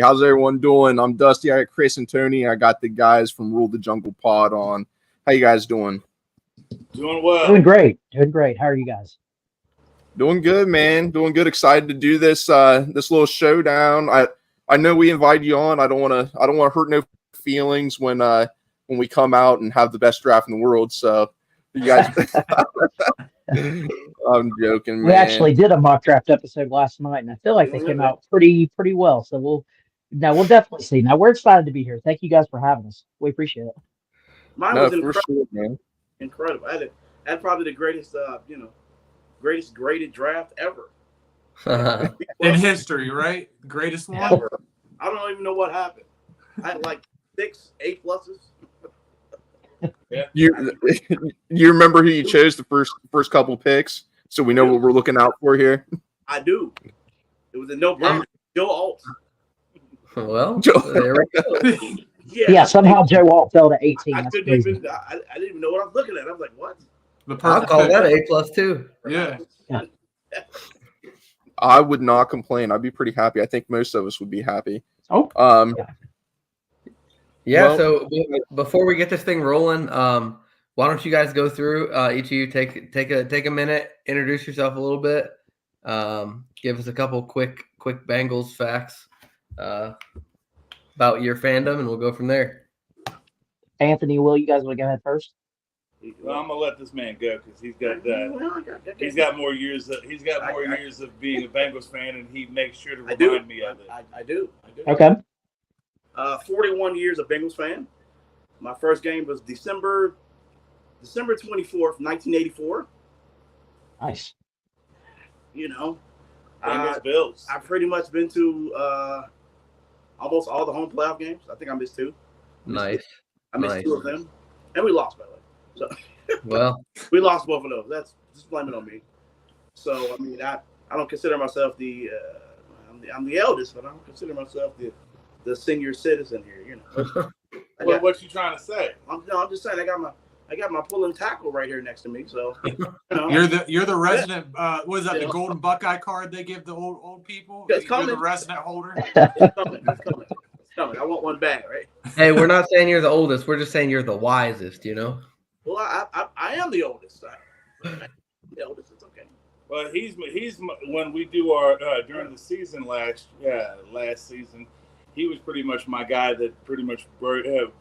How's everyone doing? I'm Dusty. I got Chris and Tony. I got the guys from Rule the Jungle Pod on. How you guys doing? Doing well. Doing great. Doing great. How are you guys? Doing good, man. Doing good. Excited to do this this little showdown. I know we invited you on. I don't want to hurt no feelings when we come out and have the best draft in the world. So you guys, I'm joking, man. We actually did a mock draft episode last night, and I feel like they came out pretty well. So we'll definitely see. Now we're excited to be here. Thank you guys for having us. We appreciate it. Mine was incredible. Sure, man. Incredible. I had probably the greatest, greatest graded draft ever in history, right? Greatest one. Ever. I don't even know what happened. I had like 6 A+. Yeah. You remember who you chose the first couple picks, so we know what we're looking out for here. I do. It was a no-brainer. Joe Alt. Well, there we go. Yeah, somehow Joe Alt fell to 18. I didn't even know what I was looking at. I was like, what? I'll call that A+ too. Yeah. I would not complain. I'd be pretty happy. I think most of us would be happy. Oh. Yeah. Well, so before we get this thing rolling, why don't you guys go through? Each of you take a minute, introduce yourself a little bit, give us a couple quick Bengals facts about your fandom, and we'll go from there. Anthony, Will, you guys want to go ahead first? Well, I'm gonna let this man go because he's got more years. He's got more years of being a Bengals fan, and he makes sure to remind me of it. I do. Okay. 41 years of Bengals fan. My first game was December 24th, 1984. Nice. Bengals Bills. I've pretty much been to almost all the home playoff games. I think I missed 2. Nice. I missed 2 of them, and we lost, by the way. So, well, we lost both of those. That's just blame it on me. So I mean, I don't consider myself I'm the eldest, but I don't consider myself the senior citizen here. Well, what you trying to say? I'm just saying I got my pull and tackle right here next to me. So you're the resident. What is that? The golden Buckeye card they give the old people. It's you're the resident holder. It's coming. I want one back, right? Hey, we're not saying you're the oldest. We're just saying you're the wisest. Well, I am the oldest. The oldest, it's okay. Well, he's when we do our during the season last season, he was pretty much my guy that pretty much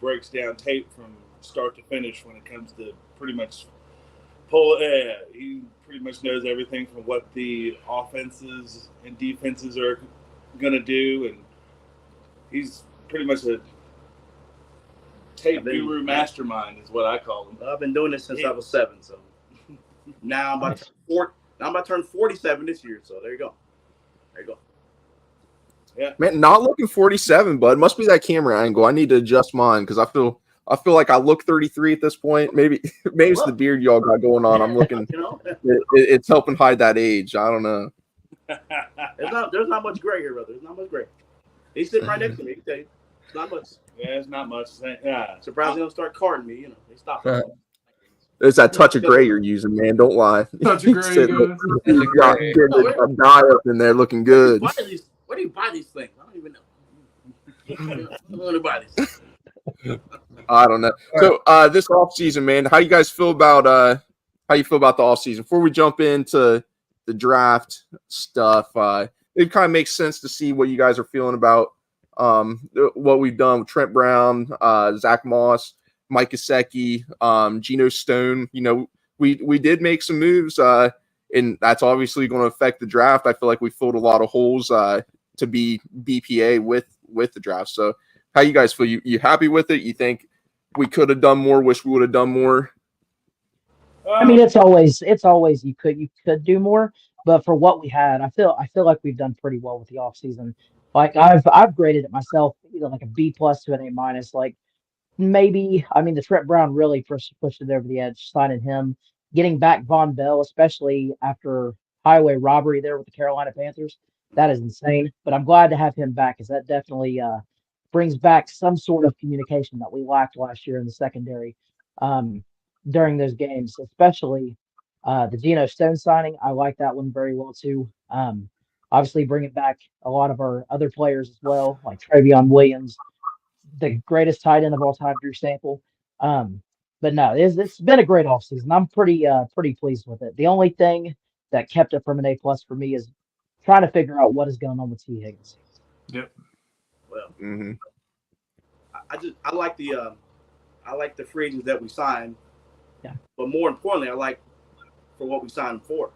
breaks down tape from start to finish when it comes to pretty much pull. He pretty much knows everything from what the offenses and defenses are gonna do, and he's pretty much a tape guru mastermind is what I call him. I've been doing this since I was 7, so now I'm about to turn 47 this year. So there you go. Yeah, man, not looking 47, bud. Must be that camera angle. I need to adjust mine because I feel like I look 33 at this point. Maybe it's the beard y'all got going on. I'm looking. It's helping hide that age. I don't know. There's not much gray here, brother. There's not much gray. He's sitting right next to me. I can tell you. It's not much. Yeah, it's not much. Yeah. Surprised they don't start carding me. They stop. It's that touch of gray you're using, man. Don't lie. Touch of gray. You got a guy up in there looking good. Where do you buy these things? I don't even know. I don't want to buy these. I don't know. So this off season, man, how you guys feel about the off season? Before we jump into the draft stuff, it kind of makes sense to see what you guys are feeling about what we've done with Trent Brown, Zach Moss, Mike Gesicki, Geno Stone. We did make some moves, and that's obviously going to affect the draft. I feel like we filled a lot of holes to be BPA with the draft. So how you guys feel? You happy with it? You think we could have done more? Wish we would have done more? I mean, it's always you could do more, but for what we had, I feel like we've done pretty well with the offseason. Like I've graded it myself, like a B+ to an A-. Like maybe, I mean, the Trent Brown really pushed it over the edge, signing him, getting back Von Bell, especially after highway robbery there with the Carolina Panthers. That is insane. But I'm glad to have him back because that definitely brings back some sort of communication that we lacked last year in the secondary during those games, especially the Geno Stone signing. I like that one very well too. Obviously, bringing back a lot of our other players as well, like Travion Williams, the greatest tight end of all time, Drew Sample. But no, it's been a great offseason. I'm pretty pleased with it. The only thing that kept it from an A+ for me is trying to figure out what is going on with T. Higgins. Yep. Well, Mm-hmm. I like the free agents that we signed. Yeah. But more importantly, I like for what we signed for.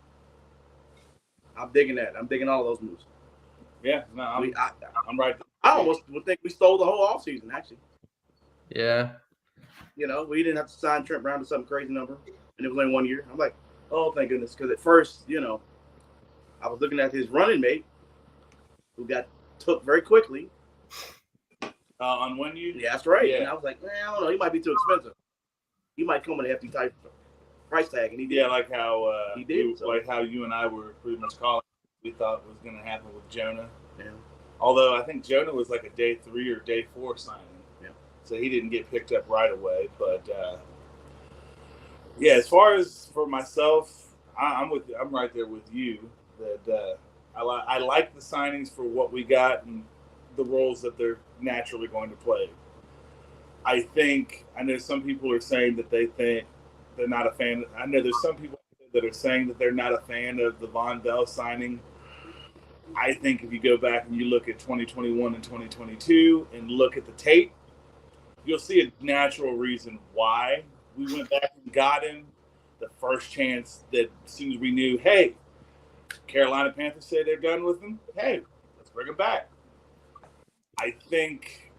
I'm digging that. I'm digging all those moves. Yeah, no, I'm right. I almost would think we stole the whole offseason, actually. Yeah. You know, we didn't have to sign Trent Brown to some crazy number, and it was only 1 year. I'm like, oh, thank goodness. Because at first, you know, I was looking at his running mate, who got took very quickly. On 1 year? Yeah, that's right. Yeah. And I was like, I don't know. He might be too expensive. He might come with a hefty type price tag, and he did. Yeah, like how he did. like how you and I were pretty much calling. We thought was going to happen with Jonah. Yeah. Although I think Jonah was like a day 3 or day 4 signing. Yeah. So he didn't get picked up right away. But yeah, as far as for myself, I'm right there with you. That I like the signings for what we got and the roles that they're naturally going to play. I know some people are saying that they think they're not a fan. I know there's some people that are saying that they're not a fan of the Von Bell signing. I think if you go back and you look at 2021 and 2022 and look at the tape, you'll see a natural reason why we went back and got him the first chance that as soon as we knew, hey, Carolina Panthers say they're done with him. Hey, let's bring him back. I think,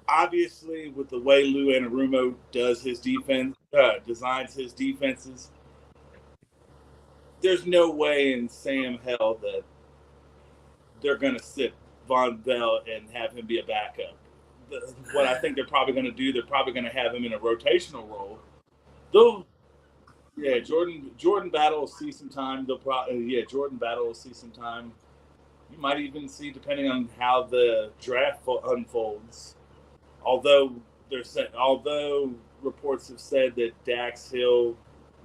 obviously, with the way Lou Anarumo does his defense, designs his defenses, there's no way in Sam hell that they're going to sit Von Bell and have him be a backup. What I think they're probably going to do, they're probably going to have him in a rotational role. Though, yeah, Jordan Battle will see some time. Jordan Battle will see some time. You might even see, depending on how the draft unfolds. Although reports have said that Dax Hill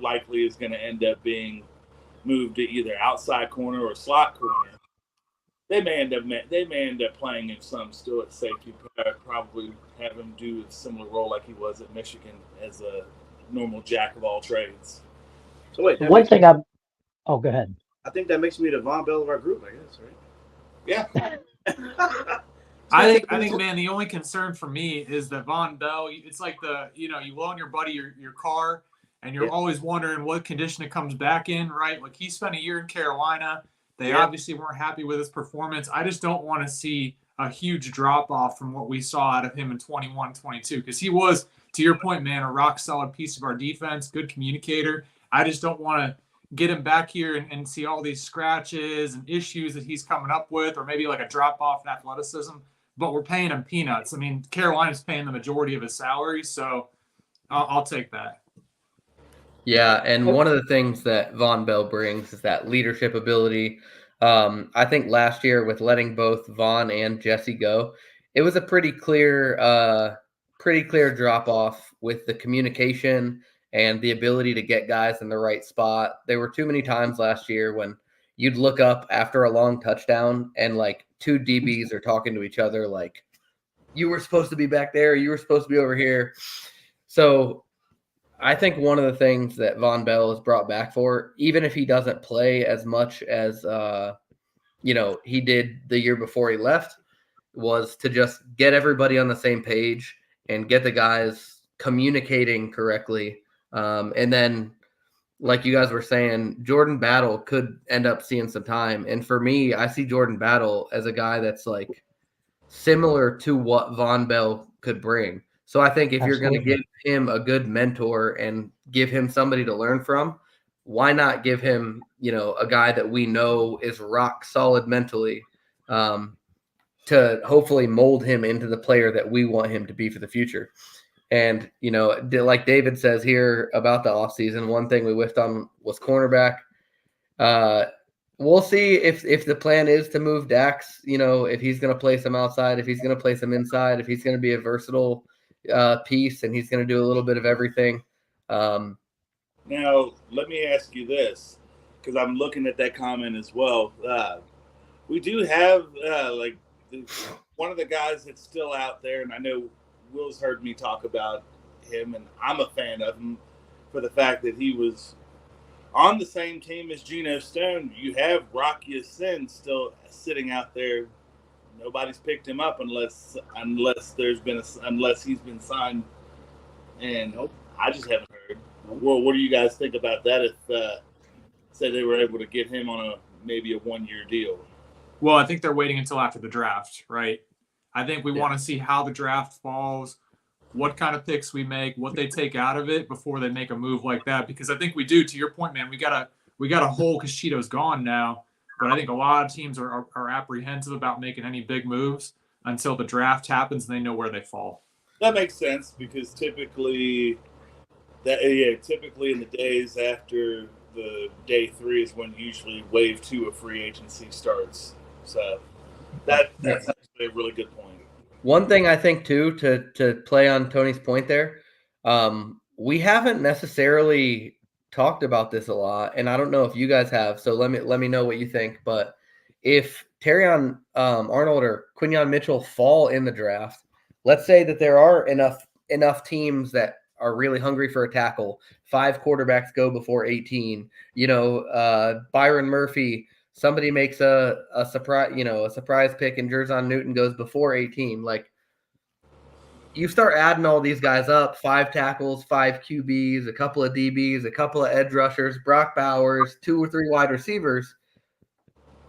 likely is going to end up being moved to either outside corner or slot corner, they may end up playing him some still at safety. Probably have him do a similar role like he was at Michigan as a normal jack of all trades. So wait, One thing go ahead. I think that makes me the Von Bell of our group, I guess, right? Yeah. I think, man, the only concern for me is that Von Bell, it's like you loan your buddy your car and you're always wondering what condition it comes back in, right? Like he spent a year in Carolina. They obviously weren't happy with his performance. I just don't want to see a huge drop off from what we saw out of him in 21, 22, because he was, to your point, man, a rock solid piece of our defense, good communicator. I just don't want to get him back here and see all these scratches and issues that he's coming up with, or maybe like a drop off in athleticism. But we're paying him peanuts. I mean, Carolina's paying the majority of his salary, so I'll take that. Yeah, and one of the things that Von Bell brings is that leadership ability. I think last year with letting both Von and Jesse go, it was a pretty clear drop off with the communication and the ability to get guys in the right spot. There were too many times last year when you'd look up after a long touchdown and like two DBs are talking to each other like, you were supposed to be back there, you were supposed to be over here. So I think one of the things that Von Bell is brought back for, even if he doesn't play as much as he did the year before he left, was to just get everybody on the same page and get the guys communicating correctly. And then, like you guys were saying, Jordan Battle could end up seeing some time. And for me, I see Jordan Battle as a guy that's like similar to what Von Bell could bring. So I think if you're going to give him a good mentor and give him somebody to learn from, why not give him, a guy that we know is rock solid mentally, to hopefully mold him into the player that we want him to be for the future. And, like David says here about the offseason, one thing we whiffed on was cornerback. We'll see if the plan is to move Dax, if he's going to play some outside, if he's going to play some inside, if he's going to be a versatile piece and he's going to do a little bit of everything. Now, let me ask you this. because I'm looking at that comment as well. We do have one of the guys that's still out there, and I know Will's heard me talk about him, and I'm a fan of him for the fact that he was on the same team as Geno Stone. You have Rocky Ya-Sin still sitting out there. Nobody's picked him up unless he's been signed, and I just haven't heard. Well, what do you guys think about that? If say they were able to get him on maybe a 1-year deal. Well, I think they're waiting until after the draft, right? I think we want to see how the draft falls, what kind of picks we make, what they take out of it before they make a move like that. Because I think we do. To your point, man, we got a hole because Cheeto's gone now. But I think a lot of teams are apprehensive about making any big moves until the draft happens and they know where they fall. That makes sense because typically in the days after the day 3 is when usually wave 2 of free agency starts. So that's actually a really good point. One thing I think too, to play on Tony's point there, we haven't necessarily talked about this a lot, and I don't know if you guys have. So let me know what you think. But if Terrion Arnold or Quinyon Mitchell fall in the draft, let's say that there are enough teams that are really hungry for a tackle. 5 quarterbacks go before 18. Byron Murphy. Somebody makes a surprise pick, and Jerzon Newton goes before 18. Like, you start adding all these guys up: 5 tackles, 5 QBs, a couple of DBs, a couple of edge rushers, Brock Bowers, 2 or 3 wide receivers.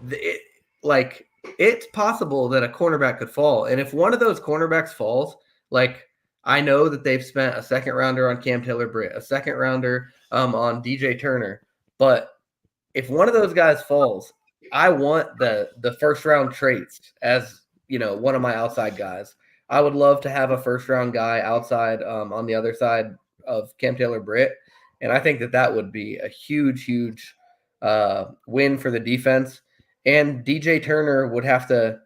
It's possible that a cornerback could fall, and if one of those cornerbacks falls, like, I know that they've spent a second rounder on Cam Taylor-Britt, a second rounder on DJ Turner, but if one of those guys falls, I want the first round traits as, one of my outside guys. I would love to have a first round guy outside on the other side of Cam Taylor-Britt. And I think that would be a huge, huge win for the defense. And DJ Turner would have to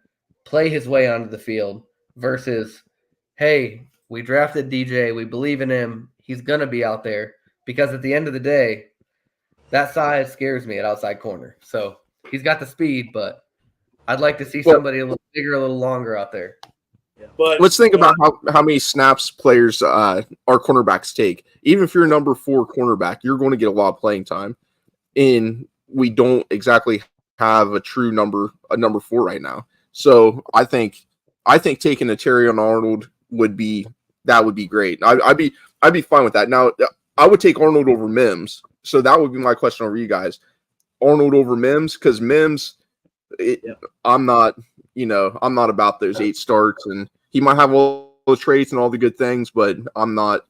play his way onto the field versus, hey, we drafted DJ. We believe in him. He's going to be out there, because at the end of the day, that size scares me at outside corner. So he's got the speed, but I'd like to see somebody a little bigger, a little longer out there. Yeah. But let's think about how many snaps players our cornerbacks take. Even if you're a number 4 cornerback, you're going to get a lot of playing time. And we don't exactly have a true number 4 right now. So I think taking a Terrion Arnold would be great. I'd be fine with that. Now, I would take Arnold over Mims. So that would be my question over you guys. Arnold over Mims, because Mims, I'm not about those 8 starts, and he might have all those traits and all the good things, but I'm not.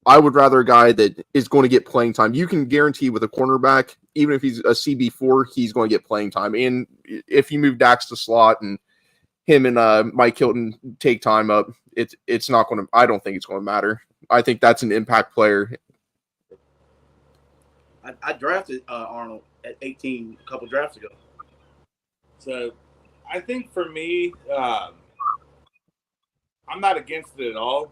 I would rather a guy that is going to get playing time. You can guarantee with a cornerback, even if he's a CB4, he's going to get playing time. And if you move Dax to slot and him and Mike Hilton take time up, it's not going to. I don't think it's going to matter. I think that's an impact player. I drafted Arnold at 18 a couple drafts ago. So I think for me, I'm not against it at all.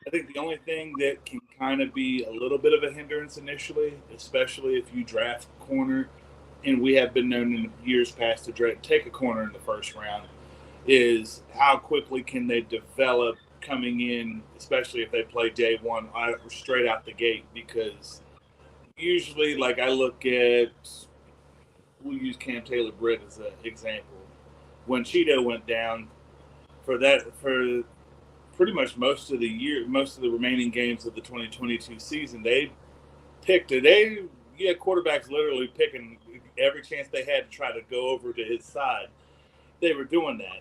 I think the only thing that can kind of be a little bit of a hindrance initially, especially if you draft corner, and we have been known in years past to take a corner in the first round, is how quickly can they develop coming in, especially if they play day 1 straight out the gate. Because usually, like, I look at, we'll use Cam Taylor-Britt as an example. When Cheeto went down, for pretty much most of the remaining games of the 2022 season, quarterbacks literally picking every chance they had to try to go over to his side. They were doing that.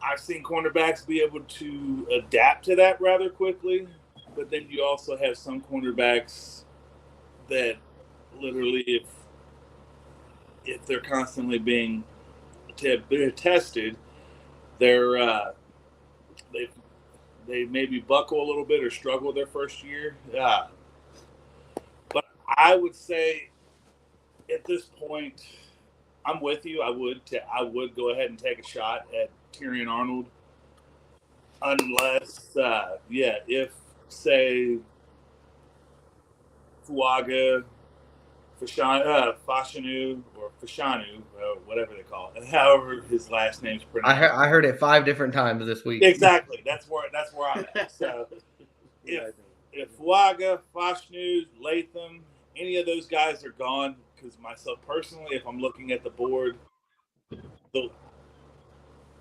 I've seen cornerbacks be able to adapt to that rather quickly, but then you also have some cornerbacks that literally, if they're constantly being tested, they maybe buckle a little bit or struggle their first year. But I would say at this point, I'm with you. I would go ahead and take a shot at Terrion Arnold, unless if say Fuaga Fashanu or Fashanu, whatever they call it, however his last name's pronounced. I heard it 5 different times this week. Exactly. That's where I'm at. So if Fuaga, Fashanu, Latham, any of those guys are gone, because myself personally, if I'm looking at the board,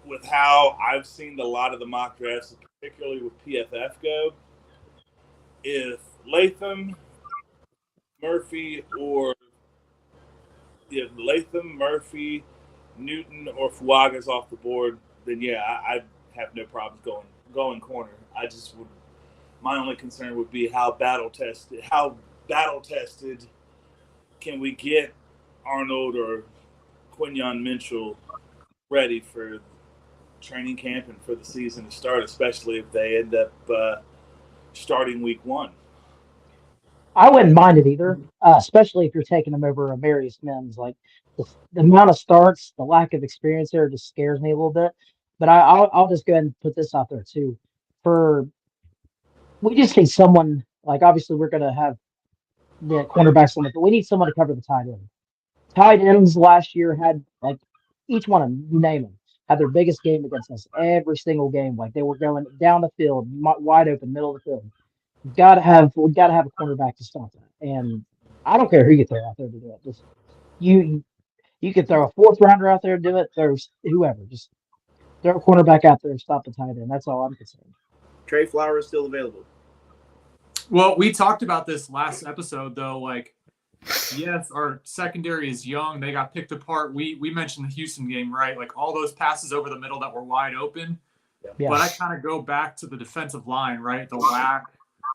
with how I've seen a lot of the mock drafts, particularly with PFF go, if Latham, Murphy, Newton, or Fuaga's off the board, then yeah, I have no problems going corner. My only concern would be how battle tested can we get Arnold or Quinyon Mitchell ready for training camp and for the season to start, especially if they end up starting week 1. I wouldn't mind it either, especially if you're taking them over Marius Mims. Like the amount of starts, the lack of experience there just scares me a little bit. But I'll just go ahead and put this out there too. We just need someone, like obviously we're going to have the cornerbacks on it, but we need someone to cover the tight end. Tight ends last year had, like, each one of them, you name them, had their biggest game against us every single game. Like they were going down the field, wide open, middle of the field. We got to have a cornerback to stop that. And I don't care who you throw out there to do it. Just you could throw a 4th rounder out there to do it. Throw whoever. Just throw a cornerback out there and stop the tight end. That's all I'm concerned. Trey Flower is still available. Well, we talked about this last episode, though. Like, yes, our secondary is young. They got picked apart. We mentioned the Houston game, right? Like all those passes over the middle that were wide open. Yeah. But I kind of go back to the defensive line, right? The lack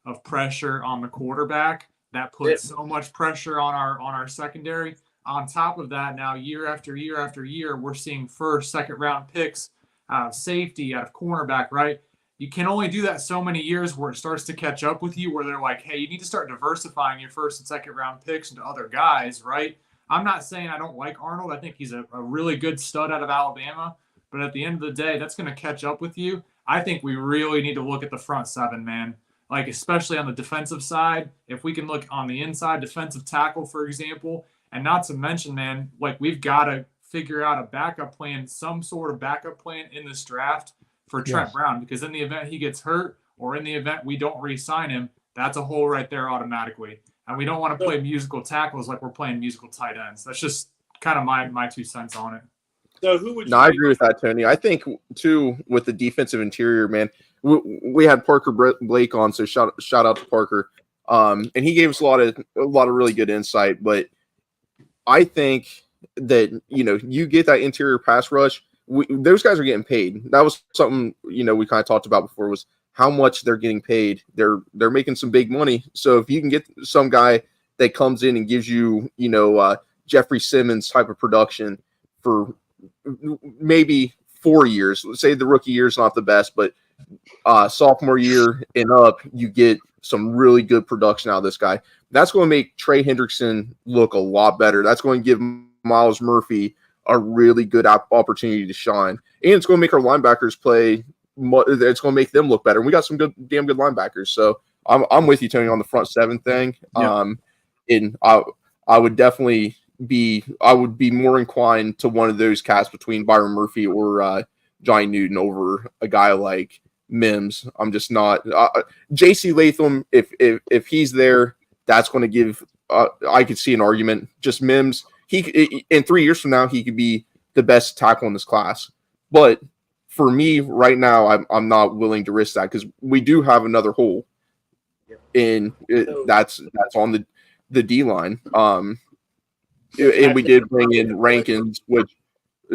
of pressure on the quarterback that puts so much pressure on our secondary. On top of that, now year after year after year, we're seeing first, second round picks out of safety, out of cornerback, right? You can only do that so many years where it starts to catch up with you, where they're like, hey, you need to start diversifying your first and second round picks into other guys, right? I'm not saying I don't like Arnold. I think he's a really good stud out of Alabama. But at the end of the day, that's going to catch up with you. I think we really need to look at the front 7, man. Like, especially on the defensive side. If we can look on the inside, defensive tackle, for example. And not to mention, man, like we've got to figure out a backup plan, some sort of backup plan in this draft for Trent Brown, because in the event he gets hurt or in the event we don't re-sign him, that's a hole right there automatically. And we don't want to play musical tackles like we're playing musical tight ends. That's just kind of my 2 cents on it. So who would you I agree with that, Tony. I think, too, with the defensive interior, man, we had Parker Blake on, so shout out to Parker. And he gave us a lot of really good insight. But I think that, you get that interior pass rush, those guys are getting paid. That was something, we kind of talked about before, was how much they're getting paid. They're making some big money. So if you can get some guy that comes in and gives you, Jeffrey Simmons type of production for maybe 4 years, let's say the rookie year is not the best, but sophomore year and up, you get some really good production out of this guy. That's going to make Trey Hendrickson look a lot better. That's going to give Myles Murphy a really good opportunity to shine. And it's going to make our linebackers play. It's going to make them look better. And we got some damn good linebackers. So I'm with you, Tony, on the front 7 thing. Yeah. And I would definitely be more inclined to one of those cats between Byron Murphy or Johnny Newton over a guy like Mims. I'm just not JC Latham. If he's there, that's going to give I could see an argument. Just Mims, he in 3 years from now he could be the best tackle in this class. But for me right now, I'm not willing to risk that, because we do have another hole, and that's on the D line. And we did bring in Rankins, which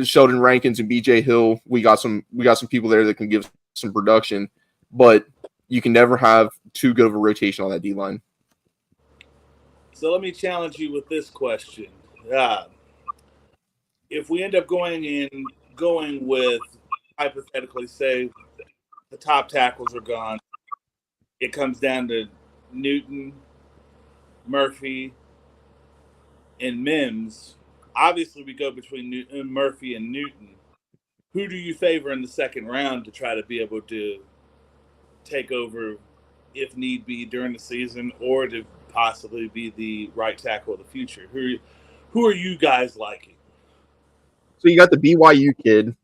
Sheldon Rankins and BJ Hill. We got some people there that can give some production, but you can never have too good of a rotation on that D line. So let me challenge you with this question. If we end up going with, hypothetically, say the top tackles are gone, it comes down to Newton, Murphy, and Mims. Obviously, we go between Murphy and Newton. Who do you favor in the second round to try to be able to take over, if need be, during the season, or to possibly be the right tackle of the future. Who are you guys liking? So you got the BYU kid.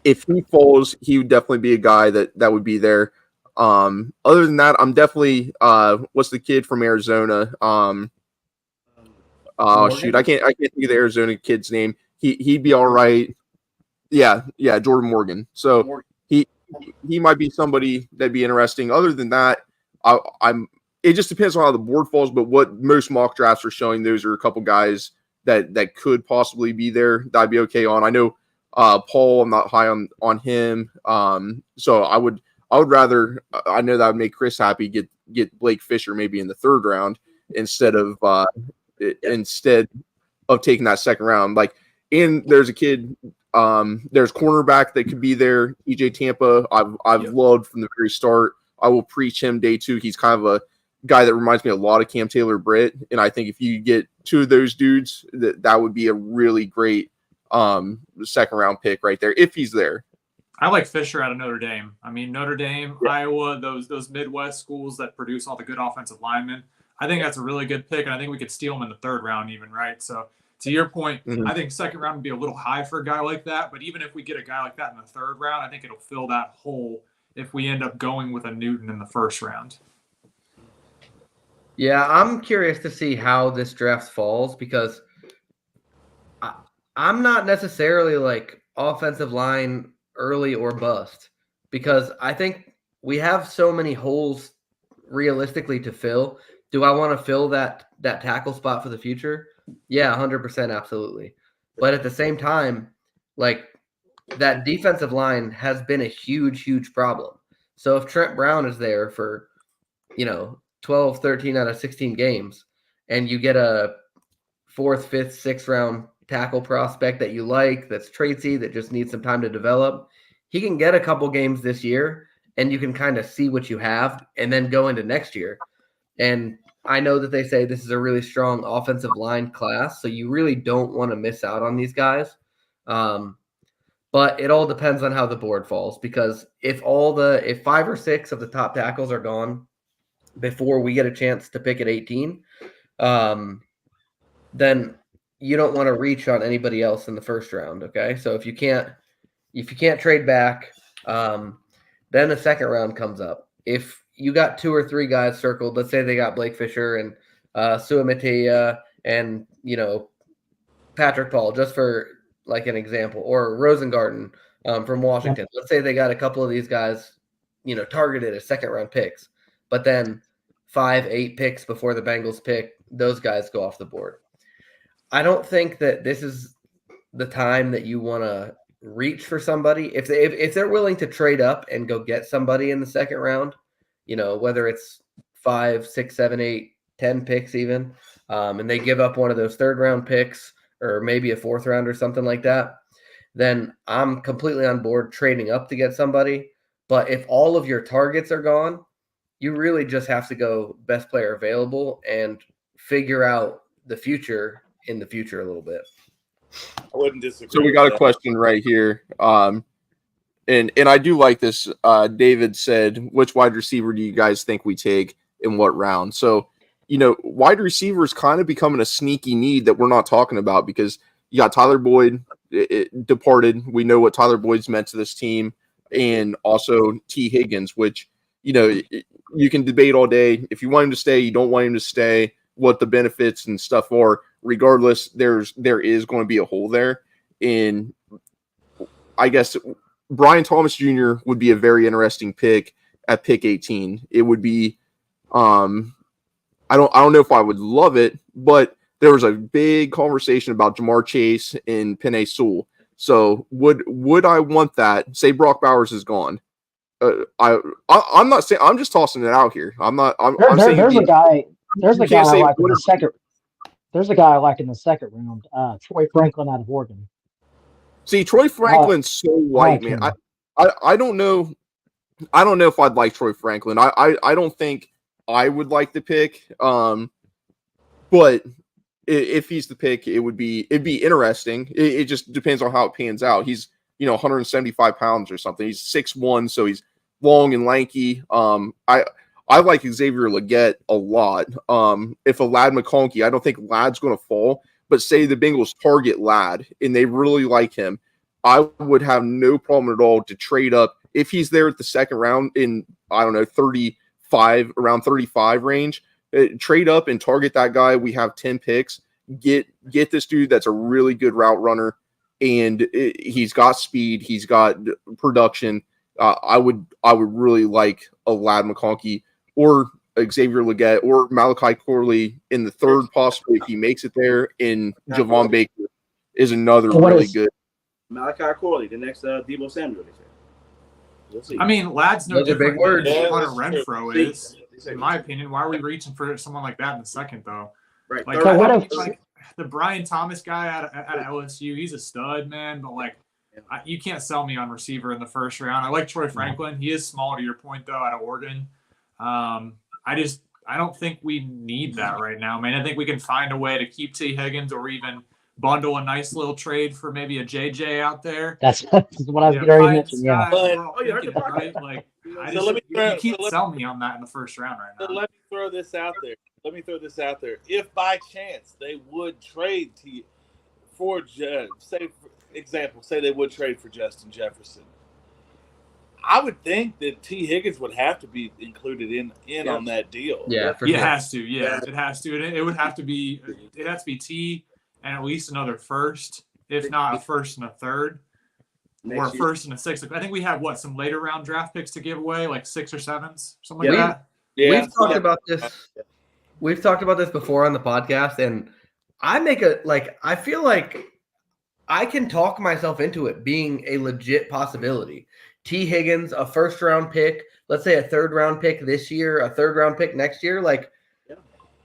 If he falls, he would definitely be a guy that would be there. Other than that, I'm definitely what's the kid from Arizona? Shoot, I can't think of the Arizona kid's name. He'd be all right. Yeah, Jordan Morgan. So he might be somebody that'd be interesting. Other than that, I'm. It just depends on how the board falls. But what most mock drafts are showing, those are a couple guys that could possibly be there that I'd be okay on. I know Paul, I'm not high on him. So I would rather. I know that would make Chris happy. Get Blake Fisher maybe in the third round instead of taking that second round. Like, and there's a kid. There's cornerback that could be there. EJ Tampa. I've loved from the very start. I will preach him day two. He's kind of a guy that reminds me a lot of Cam Taylor-Britt, and I think if you get two of those dudes, that would be a really great second round pick right there if he's there. I like Fisher out of Notre Dame. I mean, Notre Dame, Iowa, those Midwest schools that produce all the good offensive linemen. I think that's a really good pick, and I think we could steal him in the third round even, right? So to your point, I think second round would be a little high for a guy like that, but even if we get a guy like that in the third round, I think it'll fill that hole if we end up going with a Newton in the first round. Yeah, I'm curious to see how this draft falls because I'm not necessarily like offensive line early or bust because I think we have so many holes realistically to fill. Do I want to fill that tackle spot for the future? Yeah, 100%, absolutely. But at the same time, like that defensive line has been a huge, huge problem. So if Trent Brown is there for, 12, 13 out of 16 games, and you get a 4th, 5th, 6th round tackle prospect that you like, that's traitsy, that just needs some time to develop, he can get a couple games this year, and you can kind of see what you have, and then go into next year. And I know that they say this is a really strong offensive line class, so you really don't want to miss out on these guys. But it all depends on how the board falls, because if 5 or 6 of the top tackles are gone before we get a chance to pick at 18, then you don't want to reach on anybody else in the first round. Okay, so if you can't trade back, then the second round comes up. If you got 2 or 3 guys circled, let's say they got Blake Fisher and Suamitea and Patrick Paul, just for like an example, or Rosengarten from Washington. Let's say they got a couple of these guys, targeted as second round picks, but then 5-8 picks before the Bengals pick, those guys go off the board. I don't think that this is the time that you want to reach for somebody. If they're willing to trade up and go get somebody in the second round, whether it's 5, 6, 7, 8, 10 picks even, and they give up one of those third round picks or maybe a 4th round or something like that, then I'm completely on board trading up to get somebody. But if all of your targets are gone, you really just have to go best player available and figure out the future in the future a little bit. I wouldn't disagree. So we got a question right here. And I do like this. David said, which wide receiver do you guys think we take in what round? So, wide receiver is kind of becoming a sneaky need that we're not talking about, because you got Tyler Boyd departed. We know what Tyler Boyd's meant to this team, and also T. Higgins, which, you can debate all day. If you want him to stay, you don't want him to stay, what the benefits and stuff are. Regardless, there is going to be a hole there. And I guess Brian Thomas Jr. would be a very interesting pick at pick 18. It would be, I don't know if I would love it, but there was a big conversation about Jamar Chase and Penei Sewell. So would I want that? Say Brock Bowers is gone. I'm not saying, I'm just tossing it out here. I'm saying there's a guy I like in the second. There's a guy I like in the second round. Troy Franklin out of Oregon. See, Troy Franklin's so white, man. I don't know. I don't know if I'd like Troy Franklin. I don't think I would like the pick. But if he's the pick, it'd be interesting. It just depends on how it pans out. He's 175 pounds or something. He's 6'1", so he's long and lanky. I I like Xavier Legette a lot. If a Ladd McConkey, I don't think Ladd's going to fall, but say the Bengals target Ladd and they really like him, I would have no problem at all to trade up if he's there at the second round in, I don't know, 35, around 35 range. Trade up and target that guy. We have 10 picks. Get this dude that's a really good route runner, and he's got speed. He's got production. I would really like a Ladd McConkey or Xavier Legette or Malachi Corley in the third, possibly if he makes it there. And Javon Baker is another really good. Malachi Corley, the next Debo Samuel. They said. We'll see. I mean, Ladd's no Those are big different words. than Yeah, Hunter that's Renfro true. is, in my opinion. Why are we reaching for someone like that in the second, though? Right. Like, So what if- like the Brian Thomas guy out of LSU, he's a stud, man. But like, you can't sell me on receiver in the first round. I like Troy Franklin. He is small, to your point, though, out of Oregon. I don't think we need that right now, man. I think we can find a way to keep T. Higgins or even bundle a nice little trade for maybe a JJ out there. That's what I was getting ready to mention. Yeah. you heard the podcast. right? Like, you can't sell me on that in the first round right now. So let me throw this out there. If by chance they would trade say they would trade for Justin Jefferson, I would think that T. Higgins would have to be included in on that deal. Yeah, for It sure. has to. Yeah, it has to. And it would have to be. It has to be T and at least another first, if not a first and a third, or a first and a sixth. I think we have some later round draft picks to give away, like 6 or 7s, something like that. Yeah. We've talked about this. We've talked about this before on the podcast, and I feel like I can talk myself into it being a legit possibility. T. Higgins, a first-round pick, let's say a third-round pick this year, a third-round pick next year.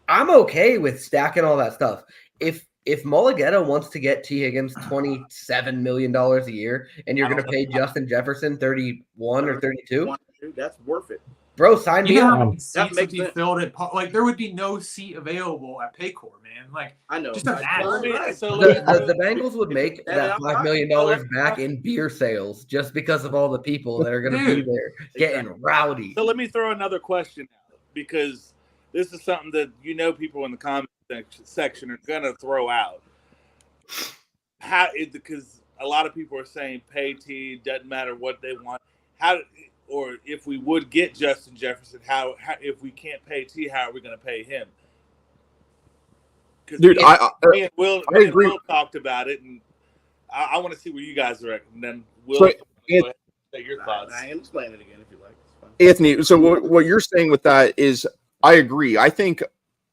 I'm okay with stacking all that stuff. If Mulligetta wants to get T. Higgins $27 million a year, and you're going to pay Justin Jefferson 31 or 32, that's worth it. bro, sign me You know up. how many That seats would makes be sense. filled at there would be no seat available at Paycor, man. Like, I know. just imagine. The Bengals would make that $5 million back in beer sales just because of all the people that are going to be there getting rowdy. So let me throw another question out, because this is something that people in the comment section are going to throw out. Because a lot of people are saying pay T, doesn't matter what they want. Or if we would get Justin Jefferson, how if we can't pay T, how are we going to pay him? Dude, me and Will talked about it, and I want to see where you guys are at. And then Will, So, go ahead and say your thoughts. I can explain it again if you like. It's fine. Anthony, so what you're saying with that is, I agree. I think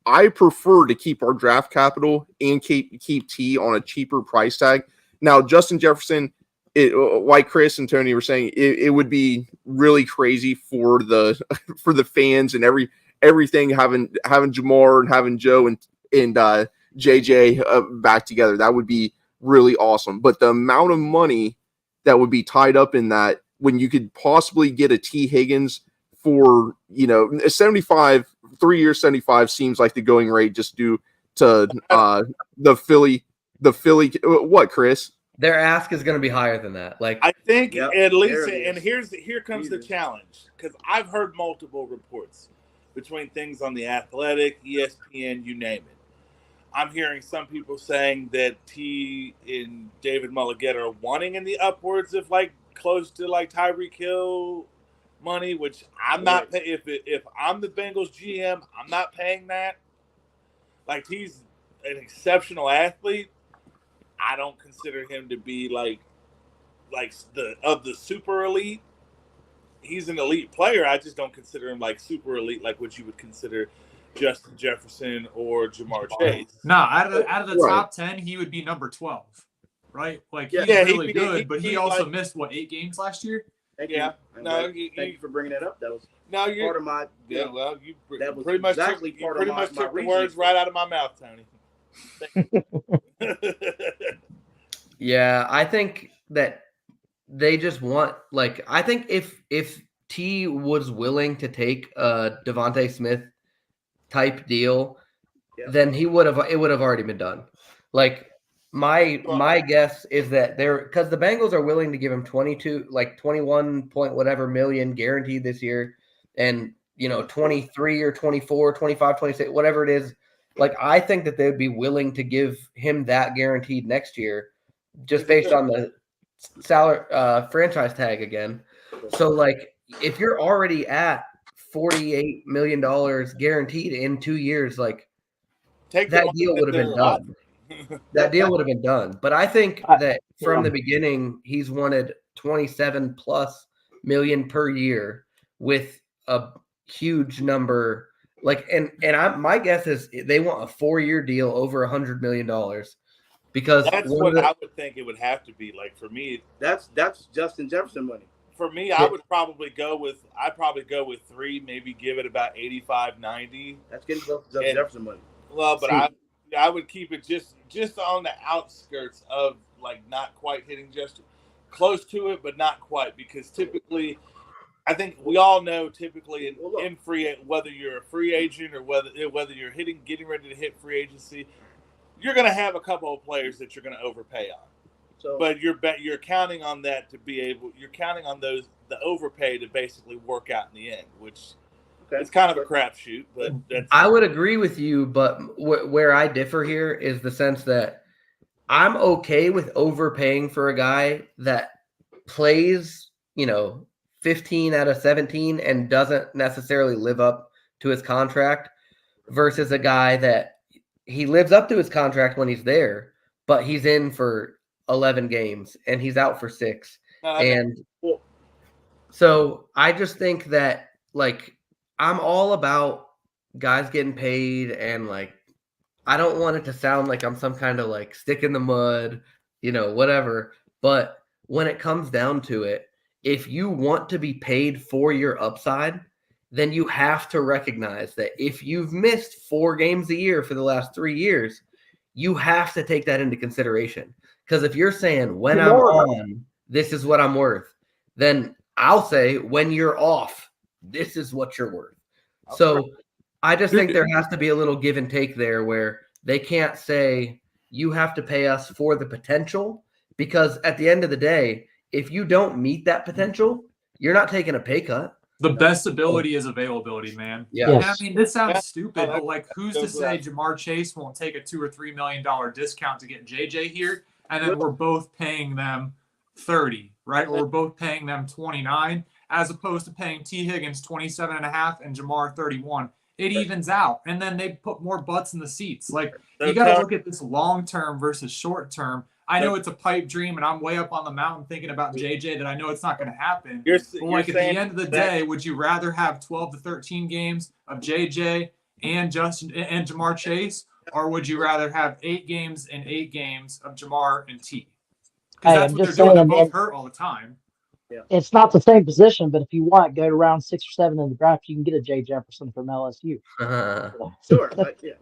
I prefer to keep our draft capital and keep T on a cheaper price tag. Now, Justin Jefferson, like Chris and Tony were saying, it would be really crazy for the fans and everything having Jamar and having Joe and JJ back together. That would be really awesome. But the amount of money that would be tied up in that, when you could possibly get a T. Higgins for, a 75, 3 years, 75 seems like the going rate just due to the Philly. What, Chris? Their ask is going to be higher than that. I think at least, There it and is. here comes the challenge, because I've heard multiple reports between things on the Athletic, ESPN, you name it. I'm hearing some people saying that T and David Mulligetta are wanting in the upwards of close to Tyreek Hill money, which I'm not. If I'm the Bengals GM, I'm not paying that. He's an exceptional athlete. I don't consider him to be the super elite. He's an elite player. I just don't consider him super elite, like what you would consider Justin Jefferson or Jamar Chase. No, out of the top 10, he would be number 12, right? He's really good, but he also missed 8 games last year. Thank Yeah. you. No, Thank you for bringing that up. That was you're part of my. yeah. Well, you That was pretty much exactly took, part you pretty of my- much my took the reasoning. words right out of my mouth, Tony. Yeah, I think that they just want I think if T was willing to take a Devontae Smith type deal, then it would have already been done. My guess is that because the Bengals are willing to give him 21 point whatever million guaranteed this year, and 23 or 24, 25, 26, whatever it is. Like, I think that they'd be willing to give him that guaranteed next year just based on the salary franchise tag again. So, like, if you're already at $48 million guaranteed in 2 years, like, that deal would have been done. That deal would have been done. But I think that from the beginning, he's wanted 27 plus million per year with a huge number. Like, and my guess is they want a 4-year deal over $100 million because that's what I would think it would have to be. Like, for me, that's Justin Jefferson money. For me, I would probably go with 3, maybe give it about 85, 90. That's getting Justin Jefferson money. Well, but I would keep it just on the outskirts of, like, not quite hitting just close to it, but not quite, because typically, I think we all know typically in free, whether you're a free agent or whether you're getting ready to hit free agency, you're going to have a couple of players that you're going to overpay on. So, but you're counting on that to be able. You're counting on the overpay to basically work out in the end, which it's kind of a crapshoot. But I would agree with you, but where I differ here is the sense that I'm okay with overpaying for a guy that plays, 15 out of 17 and doesn't necessarily live up to his contract versus a guy that he lives up to his contract when he's there, but he's in for 11 games and he's out for 6. So I just think that, like, I'm all about guys getting paid, and, like, I don't want it to sound like I'm some kind of, like, stick in the mud, whatever. But when it comes down to it, if you want to be paid for your upside, then you have to recognize that if you've missed 4 games a year for the last 3 years, you have to take that into consideration. Because if you're saying, when I'm on, this is what I'm worth, then I'll say, when you're off, this is what you're worth. So I just think there has to be a little give and take there where they can't say, you have to pay us for the potential, because at the end of the day, if you don't meet that potential, you're not taking a pay cut. The best ability is availability, man. Yeah. Yes. I mean, this sounds stupid, but, like, who's to say Jamar Chase won't take a $2 or $3 million discount to get JJ here, and then we're both paying them 30, right? Or we're both paying them 29, as opposed to paying T. Higgins 27.5 and Jamar 31. It evens out, and then they put more butts in the seats. Like, you got to look at this long term versus short term. I know it's a pipe dream, and I'm way up on the mountain thinking about JJ that I know it's not going to happen. But, like, at the end of the day, would you rather have 12 to 13 games of JJ and Justin and Jamar Chase, or would you rather have 8 games and 8 games of Jamar and T? Because that's what they're doing. They're both hurt all the time. Yeah. It's not the same position, but if you want, go to round 6 or 7 in the draft, you can get a Jay Jefferson from LSU. Sure. Like last year.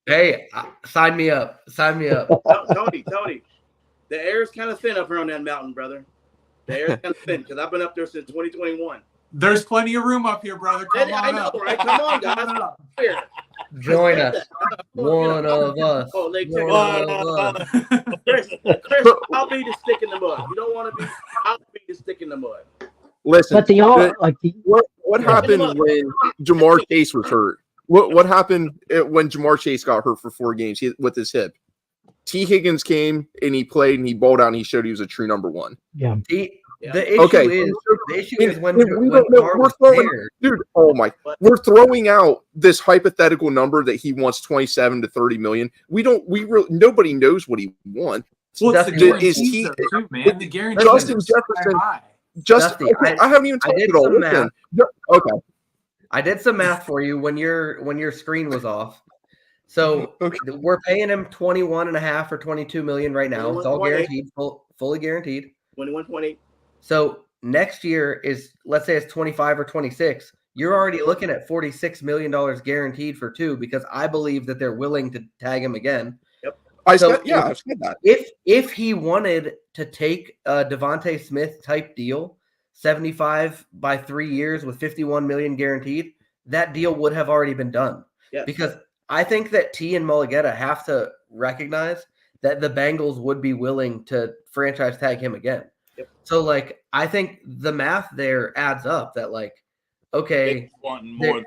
Hey, sign me up. Sign me up. Tony, the air is kind of thin up here on that mountain, brother. The air is kind of thin because I've been up there since 2021. There's plenty of room up here, brother. Come on, I know, up. right? Come on, guys. Here. Join us. One of us. Oh, Lake One of us. Chris, I'll be the stick in the mud. You don't want to be. I'll be the stick in the mud. Listen, but what happened when Jamar Chase was hurt? What happened when Jamar Chase got hurt for 4 games with his hip? T. Higgins came and he played and he balled out and he showed he was a true number 1. Yeah. The issue is when Jamar was there. Dude, oh my! We're throwing out this hypothetical number that he wants 27 to 30 million. Nobody knows what he wants. Well, it's the guarantee too, man. The guarantee Justin Jefferson. Dusty, I haven't even talked it all. Okay. I did some math for you when your screen was off. So we're paying him 21.5 or 22 million right now. It's all guaranteed, fully guaranteed. 21.8. So next year is, let's say it's 25 or 26. You're already looking at $46 million guaranteed for 2, because I believe that they're willing to tag him again. Yep. I've said that. If he wanted to take a Devontae Smith type deal, 75 by 3 years with 51 million guaranteed, that deal would have already been done. Yes. Because I think that T and Mulligetta have to recognize that the Bengals would be willing to franchise tag him again. Yep. So, like, I think the math there adds up that, like, okay, wanting There-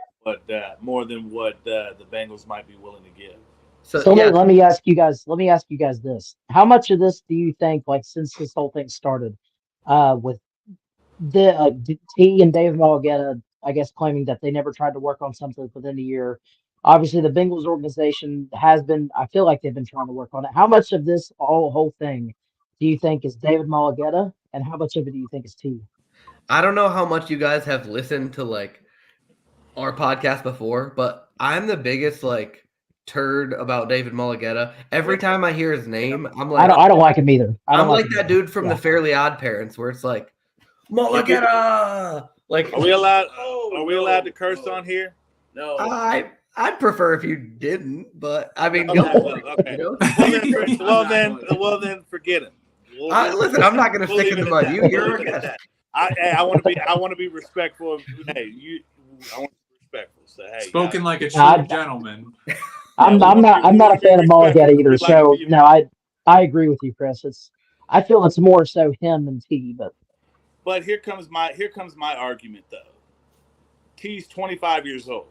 more than what the Bengals might be willing to give. So yeah, let me ask you guys. Let me ask you guys this: how much of this do you think, like, since this whole thing started, with T and Dave Mulgeta, I guess, claiming that they never tried to work on something within a year. Obviously, the Bengals organization has been. I feel like they've been trying to work on it. How much of this whole thing do you think is David Mulgeta, and how much of it do you think is T? I don't know how much you guys have listened to like our podcast before, but I'm the biggest like turd about David Mulligetta. Every time I hear his name, I'm like, I don't like him either. I don't I'm like him that either. dude from Yeah. the Fairly Odd Parents, where it's like Mulligetta. Like, Are we allowed? Are we allowed to curse on here? No. I'd prefer if you didn't, but I mean, Okay, go for it. okay. You know? Well then, forget him. Listen, I'm not gonna We'll stick leave in the it at mud. that. You're We'll our leave it at guest. that. I want to be respectful of. Hey, I want to be respectful. So hey, Spoken like a true I- gentleman. I'm not a fan of Mulligetta either. So no, I agree with you, Chris. I feel it's more so him than T, But here comes my argument though. T's 25 years old.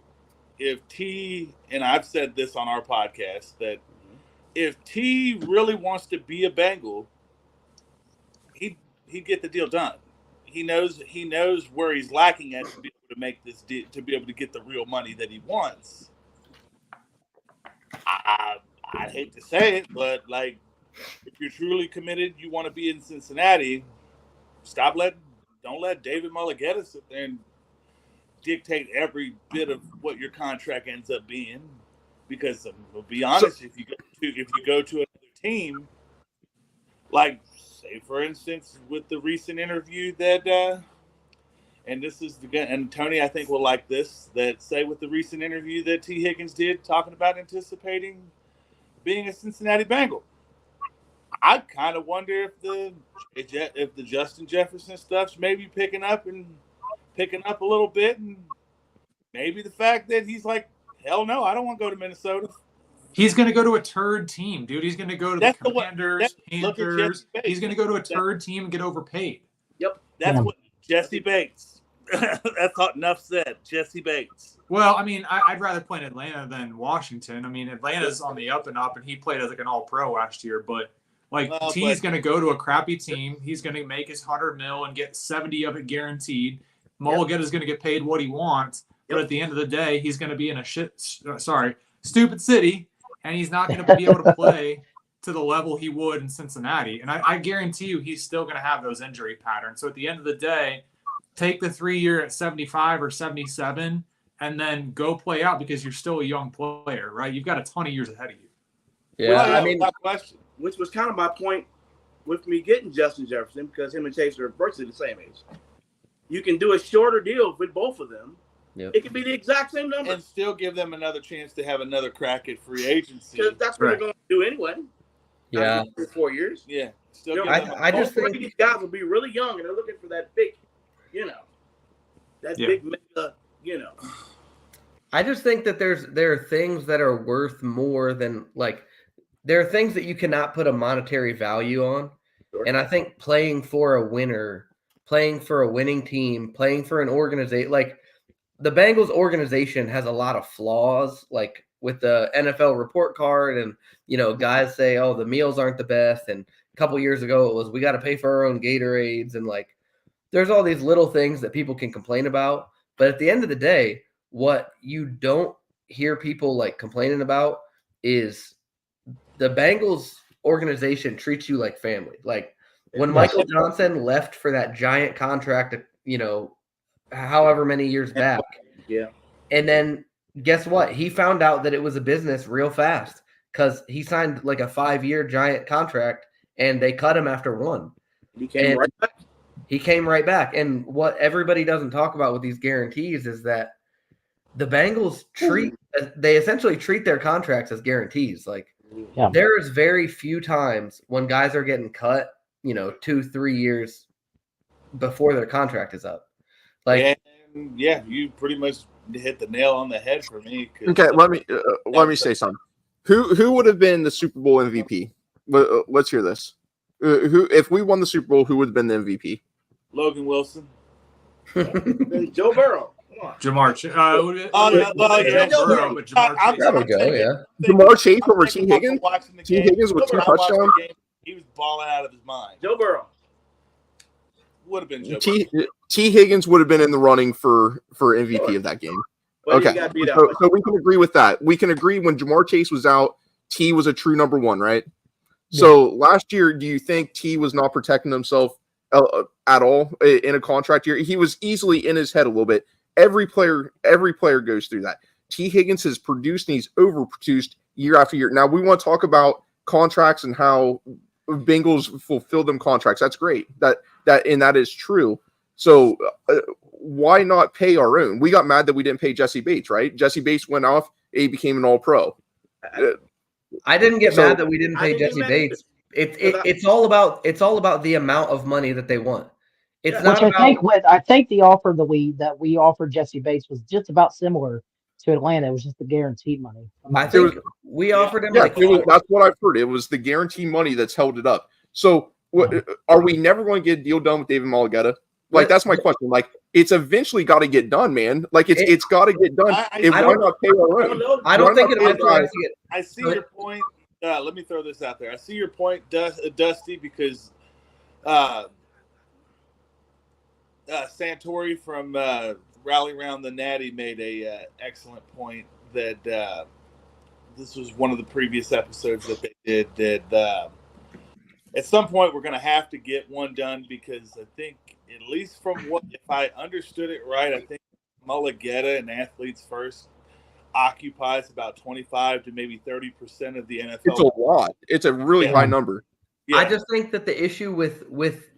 If T, and I've said this on our podcast, that if T really wants to be a Bengal, he'd get the deal done. He knows where he's lacking at to be able to make this deal, to be able to get the real money that he wants. I'd hate to say it, but like, if you're truly committed, you want to be in Cincinnati. Don't let David Mulligetta sit there and dictate every bit of what your contract ends up being. Because we'll be honest, if you go to another team, like say for instance with the recent interview that, and this is and Tony I think will like this, that say with the recent interview that T. Higgins did talking about anticipating being a Cincinnati Bengal. I kind of wonder if the Justin Jefferson stuff's maybe picking up a little bit, and maybe the fact that he's like, hell no, I don't want to go to Minnesota. He's going to go to a turd team, dude. He's going to go to the Commanders, look at Panthers. Jesse He's going to go to a turd team and get overpaid. Yep. That's what Jesse Bates. That's enough said. Jesse Bates. Well, I mean, I'd rather play in Atlanta than Washington. I mean, Atlanta's on the up and up, and he played as like an All-Pro last year. But like, T's going to go to a crappy team. He's going to make his $100 million and get 70 of it guaranteed. Mulligetta's going to get paid what he wants, but at the end of the day, he's going to be in a stupid city, and he's not going to be able to play to the level he would in Cincinnati. And I guarantee you, he's still going to have those injury patterns. So at the end of the day, take the 3-year at 75 or 77 and then go play out, because you're still a young player, right? You've got a ton of years ahead of you. Yeah, I mean, question, which was kind of my point with me getting Justin Jefferson, because him and Chase are virtually the same age. You can do a shorter deal with both of them. Yep. It could be the exact same number. And still give them another chance to have another crack at free agency. Because that's what they're going to do anyway. Yeah. After 4 years. Yeah. I just think these guys will be really young, and they're looking for that big, big mega, I just think that there are things that are worth more than, like, there are things that you cannot put a monetary value on. Sure. And I think playing for a winner, playing for a winning team, playing for an organization, like the Bengals organization has a lot of flaws, like with the NFL report card, and, guys say, oh, the meals aren't the best. And a couple years ago it was, we got to pay for our own Gatorades. And like, there's all these little things that people can complain about. But at the end of the day, what you don't hear people like complaining about is the Bengals organization treats you like family. Like when Michael Johnson left for that giant contract, however many years back. Yeah. And then guess what? He found out that it was a business real fast, because he signed like a 5-year giant contract and they cut him after 1. He came right back. He came right back. And what everybody doesn't talk about with these guarantees is that the Bengals they essentially treat their contracts as guarantees. Like, there's very few times when guys are getting cut, 2-3 years before their contract is up. Like, yeah, you pretty much hit the nail on the head for me. Okay, let me say something. Who would have been the Super Bowl MVP? Let's hear this. Who, if we won the Super Bowl, who would have been the MVP? Logan Wilson. And Joe Burrow. Jamar. Burrow, but Jamar Chase. There we go. Yeah. Jamar Chase over T. Thinking about Higgins. watching the T. game. Higgins with 2 I watched the touchdowns. game, he was balling out of his mind. Joe Burrow. Would have been Joe Burrow. T. Higgins would have been in the running for MVP of that game. But he Okay, got beat out. so we can agree with that. We can agree when Jamar Chase was out, T was a true number one, right? So last year, do you think T was not protecting himself at all in a contract year? He was easily in his head a little bit. Every player goes through that. T. Higgins has produced and he's overproduced year after year. Now we want to talk about contracts and how Bengals fulfill them contracts. That's great. That is true. So why not pay our own? We got mad that we didn't pay Jesse Bates, right? Jesse Bates went off. He became an All-Pro. I didn't get mad that we didn't pay Jesse Bates. It's all about the amount of money that they want. It's not Which about. I think the offer that we offered Jesse Bates was just about similar to Atlanta. It was just the guaranteed money. I think we offered him that's what I've heard. It was the guaranteed money that's held it up. So are we never going to get a deal done with David Malagueta? Like, that's my question. Like, it's eventually got to get done, man. Like, it's got to get done. Why not pay our own? I don't think it'll get. I see your point. Let me throw this out there. I see your point, Dusty, because Santori from Rally Round the Natty made a excellent point that this was one of the previous episodes that they did. That at some point we're going to have to get one done because I think, at least from what, if I understood it right, I think Malagueta and Athletes First occupies about 25 to maybe 30% of the NFL. It's a lot. It's a really high number. Yeah. I just think that the issue with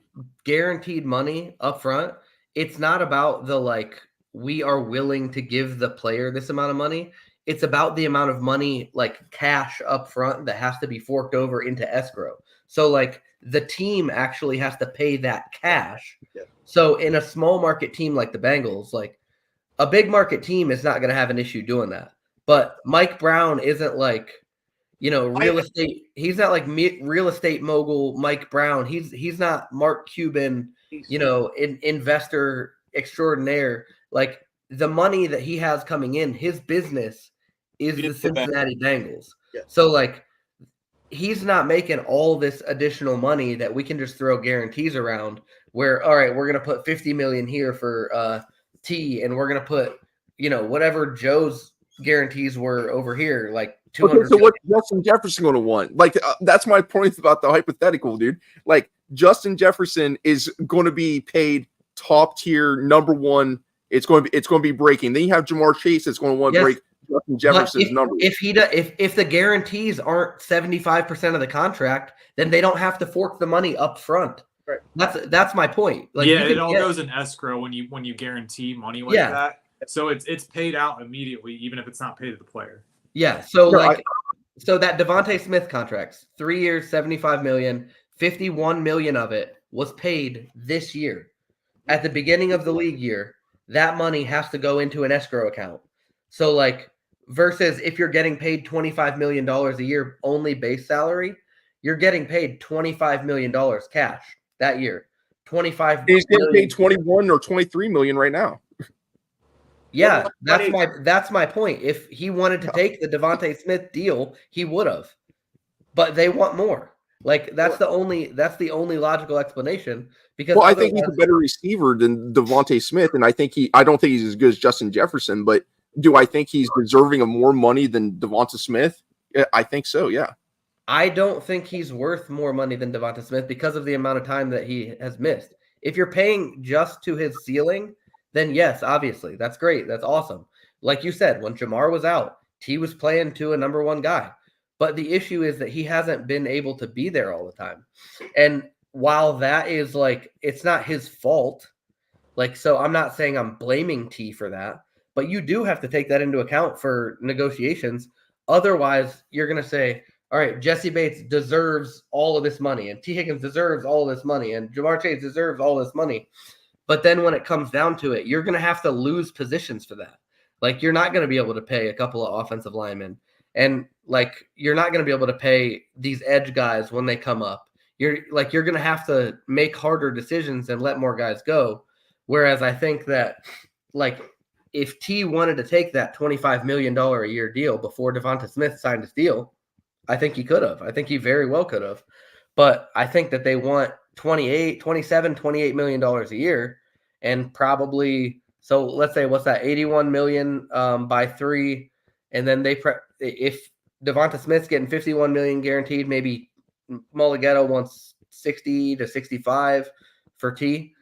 guaranteed money up front, it's not about the we are willing to give the player this amount of money. It's about the amount of money, cash up front, that has to be forked over into escrow. So the team actually has to pay that cash. Yeah. So in a small market team like the Bengals, a big market team is not going to have an issue doing that. But Mike Brown isn't real estate. He's not real estate mogul Mike Brown. He's not Mark Cuban, investor extraordinaire. The money that he has coming in, his business is the Cincinnati Bengals. Yeah. So he's not making all this additional money that we can just throw guarantees around where, all right, we're going to put $50 million here for T, and we're going to put, whatever Joe's guarantees were over here, $200 Okay, so what's Justin Jefferson going to want? That's my point about the hypothetical, dude. Justin Jefferson is going to be paid top tier number one. It's going to be breaking. Then you have Jamar Chase that's going to want to break Justin Jefferson's number. If the guarantees aren't 75% of the contract, then they don't have to fork the money up front. Right. That's my point. It all goes in escrow when you guarantee money like that. So it's paid out immediately, even if it's not paid to the player. Yeah. So so that Devontae Smith contracts, 3 years, $75 million, $51 million of it was paid this year. At the beginning of the league year, that money has to go into an escrow account. So versus if you're getting paid $25 million a year only base salary, you're getting paid $25 million cash that year. He's getting paid 21 or 23 million right now. Yeah, that's my point. If he wanted to take the Devontae Smith deal, he would have. But they want more. That's the only logical explanation. Because I think he's a better receiver than Devontae Smith, and I don't think he's as good as Justin Jefferson, but do I think he's deserving of more money than Devontae Smith? I think so, yeah. I don't think he's worth more money than Devontae Smith because of the amount of time that he has missed. If you're paying just to his ceiling, then yes, obviously, that's great. That's awesome. Like you said, when Jamar was out, T was playing to a number one guy. But the issue is that he hasn't been able to be there all the time. And while that is it's not his fault, so I'm not saying I'm blaming T for that, but you do have to take that into account for negotiations. Otherwise, you're going to say, all right, Jesse Bates deserves all of this money, and T. Higgins deserves all of this money, and Jamar Chase deserves all this money. But then when it comes down to it, you're going to have to lose positions for that. You're not going to be able to pay a couple of offensive linemen. And you're not going to be able to pay these edge guys when they come up. You're going to have to make harder decisions and let more guys go. Whereas I think that if T wanted to take that $25 million a year deal before Devonta Smith signed his deal, I think he could have. I think he very well could have. But I think that they want $28 million a year, and probably, so let's say, what's that, 81 million by 3, and then if Devonta Smith's getting 51 million guaranteed, maybe Mullighetto wants 60 to 65 for T.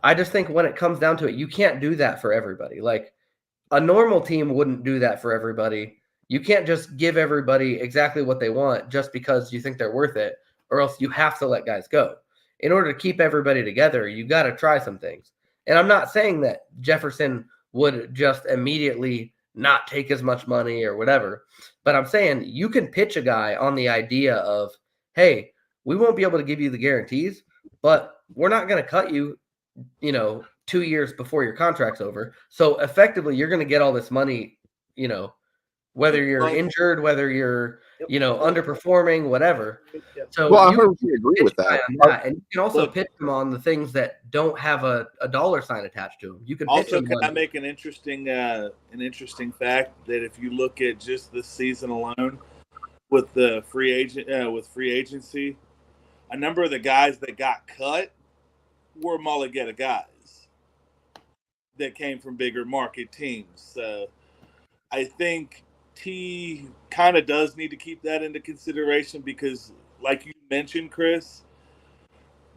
I just think when it comes down to it, you can't do that for everybody. Like, a normal team wouldn't do that for everybody. You can't just give everybody exactly what they want just because you think they're worth it, or else you have to let guys go. In order to keep everybody together, you got to try some things. And I'm not saying that Jefferson would just immediately not take as much money or whatever, but I'm saying you can pitch a guy on the idea of, hey, we won't be able to give you the guarantees, but we're not going to cut you, 2 years before your contract's over. So effectively, you're going to get all this money, whether you're injured, whether you're, underperforming, whatever. So well, I 100% agree with that. And you can also pitch them on the things that don't have a dollar sign attached to them. You can pitch Also, them can I make an interesting fact that if you look at just this season alone, with the free agency, a number of the guys that got cut were Mullighetto guys that came from bigger market teams. So I think T kind of does need to keep that into consideration because, like you mentioned, Chris,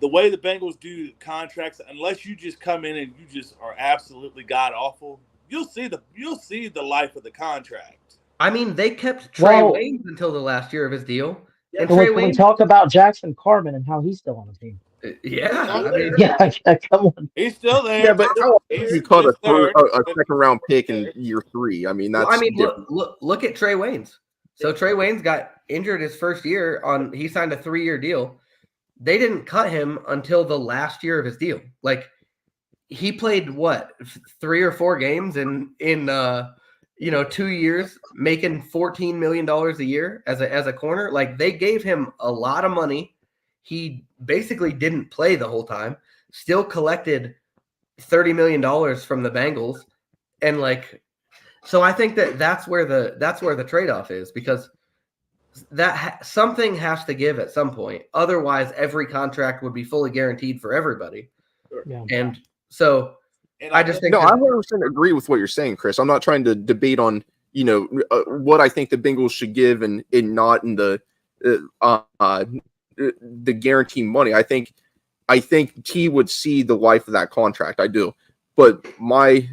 the way the Bengals do contracts, unless you just come in and you just are absolutely god awful, you'll see the life of the contract. I mean, they kept Trey Waynes until the last year of his deal. And Trey Waynes, we talk about Jackson Carman and how he's still on the team. Yeah, come on. He's still there. Yeah, but you caught a second round pick in year 3. I mean, that's look at Trey Waynes. So Trey Waynes got injured his first year he signed a 3-year deal. They didn't cut him until the last year of his deal. Like, he played 3 or 4 games in 2 years, making $14 million a year as a corner. Like, they gave him a lot of money. He basically didn't play the whole time, still collected $30 million from the Bengals. And so I think that's where the trade-off is, because something has to give at some point. Otherwise, every contract would be fully guaranteed for everybody. Yeah. And so I just think I 100% agree with what you're saying, Chris. I'm not trying to debate on, what I think the Bengals should give and not in the guaranteed money. I think T would see the life of that contract. I do. But my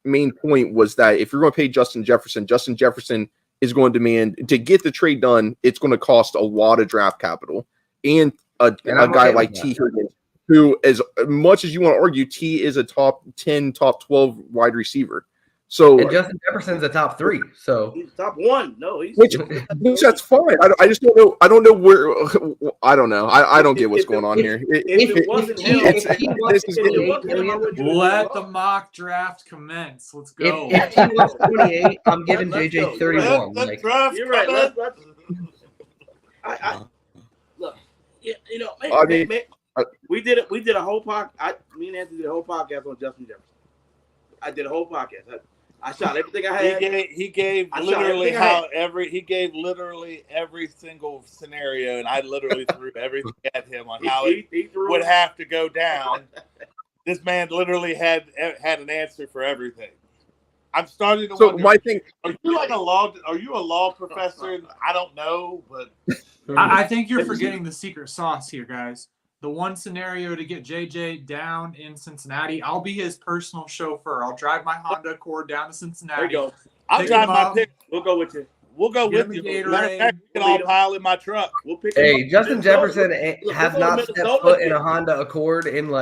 main point was that if you're going to pay Justin Jefferson is going to demand to get the trade done. It's going to cost a lot of draft capital, and a guy like T Higgins, who, as much as you want to argue, T is a top 10, top 12 wide receiver. So and Justin Jefferson's a top 3. So he's top 1. No, which that's fine. I just don't know. I don't know where. I don't know. I don't get what's going on here. Let the mock draft commence. Let's go. If T was 28, I'm giving JJ 31. You're right. Let's look. We did a whole podcast. Me and Anthony did a whole podcast on Justin Jefferson. I did a whole podcast. I shot everything I had. He gave literally every single scenario, and I literally threw everything at him on how he would have to go down. This man literally had an answer for everything. I'm starting to wonder. My thing, are you a law professor? I don't know, but I think you're forgetting the secret sauce here, guys. The one scenario to get JJ down in Cincinnati, I'll be his personal chauffeur. I'll drive my Honda Accord down to Cincinnati. There you go. I'll drive my pick. We'll go with you. We'll go with you. You can all pile in my truck. We'll pick Justin Jefferson has not stepped foot in a Honda Accord in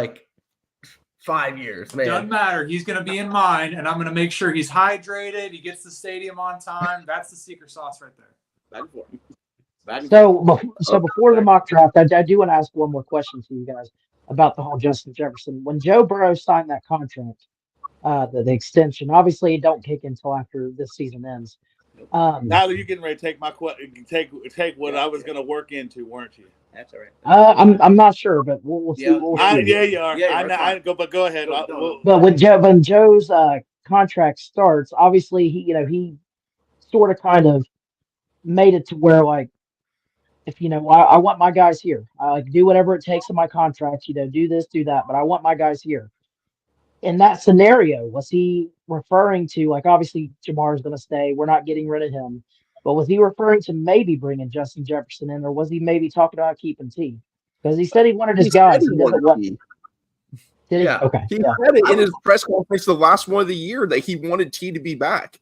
5 years, man. Doesn't matter. He's going to be in mine, and I'm going to make sure he's hydrated. He gets to the stadium on time. That's the secret sauce right there. Back and forth. So before the mock draft, I do want to ask one more question to you guys about the whole Justin Jefferson. When Joe Burrow signed that contract, the extension, obviously it don't kick until after this season ends. Now that you're getting ready to take take what I was going to work into, weren't you? That's all right. I'm not sure, but we'll see. Yeah, you are. Yeah, but go ahead. But when Joe's contract starts, obviously he sort of kind of made it to where like if I want my guys here. I like do whatever it takes in my contract, do this, do that, but I want my guys here. In that scenario, was he referring to like obviously Jamar's going to stay, we're not getting rid of him, but was he referring to maybe bringing Justin Jefferson in, or was he maybe talking about keeping T? Because he said he wanted his He said guys. he He doesn't wanted want. T. Did he? Yeah. Okay. He Yeah. said it in his press conference the last one of the year that he wanted T to be back.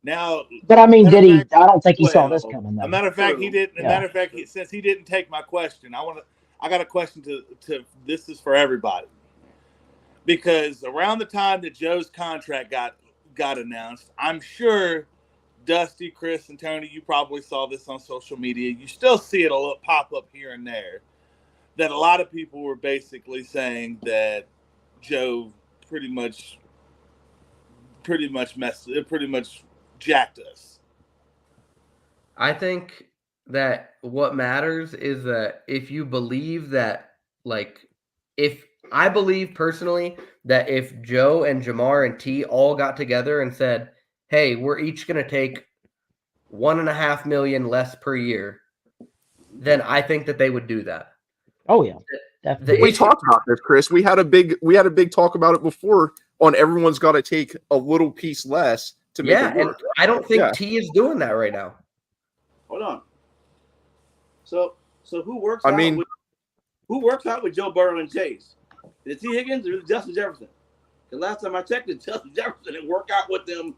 Now, But I mean, matter did of he? fact- I don't think he saw this well, coming. Though. a matter of fact, he didn't. Yeah. A matter of fact, since he didn't take my question, I got a question to. This is for everybody, because around the time that Joe's contract got announced, I'm sure Dusty, Chris, and Tony, you probably saw this on social media. You still see it pop up here and there. That a lot of people were basically saying that Joe pretty much jacked us. I think that what matters is that if you believe that, like, if I believe personally that if Joe and Jamar and T all got together and said, hey, we're each going to take $1.5 million less per year, then I think that they would do that. Oh yeah, definitely. We talked about this, Chris. We had a big talk about it before on everyone's got to take a little piece less to make it and work. I don't think Yeah. T is doing that right now. Hold on. So who works I out mean- with Joe Burrow and Chase? Is it T. Higgins or is it Justin Jefferson? The last time I checked, it Justin Jefferson and work out with them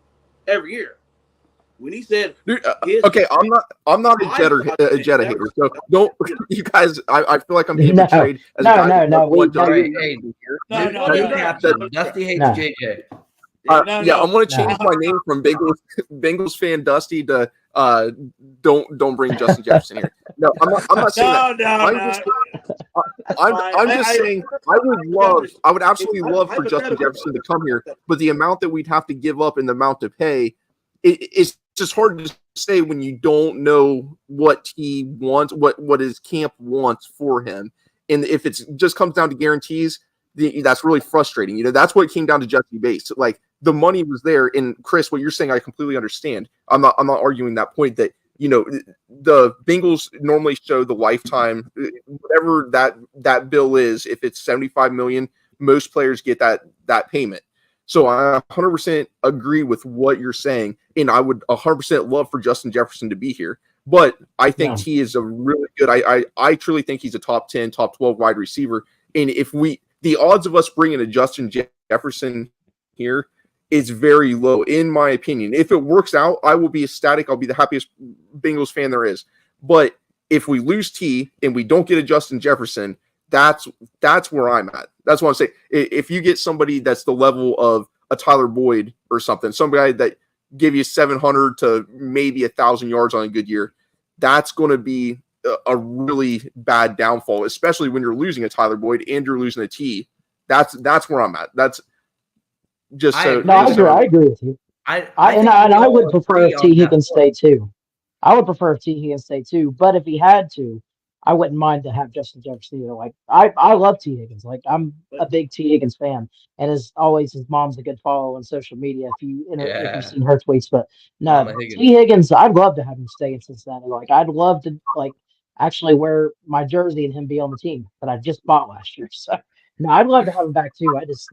every year. When he said, Dude, okay, I'm not a Jetta hater, so don't you guys. I feel like I'm being No. betrayed. As No, a guy no, who no, does we- want no, Jetta Hey, haters hey, here. No, new, no, new no, no, caption. no. Dusty hates No. JJ. No, Yeah, I'm gonna No. change my name from Bengals fan Dusty to don't bring Justin Jefferson here. No, I'm not saying that. I'm just saying I would absolutely love for Justin Jefferson to come here, but the amount that we'd have to give up and the amount to pay, it's just hard to say when you don't know what he wants, what his camp wants for him, and if it just comes down to guarantees, that's really frustrating. That's what it came down to Jesse Bates. Like the money was there, and Chris, what you're saying, I completely understand. I'm not arguing that point that. The Bengals normally show the lifetime, whatever that bill is. If it's $75 million, most players get that payment. So I 100% agree with what you're saying, and I would 100% love for Justin Jefferson to be here. But I think T is a really good. I truly think he's a top 10, top 12 wide receiver. And if the odds of us bringing a Justin Jefferson here is very low, in my opinion. If it works out, I will be ecstatic. I'll be the happiest Bengals fan there is. But if we lose T and we don't get a Justin Jefferson, that's where I'm at. That's what I'm saying. If you get somebody that's the level of a Tyler Boyd or something, somebody that give you 700 to maybe 1,000 yards on a good year, that's going to be a really bad downfall, especially when you're losing a Tyler Boyd and you're losing a T. That's where I'm at. That's just so. I agree with you. I would prefer if T Higgins stay too. I would prefer if T Higgins stay too. But if he had to, I wouldn't mind to have Justin Jefferson either. Like I love T Higgins. Like I'm a big T Higgins fan, and as always, his mom's a good follow on social media. If you've seen her tweets, but no, T Higgins, I'd love to have him stay in Cincinnati. Like I'd love to actually wear my jersey and him be on the team that I just bought last year. So no, I'd love to have him back too. I just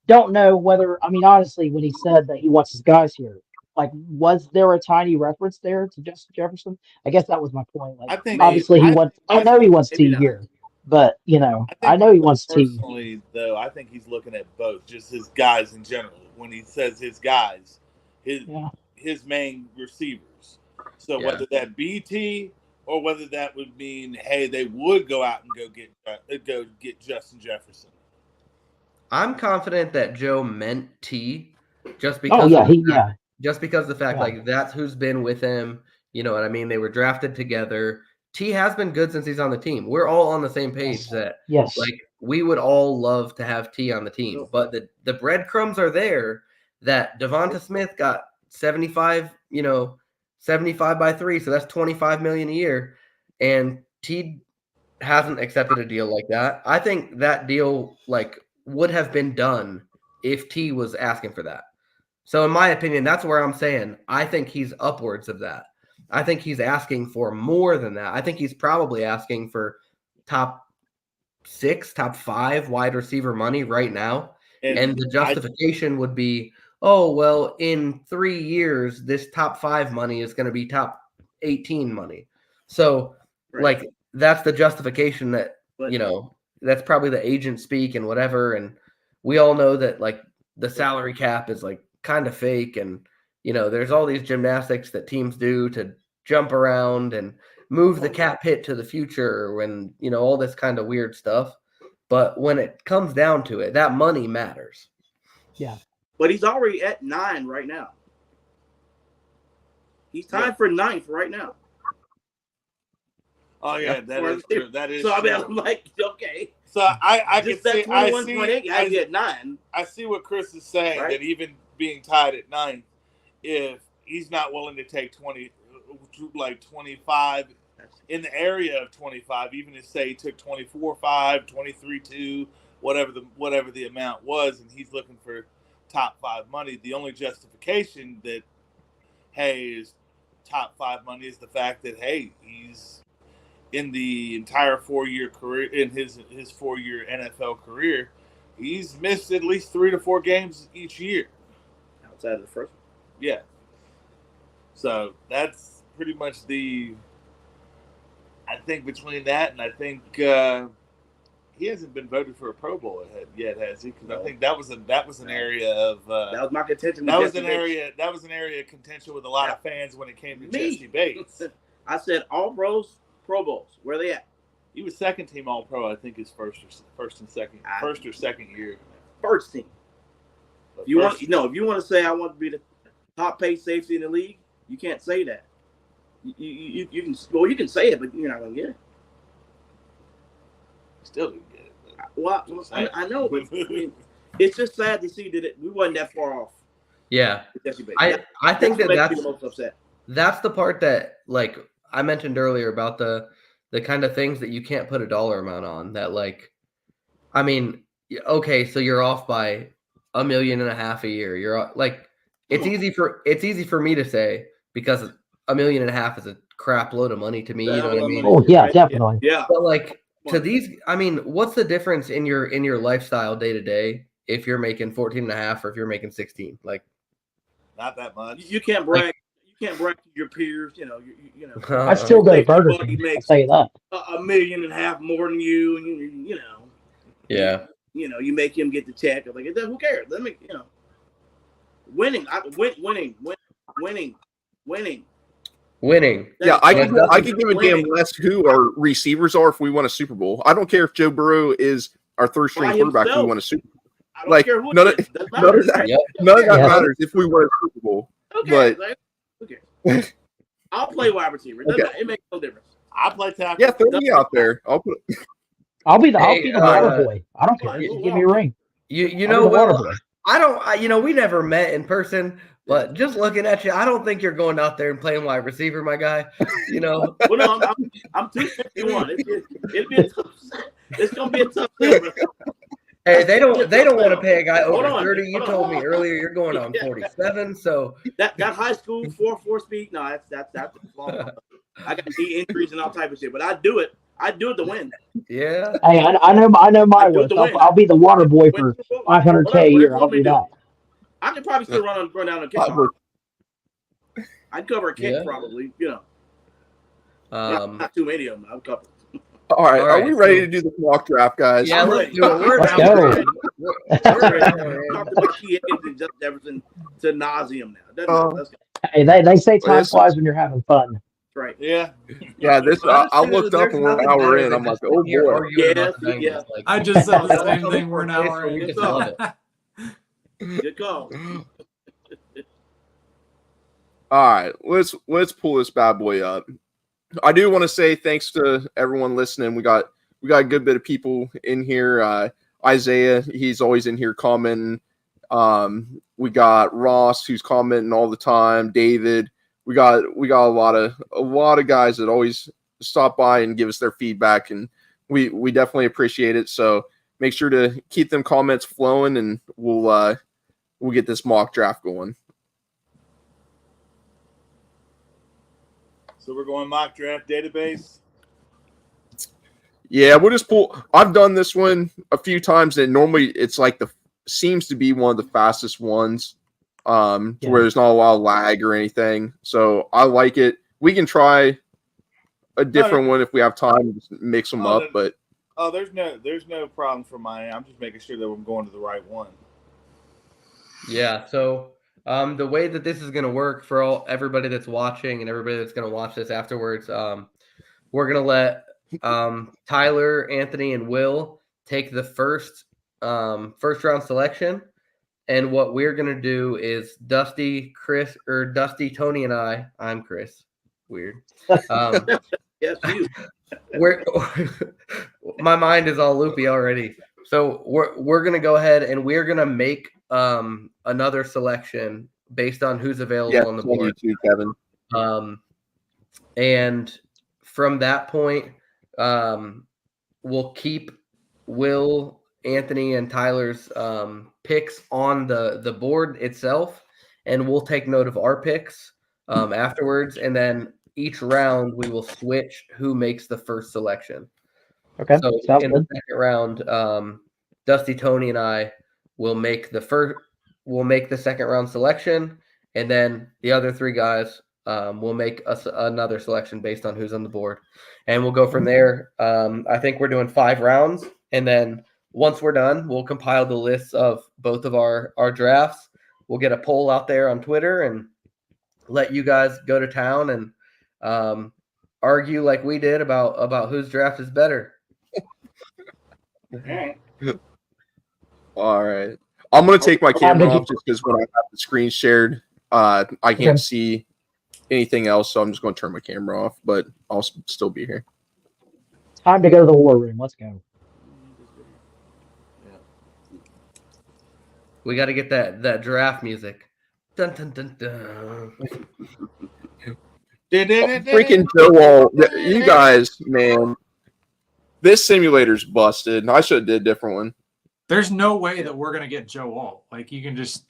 don't know whether, honestly, when he said that he wants his guys here, like, was there a tiny reference there to Justin Jefferson? I guess that was my point. Like, obviously, I know he wants T here, but I know he wants T. Personally, though, I think he's looking at both, just his guys in general. When he says his guys, his main receivers. So whether that be T or whether that would mean, hey, they would go out and go get Justin Jefferson. I'm confident that Joe meant T, just because. Just because of the fact, like, that's who's been with him. You know what I mean? They were drafted together. T has been good since he's on the team. We're all on the same page that, like, we would all love to have T on the team. But the breadcrumbs are there that Devonta Smith got 75 by 3, so that's $25 million a year, and T hasn't accepted a deal like that. I think that deal would have been done if T was asking for that. So in my opinion, that's where I'm saying I think he's upwards of that. I think he's asking for more than that. I think he's probably asking for top 6, top 5 wide receiver money right now. And the justification would be, oh, well, in 3 years, this top 5 money is going to be top 18 money. So, like, that's the justification that, that's probably the agent speak and whatever. And we all know that, like, the salary cap is, like, kind of fake. And, there's all these gymnastics that teams do to jump around and move the cap hit to the future when, all this kind of weird stuff. But when it comes down to it, that money matters. Yeah. But he's already at 9 right now. He's tied for 9th right now. Oh yeah, that is true. That is. So true. I mean, I'm like, okay. So I can see. 21.8. I get 9. I see what Chris is saying. Right? That even being tied at 9, if he's not willing to take 25 in the area of 25, even if say he took 24.5, 23.2, whatever the amount was, and he's looking for top 5 money, the only justification that is top 5 money is the fact that he's in the entire 4-year career, in his 4-year NFL career, he's missed at least 3 to 4 games each year outside of the first one. Yeah. So that's pretty much I think between that, and I think he hasn't been voted for a Pro Bowl yet, has he? Because I think that was an area of that was my contention. That was an area of contention with a lot of fans when it came to Jesse Bates. I said all pros, Pro Bowls. Where are they at? He was second team All Pro. I think his first or second year. First team. If you want to say I want to be the top paid safety in the league, you can't say that. You can say it, but you're not gonna get it. Still didn't get it. Well, I know, but I mean, it's just sad to see that we wasn't that far off. Yeah, I think that's the most upset. That's the part that, like I mentioned earlier about the kind of things that you can't put a dollar amount on. That, like, I mean, okay, so you're off by $1.5 million a year. You're like, it's easy for me to say because $1.5 million is a crap load of money to me. You know what I mean? Oh yeah, definitely. Yeah. But like to these, I mean, what's the difference in your lifestyle day to day if you're making 14.5 or if you're making 16? Like, not that much. You can't brag. You can't brag to your peers. You know. I still go to Burger King. I'll tell you that. $1.5 million more than you, and you know. Yeah. You make him get the check. I'm like, who cares? Let me, winning. Yeah, I can give a damn less who our receivers are if we win a Super Bowl. I don't care if Joe Burrow is our third string quarterback if we win a Super Bowl. I don't care who none of that matters if we win a Super Bowl. Okay, but okay. I'll play wide receiver. It makes no difference. I'll play tackle. Yeah, throw me out there. I'll be the water boy. I don't care. Just give me a ring. You know what? We never met in person, but just looking at you, I don't think you're going out there and playing wide receiver, my guy. Well, no, I'm 251. It's gonna be a tough thing. Hey, they don't want to pay a guy over 30. You told me earlier you're going on 47. So that high school 4.4 speed, no, that's long. I got knee injuries and all type of shit, but I do it. I do it to win. Yeah. Hey, I know my worth. I'll be the water boy for $500K a year. I'll do that. I could probably still run down a kick. I'd cover a kick probably. Not too many of them. I'll cover. All right, are we ready to do the mock draft, guys? Yeah, let's do it. Let's go. Talked about T. Higgins and Justin Jefferson to nauseum now. Hey, they say time flies when you're having fun. Right. Yeah. Yeah, this I looked up and we're an hour in. I'm like, oh boy. Yeah. I just said the same thing. We're an hour in. Good call. All right, let's pull this bad boy up. I do want to say thanks to everyone listening. We got a good bit of people in here. Isaiah, he's always in here commenting. We got Ross, who's commenting all the time. David. We got a lot of guys that always stop by and give us their feedback, and we definitely appreciate it. So make sure to keep them comments flowing, and we'll we'll get this mock draft going. So we're going mock draft database. Yeah, we'll just pull. I've done this one a few times, and normally it's like seems to be one of the fastest ones, to where there's not a lot of lag or anything. So I like it. We can try a different one if we have time, just mix them up. But there's no problem for mine. I'm just making sure that I'm going to the right one. Yeah. So the way that this is going to work for everybody that's watching and everybody that's going to watch this afterwards, we're going to let Tyler, Anthony, and Will take the first round selection. And what we're going to do is Dusty, Tony, and I'm Chris. Weird. Yes, you. My mind is all loopy already. So we're going to go ahead and we're going to make another selection based on who's available on the board. You too, Kevin. And from that point, we'll keep Will, Anthony, and Tyler's picks on the board itself, and we'll take note of our picks afterwards. And then each round we will switch who makes the first selection. Okay. So sounds in good. the second round, Dusty, Tony, and I will make the second round selection, and then the other three guys we'll make another selection based on who's on the board, and we'll go from there. I think we're doing 5 rounds, and then once we're done, we'll compile the lists of both of our drafts. We'll get a poll out there on Twitter and let you guys go to town and argue like we did about whose draft is better. All right. I'm going to take my camera off just because when I have the screen shared, I can't see anything else, so I'm just going to turn my camera off, but I'll still be here. Time to go to the war room. Let's go. We got to get that draft music. Dun, dun, dun, dun. Freaking Joe Wall. You guys, man. This simulator's busted. I should have did a different one. There's no way that we're going to get Joe Wall. Like, you can just...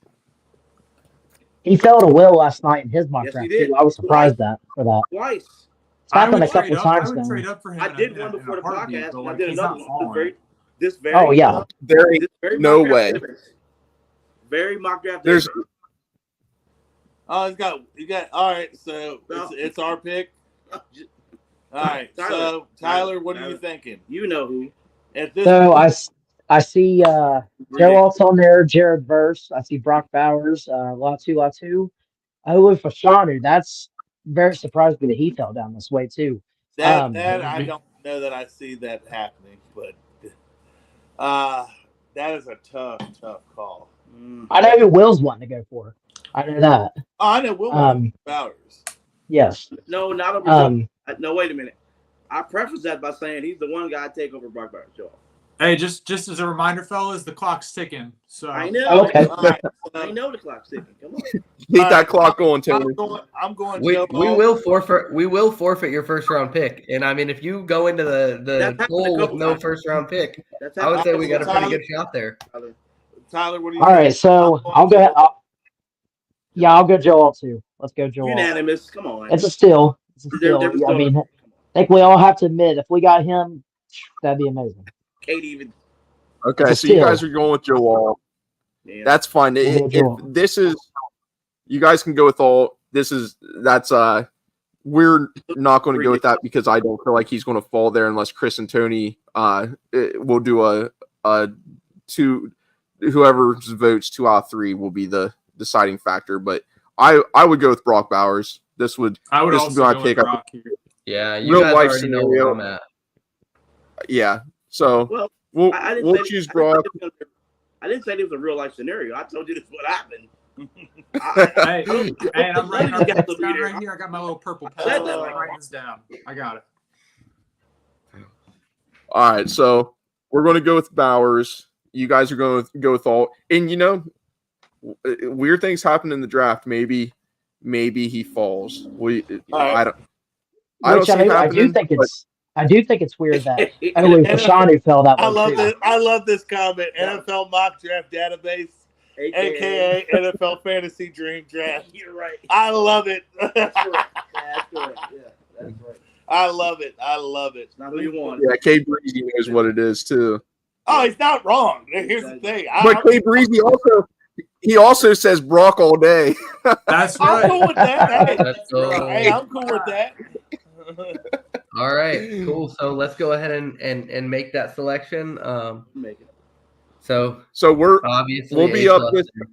He fell to Will last night in his mock Yes, draft, he did. too. I was surprised for that. Twice. It's happened a couple times I would now. trade up for him. I did one before the podcast, and I did another one. Oh, yeah. No way. Very mock draft. There's... Oh, you got. All right, so it's our pick. All right, so Tyler, what are you thinking? You know who? At this So I see Joe Alt's on there, Jared Verse. I see Brock Bowers, Latu. Olu Fashanu. That's very surprised me that he fell down this way too. That I don't know that I see that happening, but that is a tough call. I know who Will's wanting to go for. I know that. Oh, I know Will Bowers. Yes. No, not over. No, wait a minute. I preface that by saying he's the one guy I take over Brock Bowers. Joe. Hey, just as a reminder, fellas, the clock's ticking. So I know. Okay. Right, I know the clock's ticking. Come on. Keep that clock going, Tony. I'm going. We will forfeit your first round pick, and I mean if you go into the pool with no first round pick, I would say we got a pretty good shot there. Tyler, what do you? All right, so I'll go. I'll go Joe Alt too. Let's go Joe Alt. Unanimous. Come on. It's a steal. I mean, I think we all have to admit if we got him, that'd be amazing. Kate even. Okay, so you guys are going with Joe Wall. Yeah. That's fine. If this is, you guys can go with all. We're not going to go with that because I don't feel like he's going to fall there unless Chris and Tony will do a two. Whoever votes 2 out of 3 will be the deciding factor. But I would go with Brock Bowers. I would also go with Brock here. Yeah, you guys already know where I'm at. Yeah, so we'll choose Brock. I didn't say this was a real life scenario. I told you this is what happened. Hey, I'm writing this down right here. I got my little purple pen. I'm writing this down. I got it. All right, so we're going to go with Bowers. You guys are going to go with all. And, weird things happen in the draft. Maybe he falls. I do think it's weird that Olu Fashanu fell that way. I love this comment. NFL mock draft database. AKA NFL Fantasy Dream Draft. You're right. I love it. That's correct. That's correct. Yeah, that's right. I love it. I love it. It's not who you want. Yeah, K Breezy knows what it is too. Oh, he's not wrong. Here's the thing. But K Breezy also says Brock all day. That's I'm right. cool with that. Hey, Let's go. hey, I'm cool with that. All right, cool. So let's go ahead and make that selection. Make it. So So obviously we'll be A up plus. with.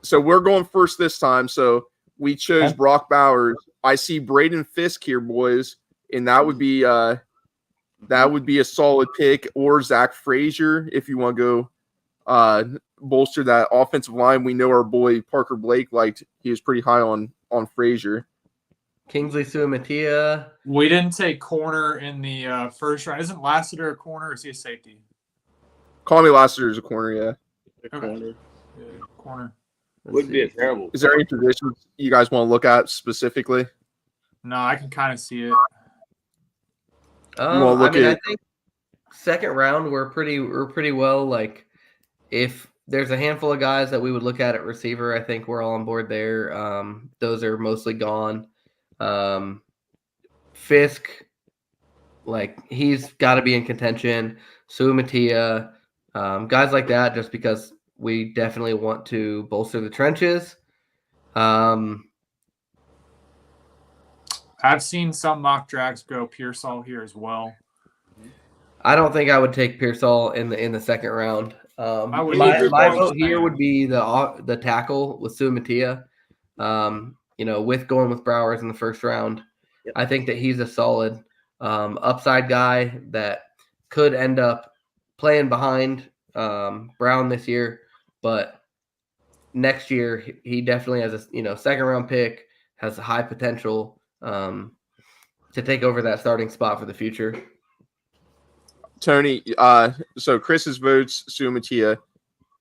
So we're going first this time. So we chose Okay. Brock Bowers. I see Braden Fisk here, boys, and that would be a solid pick. Or Zach Frazier if you want to go bolster that offensive line. We know our boy Parker Blake he was pretty high on Frazier. Kingsley Suamatia. We didn't take corner in the first round. Isn't Lassiter a corner or is he a safety? Call me Lassiter as a corner, yeah. Okay. Yeah, corner. Wouldn't be a terrible. Is there any positions you guys want to look at specifically? No, I can kind of see it. wanna look I at- think second round we're pretty well. Like, if there's a handful of guys that we would look at receiver, I think we're all on board there. Those are mostly gone. Fisk, like, he's got to be in contention. Suamatia, guys like that, just because we definitely want to bolster the trenches. I've seen some mock drafts go Pearsall here as well. I don't think I would take Pearsall in the second round. I would My either. vote here would be the tackle with Suamatia. With going with Browers in the first round, Yep. I think that he's a solid upside guy that could end up playing behind Brown this year, but next year he definitely has a second round pick, has a high potential to take over that starting spot for the future. Tony, so Chris's votes Suamatia.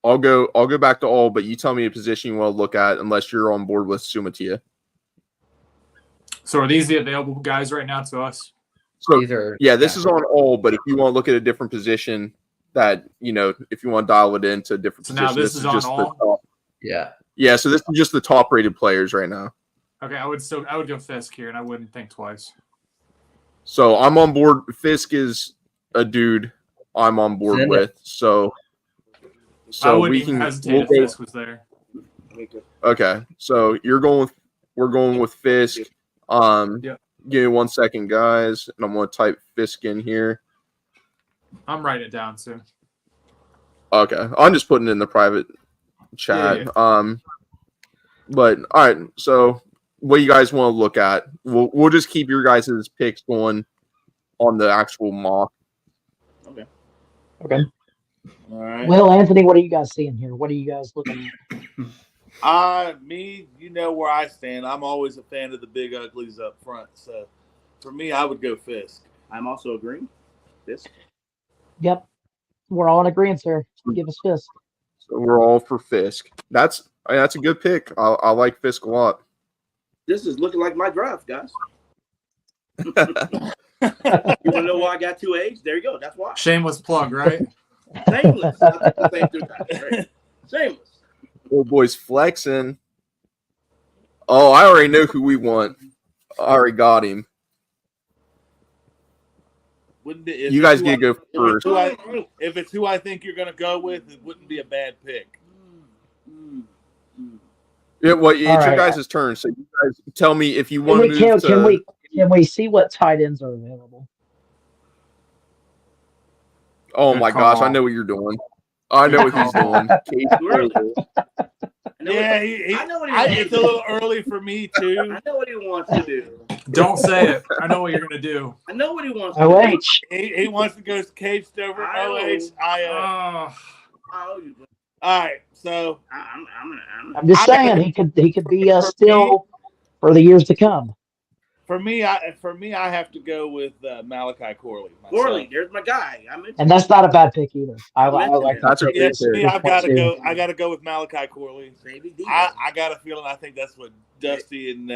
I'll go back to all, but you tell me a position you want to look at unless you're on board with Suamatia. So are these the available guys right now to us? So These are this is on all, but if you want to look at a different position that, if you want to dial it into a different So position, now this is on just all? the top. yeah. Yeah, so this is just the top rated players right now. Okay, I would go Fisk here, and I wouldn't think twice. So I'm on board. Fisk is a dude I'm on board Send it. with. So I wouldn't we even can hesitate if Fisk was there. Okay. So we're going with Fisk. Yep. Give me 1 second, guys, and I'm going to type Fisk in here. I'm writing it down too. Okay, I'm just putting it in the private chat. Yeah. But all right. So what you guys want to look at? We'll just keep your guys' picks going on the actual mock. Okay. All right. Well, Anthony, what are you guys seeing here? What are you guys looking at? You know where I stand. I'm always a fan of the big uglies up front. So for me, I would go Fisk. I'm also agreeing. This. Yep. We're all in agreement, sir. Give us Fisk. So we're all for Fisk. That's a good pick. I like Fisk a lot. This is looking like my draft, guys. You want to know why I got 2 A's? There you go. That's why. Shameless plug, right? Shameless. I think the same thing, right? Shameless. Old boys flexing. Oh, I already know who we want. I already got him. You guys get to go first. If it's who I think you're going to go with, it wouldn't be a bad pick. Yeah, well, it's All your right. guys' turn. So you guys tell me if you want to move Can we see what tight ends are available? Oh Good my call. gosh, I know what you're doing. I know what he's doing. Yeah, I know what he wants it's to a do. little early for me too. I know what he wants to do. Don't say it. I know what you're gonna do. I know what he wants to OH. He wants to go Cave Stover, OH, IO. Oh, do. All right, so I'm just saying he could be still for the years to come. for me, I have to go with Malachi Corley. myself. Corley, there's my guy. And that's not a bad pick either. I like That's a Yeah, good for me, pick. I've got to go. I got to go with Malachi Corley. Baby Devo. I got a feeling. I think that's what Dusty and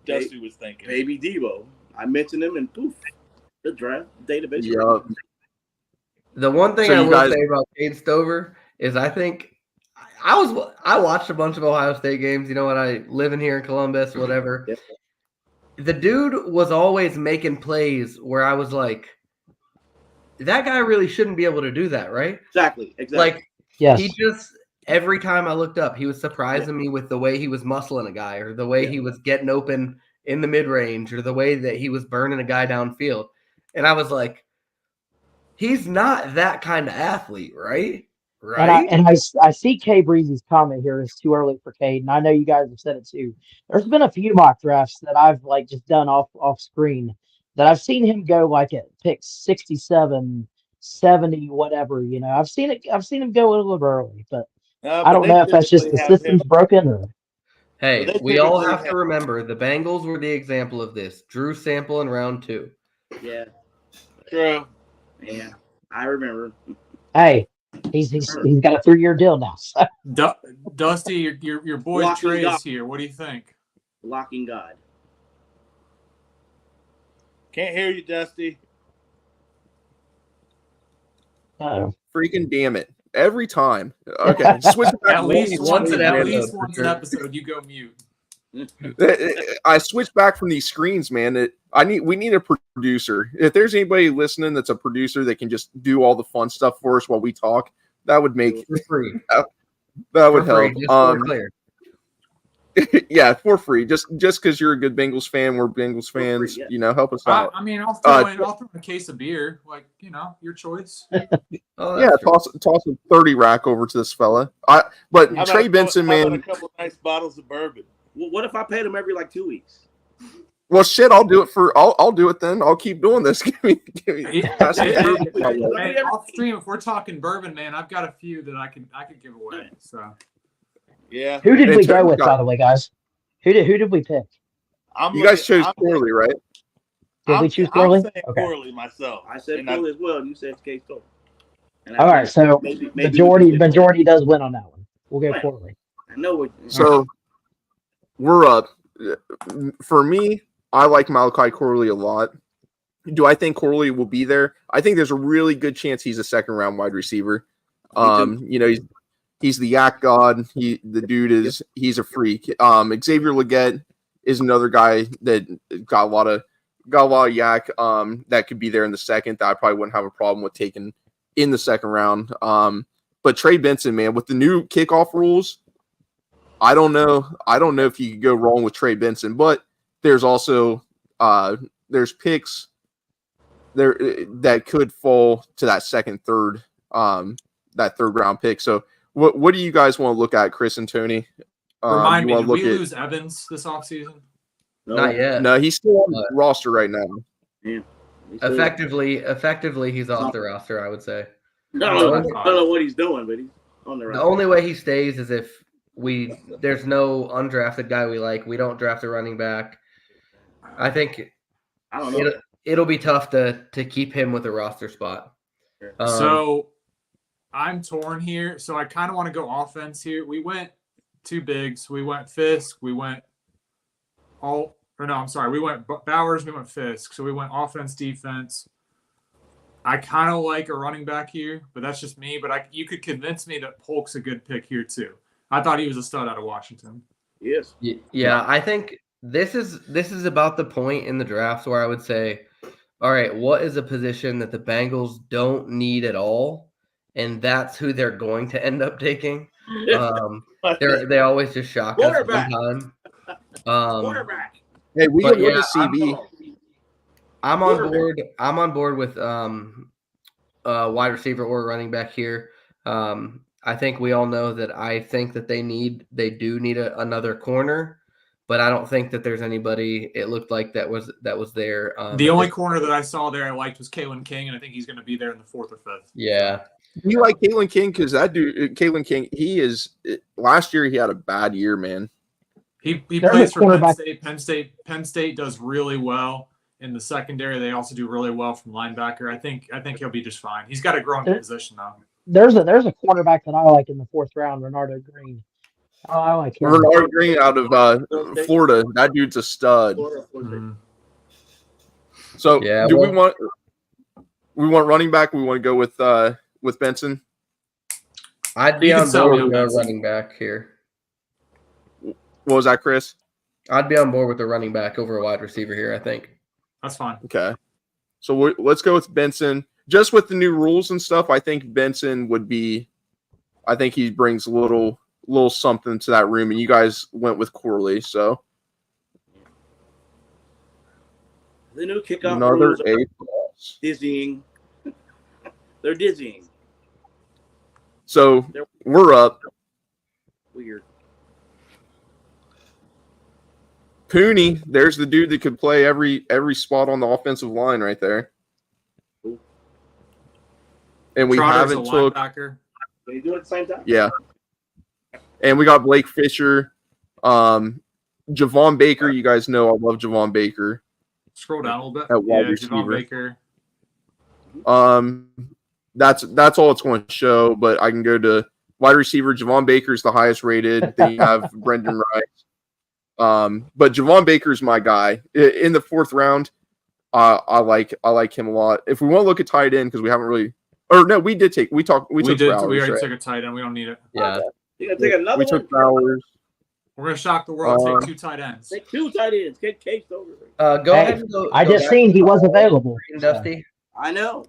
Dusty was thinking. Baby Devo. I mentioned him and poof. The draft database. Yup. The one thing So I you will guys- say about Cade Stover is I think I watched a bunch of Ohio State games. You know what? I living here in Columbus, whatever. Yeah. The dude was always making plays where I was like, that guy really shouldn't be able to do that, right? Exactly. Like, Yes. he just every time I looked up, he was surprising me with the way he was muscling a guy, or the way he was getting open in the mid range, or the way that he was burning a guy downfield. And I was like, he's not that kind of athlete, right? Right? And I see Kay Breezy's comment here. It's too early for Cade, and I know you guys have said it too. There's been a few mock drafts that I've like just done off screen that I've seen him go like at pick 67, 70, whatever. You know, I've seen him go a little early, but I don't know if that's just the system's broken or. Hey, But they we all typically have to remember the Bengals were the example of this. Drew Sample in round 2. Yeah. True. Yeah. I remember. Hey, he's got a 3-year deal now. So. Dusty, your boy Blocking Trey God. is here. What do you think? Blocking God. Can't hear you, Dusty. Freaking damn it. Every time. Okay. Switch back At least once an an episode, you go mute. I switched back from these screens, man. We need a producer. If there's anybody listening that's a producer that can just do all the fun stuff for us while we talk, that would make For free. that would For free, help. just so we're clear. Yeah, for free. Just because you're a good Bengals fan, we're Bengals fans. yeah. You know, help us out. I mean, I'll throw in a case of beer, like your choice. Oh, Yeah, that's true. toss a 30 rack over to this fella. But How Trey about Benson, how about man. a couple of nice bottles of bourbon. Well, what if I paid him every like 2 weeks? Well, shit, I'll do it I'll do it then. I'll keep doing this. Give me. pass me the bourbon. Hey, off stream, if we're talking bourbon, man, I've got a few that I could give away. So Yeah. Who did Hey, we go Terry with, got- by the way, guys? Who did we pick? I'm You guys chose I'm- poorly, right? Did we choose Corley? I'm saying Okay. Corley myself. I said And Corley as well, and you said Case Story. All right, so maybe majority does win on that one. We'll go Right. Corley. I know what. So we're up. For me, I like Malachi Corley a lot. Do I think Corley will be there? I think there's a really good chance he's a second round wide receiver. You know, he's the yak god. The dude he's a freak. Xavier Legette is another guy that got a lot of yak. That could be there in the second. That I probably wouldn't have a problem with taking in the second round. But Trey Benson, man, with the new kickoff rules, I don't know if you could go wrong with Trey Benson. But there's also there's picks there that could fall to that third round pick. So what do you guys want to look at, Chris and Tony? remind me, you did wanna we look lose Evans this offseason? Not yet. No, he's still on the roster right now. Yeah. Effectively, he's off the roster, I would say. I don't know what he's doing, but he's on the The roster. only way he stays is if there's no undrafted guy we like. We don't draft a running back. I think I don't know. it'll be tough to keep him with a roster spot. So I'm torn here. So I kind of want to go offense here. We went two bigs. We went Fisk. We went we went Bowers. We went Fisk. So we went offense, defense. I kind of like a running back here, but that's just me. But you could convince me that Polk's a good pick here too. I thought he was a stud out of Washington. Yes. Yeah, I think this is about the point in the draft where I would say, all right, what is a position that the Bengals don't need at all, and that's who they're going to end up taking. They always just shock us one time. Quarterback. Hey, we But can look yeah, at CB. I'm on board. I'm on board with wide receiver or running back here. I think we all know that I think that they do need another corner, but I don't think that there's anybody. It looked like that was there. The only corner that I saw there I liked was Kalen King, and I think he's going to be there in the 4th or 5th. Yeah. You like Kalen King because that dude, Kalen King, last year he had a bad year, man. He plays for Penn State. Penn State does really well in the secondary. They also do really well from linebacker. I think he'll be just fine. He's got to grow in position though. There's a quarterback that I like in the 4th round, Renardo Green. Oh, I like him. Renard Green out of Florida. That dude's a stud. Mm-hmm. So we want running back? We want to go with Benson. I'd be You can on sell board me with on a Benson. running back here. What was that, Chris? I'd be on board with a running back over a wide receiver here, I think. That's fine. Okay. So let's go with Benson. Just with the new rules and stuff, I think Benson would be – I think he brings a little something to that room, and you guys went with Corley, so. The new kickoff Another rules are A+. dizzying. They're dizzying. So we're up. Weird. Pooney, there's the dude that could play every spot on the offensive line right there. And we Trotter's haven't a took linebacker. They do it at the same time. yeah. And we got Blake Fisher, Javon Baker. You guys know I love Javon Baker. Scroll down a little bit. At wide Yeah, receiver. Javon Baker. That's all it's going to show. But I can go to wide receiver. Javon Baker's the highest rated. Then you have Brendan Rice. But Javon Baker's my guy in the 4th round. I like him a lot. If we want to look at tight end, because we haven't really, or no, we took Bowers, We already right? took a tight end. We don't need it. Yeah. You gotta take another We one. took Bowers. We're gonna shock the world. Take 2 tight ends. Take 2 tight ends. Get Case over. Go Hey, ahead and go. I go just back seen he to was available. Dusty. I know.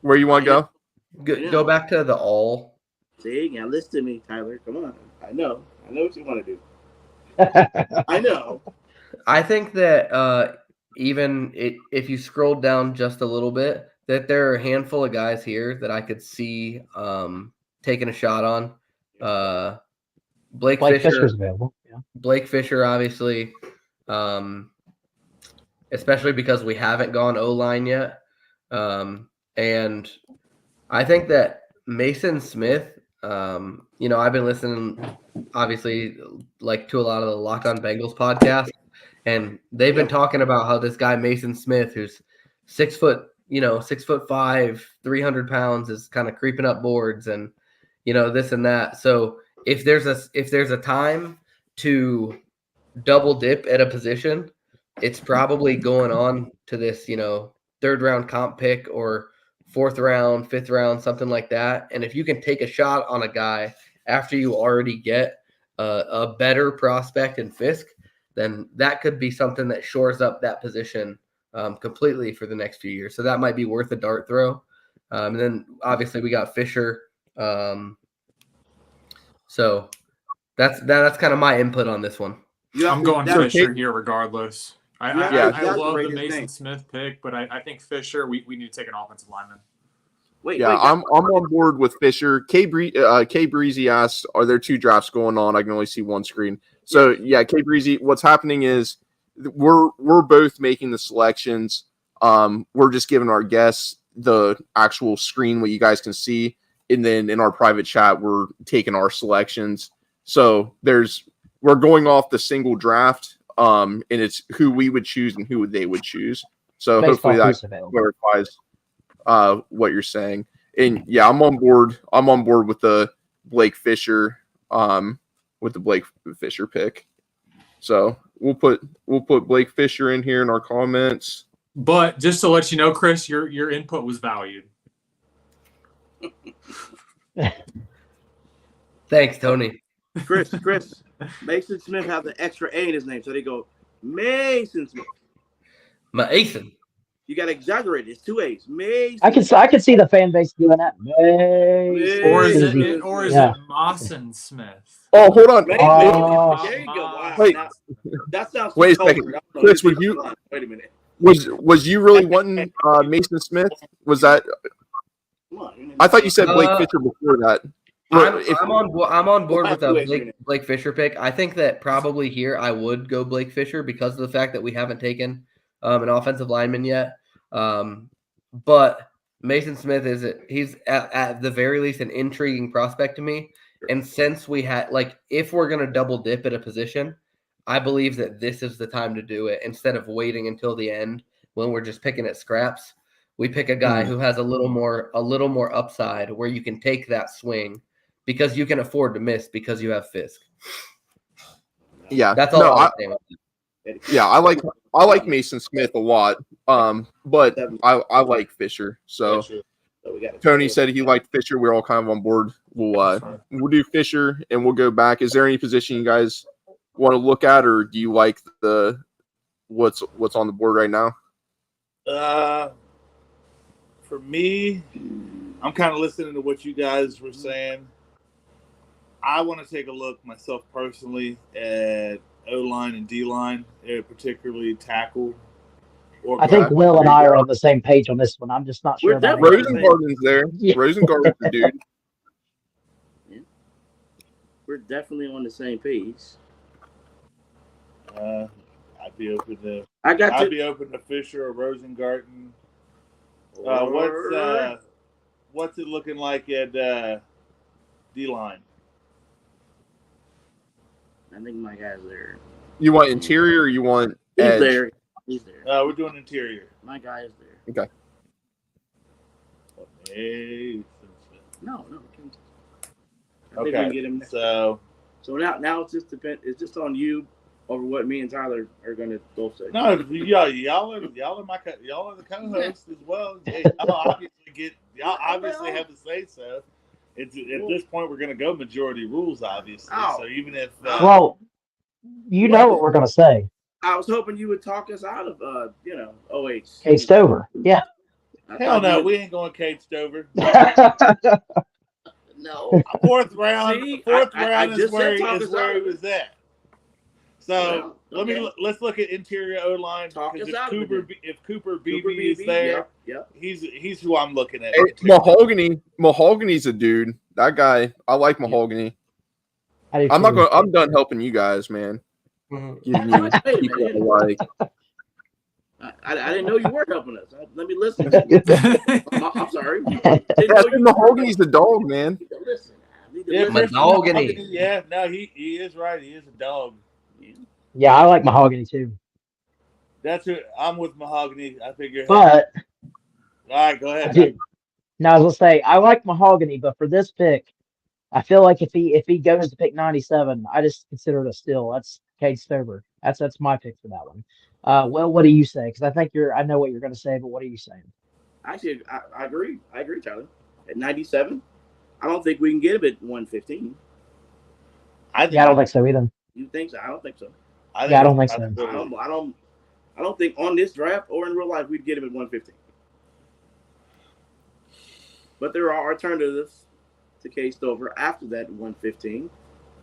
Where you want to go? Go back to the all. See, now listen to me, Tyler. Come on. I know what you want to do. I know. I think that if you scroll down just a little bit, that there are a handful of guys here that I could see taking a shot on. Blake Fisher's available. Yeah. Blake Fisher, obviously, especially because we haven't gone O-line yet. And I think that Mason Smith, I've been listening, obviously, like to a lot of the Locked On Bengals podcast, and they've been talking about how this guy Mason Smith, who's 6'5", 300 pounds, is kind of creeping up boards and this and that. So if there's a time to double dip at a position, it's probably going on to this 3rd round comp pick or 4th round, 5th round, something like that. And if you can take a shot on a guy after you already get a better prospect in Fisk, then that could be something that shores up that position completely for the next few years. So that might be worth a dart throw. And then obviously we got Fisher. So that's kind of my input on this one. I'm going Fisher here regardless. I love the his Mason name. Smith pick, but I think Fisher, we need to take an offensive lineman. I'm on board with Fisher. K Breezy asked, "Are there 2 drafts going on?" I can only see one screen. So K Breezy, what's happening is we're both making the selections. We're just giving our guests the actual screen what you guys can see, and then in our private chat we're taking our selections. So we're going off the single draft, and it's who we would choose and who they would choose. So hopefully that clarifies what you're saying. And I'm on board. I'm on board with the Blake Fisher, pick. So we'll put Blake Fisher in here in our comments. But just to let you know, Chris, your input was valued. Thanks, Tony. Chris, Mason Smith has an extra A in his name, so they go Mason Smith. Mason. You got to exaggerate it. It's 2 A's. Mason. I can see the fan base doing that. Mason. Or is it Mawson Smith? Oh, hold on. There you go. Wow. Wait. That sounds. Wait a second. Chris, wait a minute. Was you really wanting Mason Smith? Was that? I thought you said Blake Fisher before that. I'm on board with the Blake Fisher pick. I think that probably here I would go Blake Fisher because of the fact that we haven't taken an offensive lineman yet. But Mason Smith he's at the very least an intriguing prospect to me. And since we had if we're gonna double dip at a position, I believe that this is the time to do it instead of waiting until the end when we're just picking at scraps. We pick a guy who has a little more upside where you can take that swing because you can afford to miss because you have Fisk. Yeah, that's all. I like Mason Smith a lot, but I like Fisher. So So we got Tony said he liked Fisher. We're all kind of on board. We'll do Fisher and we'll go back. Is there any position you guys want to look at, or do you like the what's on the board right now? For me, I'm kind of listening to what you guys were saying. I want to take a look myself personally at O-line and D-line, particularly tackle. I think Will and I are on the same page on this one. I'm just not sure We're about definitely- Rosengarten's there. Yeah. Rosengarten's the dude. We're definitely on the same page. I'd be open to. I'd be open to Fisher or Rosengarten. What's it looking like at D-line? I think my guy's there. You want interior or you want He's edge? there. He's there. We're doing interior. My guy is there. Okay. Hey. No. I think we Okay. can get him. So now it's just it's just on you over what me and Tyler are gonna go say. no, y'all are the co-hosts as well. Y'all obviously have to say so. At this point, we're gonna go majority rules, obviously. Oh. So even if Well, you know what we're going to say. I was hoping you would talk us out of OH. Kate Stover. Yeah. hell no, we ain't going Kate Stover. No. Fourth round. See, Fourth I round is just where said talk us out he of was at. So Well, let's look at interior O line. Talk us Because out of it. if Cooper Beebe is there, he's who I'm looking at. Hey, Mahogany's a dude. That guy, I like Mahogany. I'm done helping you guys, man. Giving you people I like. I didn't know you were helping us. Let me listen. I'm sorry. Mahogany's the dog, man. Listen. Mahogany. Yeah, no, he is right. He is a dog. Yeah, I like Mahogany too. That's who I'm with. Mahogany. I figure. But All right, go ahead. Now I was gonna say I like Mahogany, but for this pick, I feel like if he goes to pick 97, I just consider it a steal. That's Cade Stover. That's my pick for that one. Well, what do you say? Because I think I know what you're going to say, but what are you saying? Actually, I agree. I agree, Tyler. At 97, I don't think we can get him at 115. I don't think so either. You think so? I don't think so. I don't think so. I don't think on this draft or in real life we'd get him at 115. But there are alternatives to Cade Stover after that 115.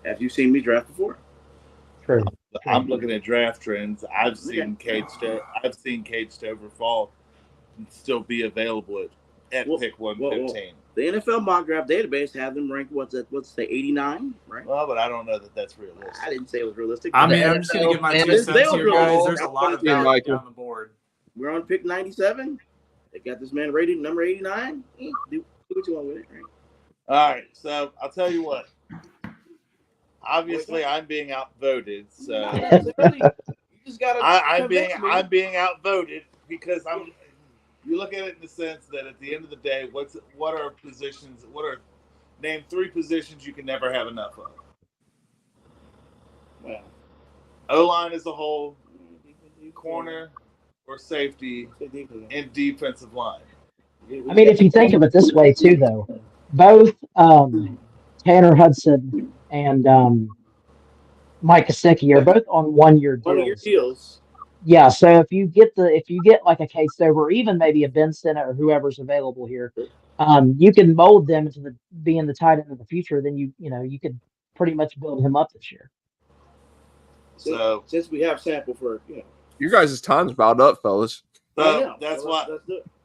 Have you seen me draft before? True. I'm looking at draft trends. I've seen Cade Stover fall and still be available at pick 115. The NFL mock draft database have them ranked what's 89, right? Well, but I don't know that that's realistic. I didn't say it was realistic. I mean, I'm just going to give my 2 cents here, guys. There's a lot of value down the board. We're on pick 97. They got this man rated number 89. Do what you want with it, right? All right, so I'll tell you what. Obviously, I'm being outvoted. So I'm being outvoted because you look at it in the sense that at the end of the day, what are positions? Name 3 positions you can never have enough of. Well, O-line as a whole, corner or safety, and defensive line. I mean, if you think of it this way too, though, both Tanner Hudson and Mike Gesicki are both on 1-year deals. 1-year deals. Yeah, so if you get like a Cade Stover or even maybe a Ben Sinnott or whoever's available here, you can mold them into being the tight end of the future. Then you could pretty much build him up this year. So since we have sample for your guys' time's about up, fellas. So that's why.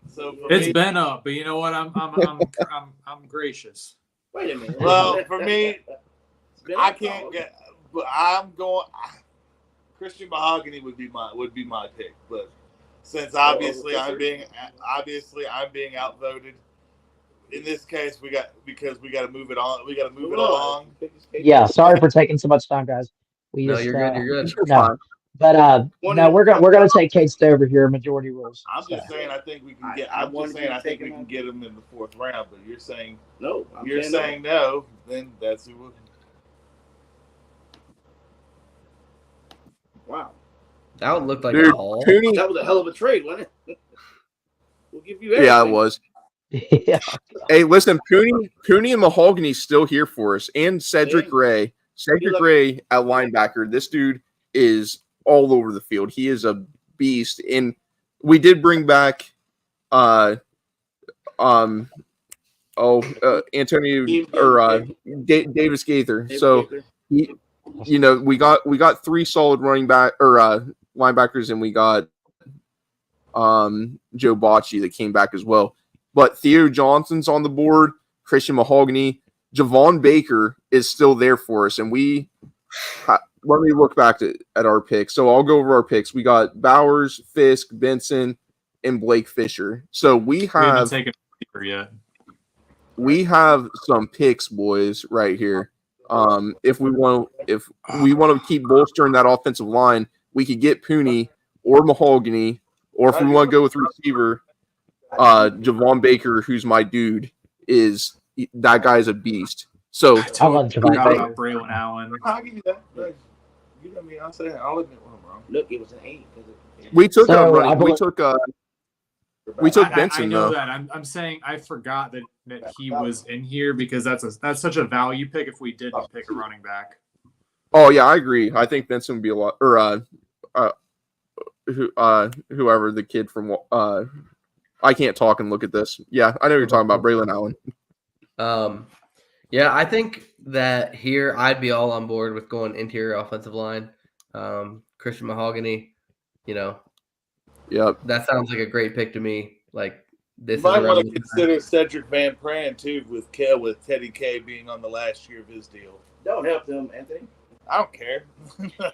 So it's been up, but you know what? I'm gracious. Wait a minute. Well, for me, I can't get, but I'm going. Christian Mahogany would be my pick, but since obviously I'm being outvoted. In this case, we got to move it on. We got to move it along. Yeah, sorry for taking so much time, guys. You're good. You're good. No. But no, we're gonna take Cade Stover here, majority rules. I'm just saying I think we can get. I'm just saying I think we can get him in the 4th round. But you're saying no. You're saying no. Then that's who. Wow. That would look like Dude, a haul. That was a hell of a trade, wasn't it? We'll give you everything. Yeah, it was. Yeah. Hey, listen, Cooney and Mahogany's still here for us, and Cedric Gray. Cedric Gray at linebacker. This dude is all over the field. He is a beast. And we did bring back Antonio or Davis Gaither. So he, we got 3 solid running back or linebackers, and we got Joe Bocci that came back as well. But Theo Johnson's on the board, Christian Mahogany, Javon Baker is still there for us, and let me look back at our picks. So I'll go over our picks. We got Bowers, Fisk, Benson, and Blake Fisher. So we haven't taken a receiver yet. We have some picks, boys, right here. If we want to keep bolstering that offensive line, we could get Pooney or Mahogany, or if we want to go with receiver, Javon Baker, who's my dude, that guy's a beast. So I love Javon Baker. Braylon Allen. I'll give you that. You know me. I'll say that. I'll admit when I'm wrong. Look, it was an 8. We took Benson. I know though. that. I'm saying I forgot that he was in here because that's such a value pick if we didn't pick a running back. Oh yeah, I agree. I think Benson would be a lot, or whoever the kid from I can't talk and look at this. Yeah, I know you're talking about Braylon Allen. Yeah, I think that here I'd be all on board with going interior offensive line. Christian Mahogany, Yep. that sounds like a great pick to me. Like this, You might want to consider Cedric Van Pran too, with Teddy K being on the last year of his deal. Don't help them, Anthony. I don't care.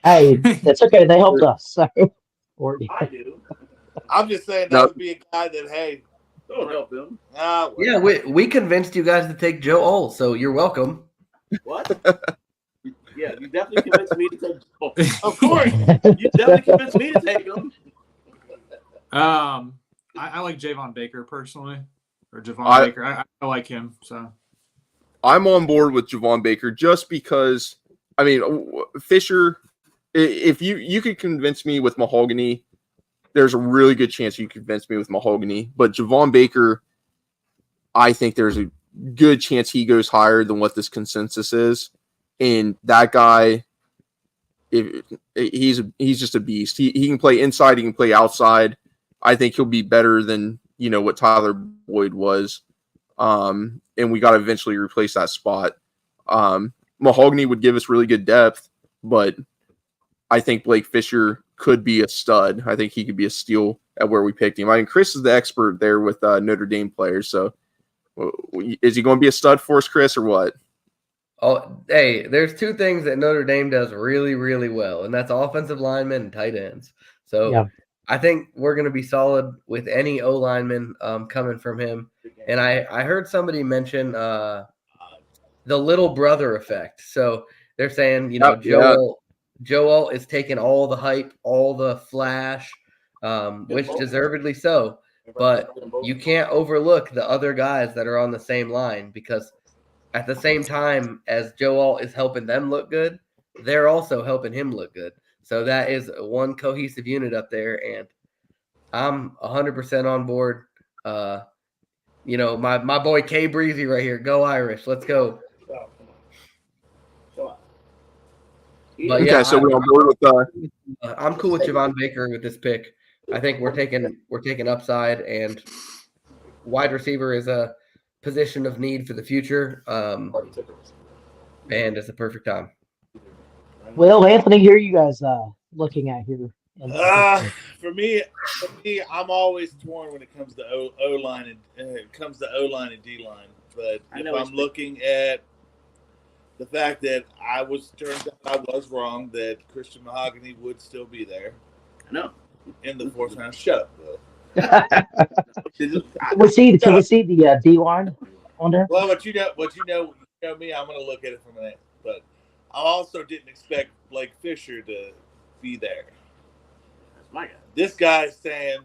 Hey, that's okay. They helped us. So. I do. I'm just saying that would be a guy that, hey, don't help them. Yeah, we convinced you guys to take Joe Oll, so you're welcome. What? Yeah, you definitely convinced me to take Joe. Of course. You definitely convinced me to take him. I like Javon Baker personally, or Javon Baker. I like him. So I'm on board with Javon Baker just because. I mean, Fisher. If you could convince me with Mahogany, there's a really good chance you convince me with Mahogany. But Javon Baker, I think there's a good chance he goes higher than what this consensus is. And that guy, he's just a beast. He can play inside. He can play outside. I think he'll be better than what Tyler Boyd was. And we got to eventually replace that spot. Mahogany would give us really good depth, but I think Blake Fisher could be a stud. I think he could be a steal at where we picked him. I mean, Chris is the expert there with Notre Dame players. So is he going to be a stud for us, Chris, or what? Oh, hey, there's 2 things that Notre Dame does really, really well, and that's offensive linemen and tight ends. So yeah. I think we're going to be solid with any O-lineman coming from him. And I heard somebody mention the little brother effect. So they're saying, Joel is taking all the hype, all the flash, which deservedly so. But you can't overlook the other guys that are on the same line, because at the same time as Joel is helping them look good, they're also helping him look good. So that is one cohesive unit up there, and I'm 100% on board. My boy K Breezy right here. Go Irish. Let's go. But okay, so we're on board with. I'm cool with Javon Baker with this pick. I think we're taking upside, and wide receiver is a position of need for the future, and it's a perfect time. Well, Anthony, here you guys looking at here. For me, I'm always torn when it comes to O-line and D-line. But if I'm looking at the fact that turns out I was wrong, that Christian Mahogany would still be there. I know. In the 4th round. Shut up, Bill. Can we see the D line on there? Well, but you know me, I'm going to look at it from that. But I also didn't expect Blake Fisher to be there. That's my guy. This guy's saying,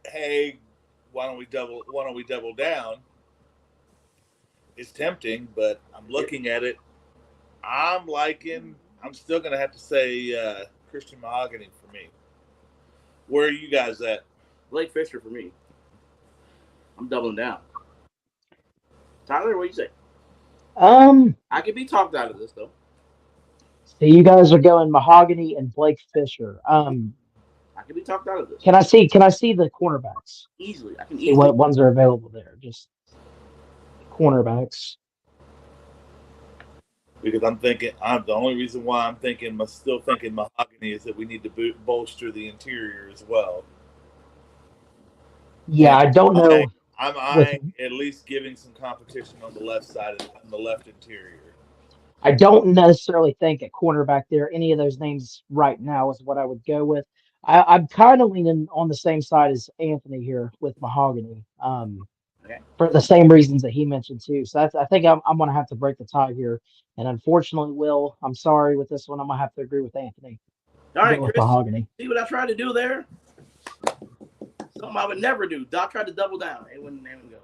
"Hey, why don't we double down?" It's tempting, but I'm looking at it. I'm still going to have to say Christian Mahogany for me. Where are you guys at? Blake Fisher for me. I'm doubling down. Tyler, what do you say? I could be talked out of this though. So you guys are going Mahogany and Blake Fisher. I could be talked out of this. Can I see the cornerbacks? Easily. I can See what ones are available there. Just cornerbacks. Because the only reason why I'm still thinking Mahogany is that we need to bolster the interior as well. Yeah, I don't know. I'm eyeing at least giving some competition on the left side on the left interior. I don't necessarily think at cornerback there, any of those names right now is what I would go with. I'm kind of leaning on the same side as Anthony here with Mahogany, for the same reasons that he mentioned too. So I think I'm going to have to break the tie here. And unfortunately, Will, I'm sorry with this one. I'm going to have to agree with Anthony. All right, with Chris, Mahogany. see what I tried to do there? Something I would never do. Doc tried to double down. It wouldn't go.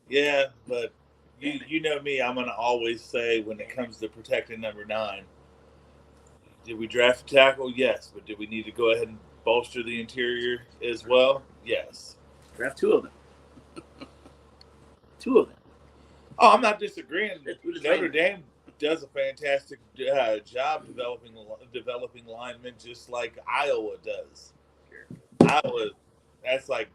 Yeah, but you know me. I'm going to always say when it comes to protecting number 9, did we draft a tackle? Yes. But did we need to go ahead and bolster the interior as well? Yes. Draft 2 of them. 2 of them. Oh, I'm not disagreeing. Notre Dame does a fantastic job developing linemen, just like Iowa does. Iowa, that's like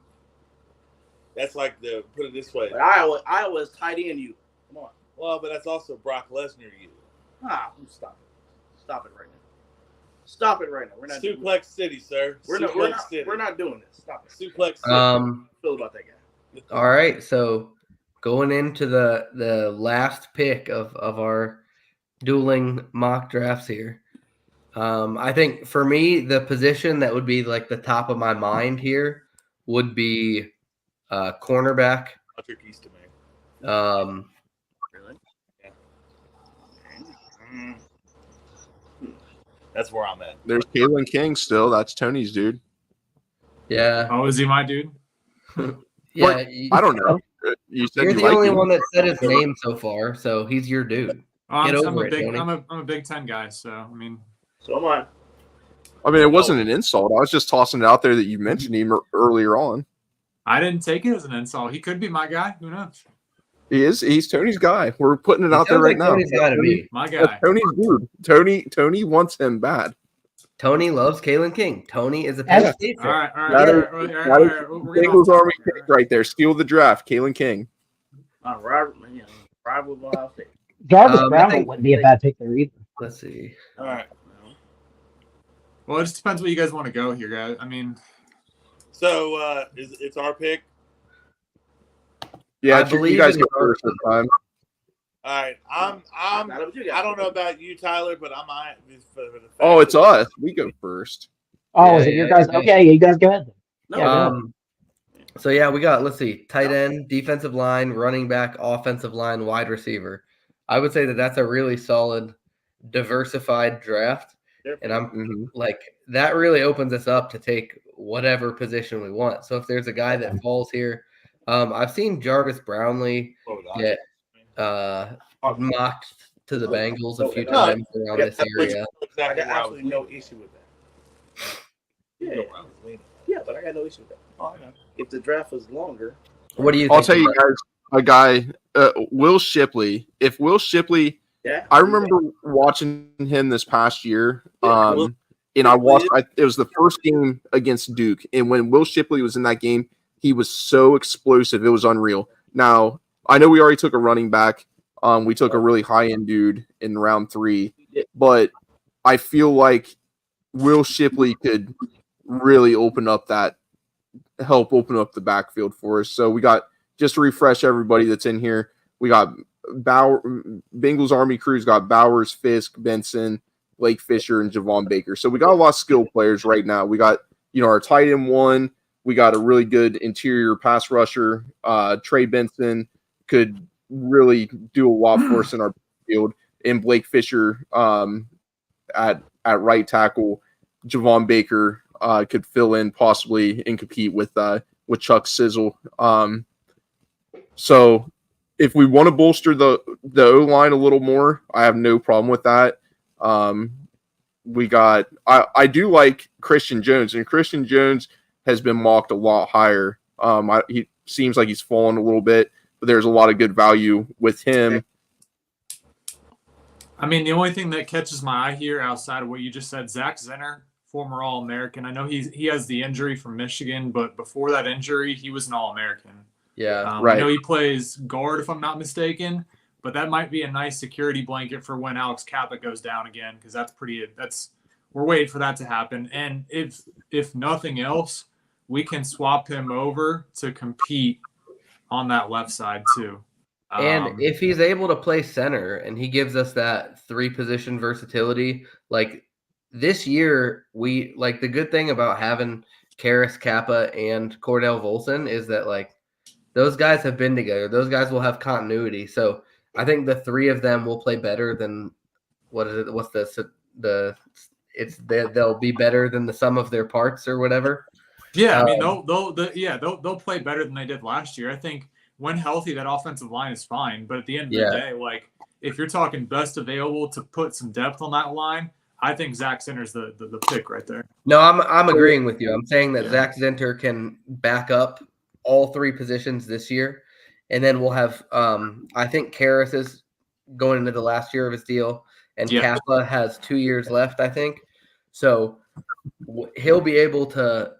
the, put it this way. But Iowa is tight end you. Come on. Well, but that's also Brock Lesnar you. Stop it. Stop it right now. Stop it right now. We're not Suplex City, sir. We're not doing this. Stop it. Suplex City. Feel about that guy. All right, so going into the last pick of our dueling mock drafts here. I think for me, the position that would be like the top of my mind here would be cornerback. Patrick East to me. Really? Yeah. That's where I'm at. There's Kalen King still. That's Tony's dude. Yeah. Oh, is he my dude? Yeah. I don't know. You said You're you the liked only him. one that said his name so far, so he's your dude. I'm Tony. a Big Ten guy, so I mean. So am I. I mean, it wasn't an insult. I was just tossing it out there that you mentioned him earlier on. I didn't take it as an insult. He could be my guy. Who knows? He is. He's Tony's guy. We're putting it out there right now. Tony's got to be. My guy. Tony's dude. Tony wants him bad. Tony loves Kalen King. Tony is a Penn State fan. All right. Bengals Army pick right there. Steal the draft. Kalen King. Rival with Ohio State. Jarvis Brown wouldn't be a bad pick there either. Let's see. All right. Well, it just depends what you guys want to go here, guys. I mean, so it's our pick. Yeah, I you believe guys in go your first this time. All right, I don't know about you, Tyler, but I'm for the fact Oh, it's us. We go first. Oh, is it your guys? Okay, you guys go ahead. Then. So yeah, we got, let's see, tight end, defensive line, running back, offensive line, wide receiver. I would say that that's a really solid, diversified draft. And I'm like, that really opens us up to take whatever position we want. So if there's a guy that falls here, I've seen Jarvis Brownlee get mocked to the Bengals a few times around this area. I got absolutely no issue with that. Yeah, but I got no issue with that. Oh, I know. If the draft was longer. What do you think? I'll tell you guys, a guy, Will Shipley. If Will Shipley, I remember watching him this past year, and I watched. It was the first game against Duke, and when Will Shipley was in that game, he was so explosive. It was unreal. Now, I know we already took a running back. We took a really high-end dude in round 3, but I feel like Will Shipley could really help open up the backfield for us. So we got, just to refresh everybody that's in here, we got Bengals Army Crew's got Bowers, Fisk, Benson, Blake Fisher, and Javon Baker. So we got a lot of skilled players right now. We got, our tight end 1. We got a really good interior pass rusher. Trey Benson could really do a lot for us in our field. And Blake Fisher at right tackle. Javon Baker could fill in possibly and compete with Chuck Sizzle. So if we want to bolster the O-line a little more, I have no problem with that. I do like Christian Jones, and Christian Jones has been mocked a lot higher. He seems like he's fallen a little bit. there's a lot of good value with him. I mean, the only thing that catches my eye here outside of what you just said, Zach Zenner, former All-American. I know he has the injury from Michigan, but before that injury, he was an All-American. Yeah, right. I know he plays guard, if I'm not mistaken, but that might be a nice security blanket for when Alex Kappa goes down again, because we're waiting for that to happen. And if nothing else, we can swap him over to compete on that left side too. And if he's able to play center and he gives us that 3-position versatility, like this year, the good thing about having Karras, Kappa, and Cordell Volson is that like those guys have been together. Those guys will have continuity. So I think the 3 of them will play better than they'll be better than the sum of their parts or whatever. Yeah, I mean they'll play better than they did last year. I think when healthy, that offensive line is fine. But at the end of the day, like if you're talking best available to put some depth on that line, I think Zach Zenter's the pick right there. No, I'm agreeing with you. I'm saying that Zach Zinter can back up all 3 positions this year, and then we'll have I think Karras is going into the last year of his deal, and Kappa has 2 years left, I think. So he'll be able to,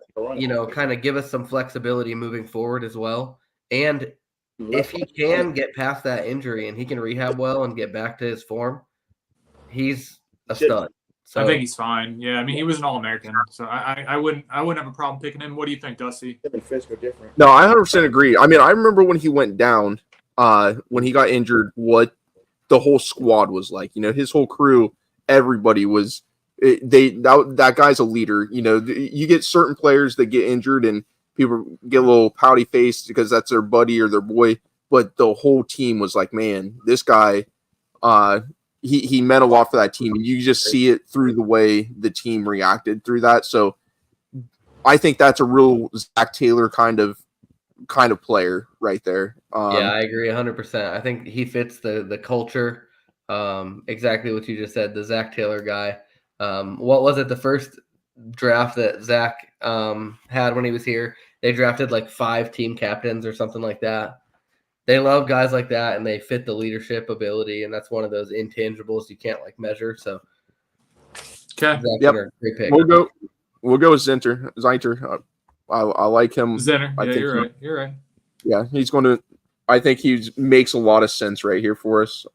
kind of give us some flexibility moving forward as well. And if he can get past that injury and he can rehab well and get back to his form, he's a stud. So I think he's fine. Yeah, I mean he was an All-American, so I wouldn't have a problem picking him. What do you think, Dusty? No, I 100% agree. I mean, I remember when he went down, when he got injured, what the whole squad was like. His whole crew, everybody was. That guy's a leader. You get certain players that get injured and people get a little pouty faced because that's their buddy or their boy. But the whole team was like, man, this guy, he meant a lot for that team. And you just see it through the way the team reacted through that. So I think that's a real Zach Taylor kind of player right there. Yeah, I agree 100%. I think he fits the culture. Exactly what you just said, the Zach Taylor guy. What was it, the first draft that Zach had when he was here? They drafted like 5 team captains or something like that. They love guys like that, and they fit the leadership ability, and that's one of those intangibles you can't like measure. So, okay, yep, great pick. We'll go with Zinter. I like him. Zinter. I think you're right. Yeah, he's going to. I think he makes a lot of sense right here for us.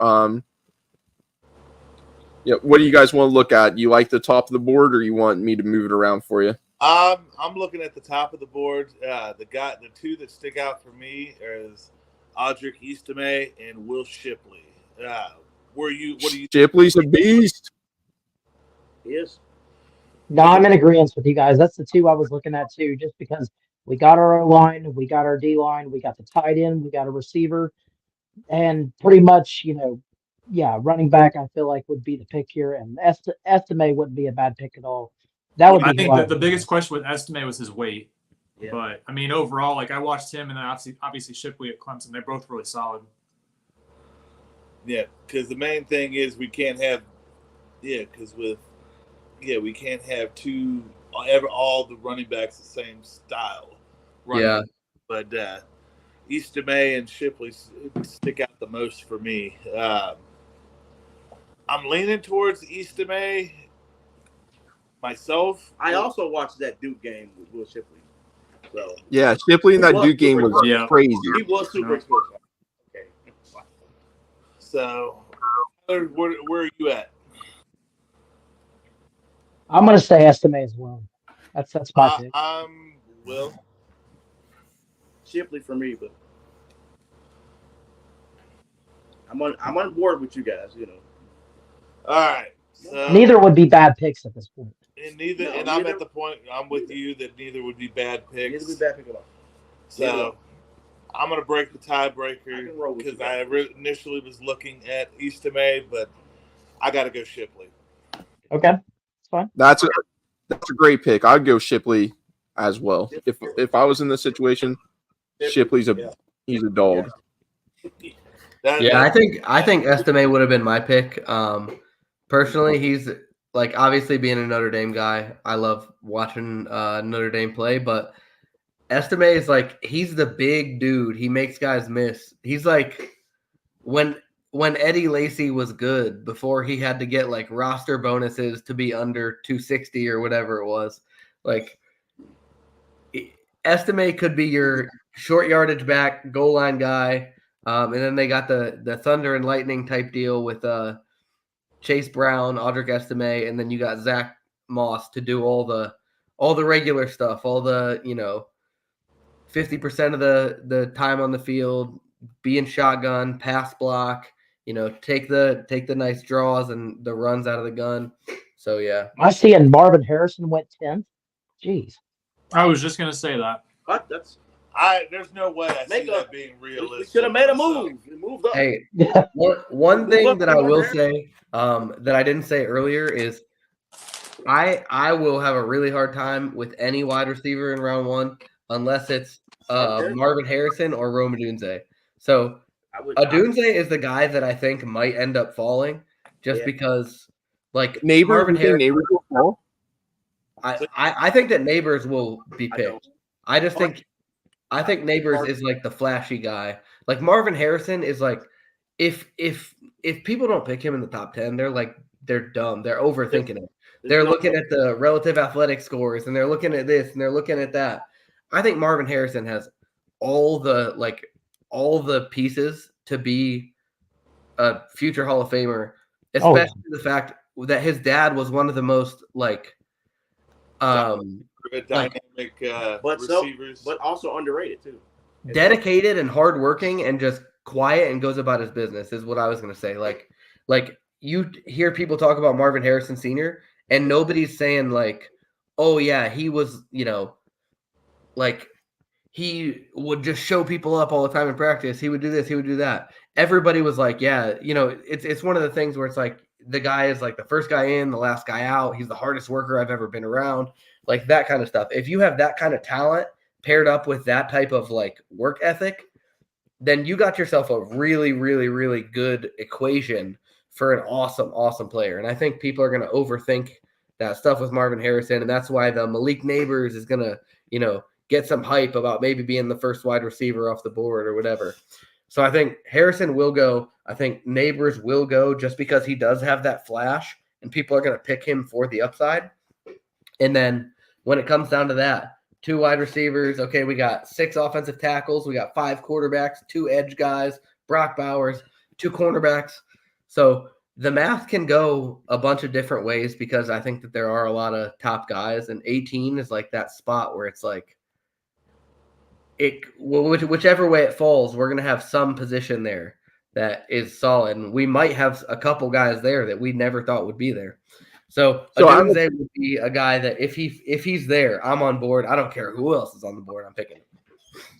Yeah, what do you guys want to look at? You like the top of the board, or you want me to move it around for you? I'm looking at the top of the board. The 2 that stick out for me is Audric Eastame and Will Shipley. What do you? Shipley's a beast. Yes. No, I'm in agreement with you guys. That's the 2 I was looking at too, just because we got our O-line, we got our D-line, we got the tight end, we got a receiver, and pretty much, running back I feel like would be the pick here, and Estime wouldn't be a bad pick at all. That would be I think that the biggest question with Estime was his weight. Yeah. But I mean, overall, like I watched him and then obviously Shipley at Clemson. They're both really solid. Yeah, because the main thing is we can't have, we can't have all the running backs the same style. Yeah. But Eastame and Shipley stick out the most for me. I'm leaning towards Eastame myself. I also watched that Duke game with Will Shipley. So yeah, Shipley in that Duke game was crazy. He was super explosive. Okay. So, where are you at? I'm going to say Estime as well. That's my pick. Will Shipley for me, but I'm on board with you guys. All right. So, neither would be bad picks at this point. And I'm at the point. I'm with you that neither would be bad picks. Neither would be bad pick at all. So I'm going to break the tiebreaker because I initially was looking at Eastame, but I got to go Shipley. Okay, that's fine. That's a great pick. I'd go Shipley as well. If I was in this situation, Shipley's he's a dog. I think Estime would have been my pick. Personally, he's like obviously being a Notre Dame guy. I love watching Notre Dame play, but Estime is like he's the big dude. He makes guys miss. He's like when Eddie Lacy was good before he had to get like roster bonuses to be under 260 or whatever it was. Like Estime could be your short yardage back, goal line guy. And then they got the Thunder and Lightning type deal with Chase Brown, Audric Estime, and then you got Zach Moss to do all the regular stuff, all the 50% of the time on the field, be in shotgun, pass block, take the nice draws and the runs out of the gun. So yeah. I see, and Marvin Harrison went 10th. Jeez. I was just gonna say that. What? There's no way I see that being realistic. We should have made a move. We moved up. Hey, one thing that I will say that I didn't say earlier is I will have a really hard time with any wide receiver in round 1 unless it's Marvin Harrison or Rome Odunze. So Odunze is the guy that I think might end up falling just because like Marvin Harrison will fall. I think that Neighbors will be picked. I think Neighbors is like the flashy guy. Like Marvin Harrison is like if people don't pick him in the top 10, they're dumb. They're overthinking it. They're looking at the relative athletic scores and they're looking at this and they're looking at that. I think Marvin Harrison has all the pieces to be a future Hall of Famer, especially the fact that his dad was one of the most dynamic receivers, but also underrated too. Dedicated and hardworking and just quiet and goes about his business is what I was going to say. Like you hear people talk about Marvin Harrison Sr. and nobody's saying like, oh yeah, he was, like he would just show people up all the time in practice. He would do this, he would do that. Everybody was like, yeah, it's one of the things where it's like the guy is like the first guy in, the last guy out. He's the hardest worker I've ever been around. Like that kind of stuff. If you have that kind of talent paired up with that type of like work ethic, then you got yourself a really, really, really good equation for an awesome, awesome player. And I think people are going to overthink that stuff with Marvin Harrison. And that's why the Malik Neighbors is going to, get some hype about maybe being the first wide receiver off the board or whatever. So I think Harrison will go. I think Neighbors will go just because he does have that flash and people are going to pick him for the upside. And then when it comes down to that, 2 wide receivers, okay, we got 6 offensive tackles. We got 5 quarterbacks, 2 edge guys, Brock Bowers, 2 cornerbacks. So the math can go a bunch of different ways because I think that there are a lot of top guys, and 18 is like that spot where it's like, whichever way it falls, we're going to have some position there that is solid. And we might have a couple guys there that we never thought would be there. So Odunze would be a guy that if he's there, I'm on board. I don't care who else is on the board. I'm picking him.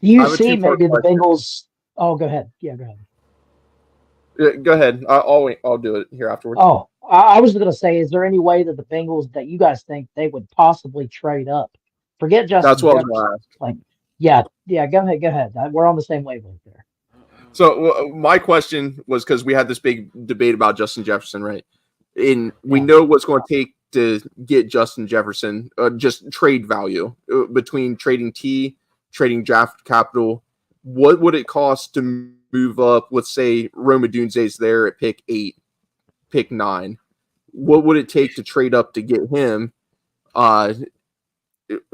You see maybe the Bengals. Oh, go ahead. Yeah, go ahead. Go ahead. I'll do it here afterwards. Oh, I was going to say, is there any way that the Bengals that you guys think they would possibly trade up? Forget Justin. That's what I was going to ask. Like, yeah. Go ahead. We're on the same wavelength there. So my question was because we had this big debate about Justin Jefferson, right? And we know what's going to take to get Justin Jefferson, just trade value between trading trading draft capital. What would it cost to move up? Let's say Rome Odunze's there at pick 8, pick 9. What would it take to trade up to get him? I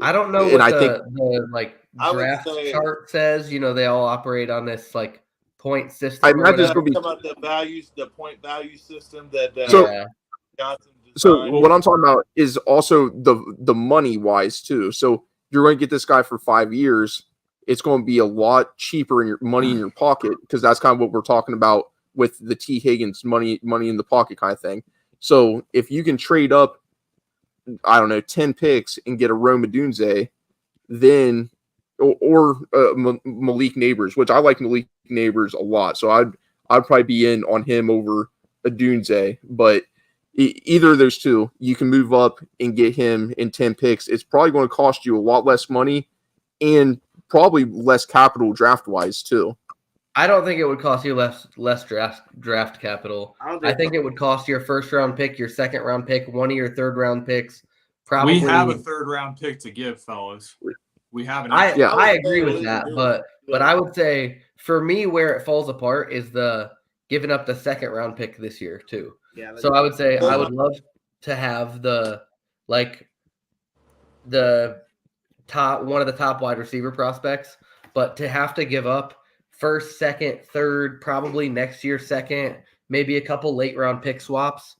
don't know what the draft chart says. They all operate on this like point system. I'm not just going to be about the point value system that Johnson designed. So what I'm talking about is also the money wise too. So you're going to get this guy for 5 years. It's going to be a lot cheaper in your money in your pocket because that's kind of what we're talking about with the T. Higgins money in the pocket kind of thing. So if you can trade up, I don't know, 10 picks and get a Rome Odunze, then or Malik Neighbors, which I like Malik Neighbors a lot. So I'd probably be in on him over Odunze, but either of those two, you can move up and get him in 10 picks. It's probably going to cost you a lot less money and probably less capital draft-wise too. I don't think it would cost you less draft capital. I think it would cost your first-round pick, your second-round pick, one of your third-round picks. Probably. We have a third-round pick to give, fellas. we have an I agree with that, but I would say for me where it falls apart is the giving up the second round pick this year too. Yeah, So I would say I would love to have the top one of the top wide receiver prospects, but to have to give up first, second, third, probably next year second, maybe a couple late round pick swaps,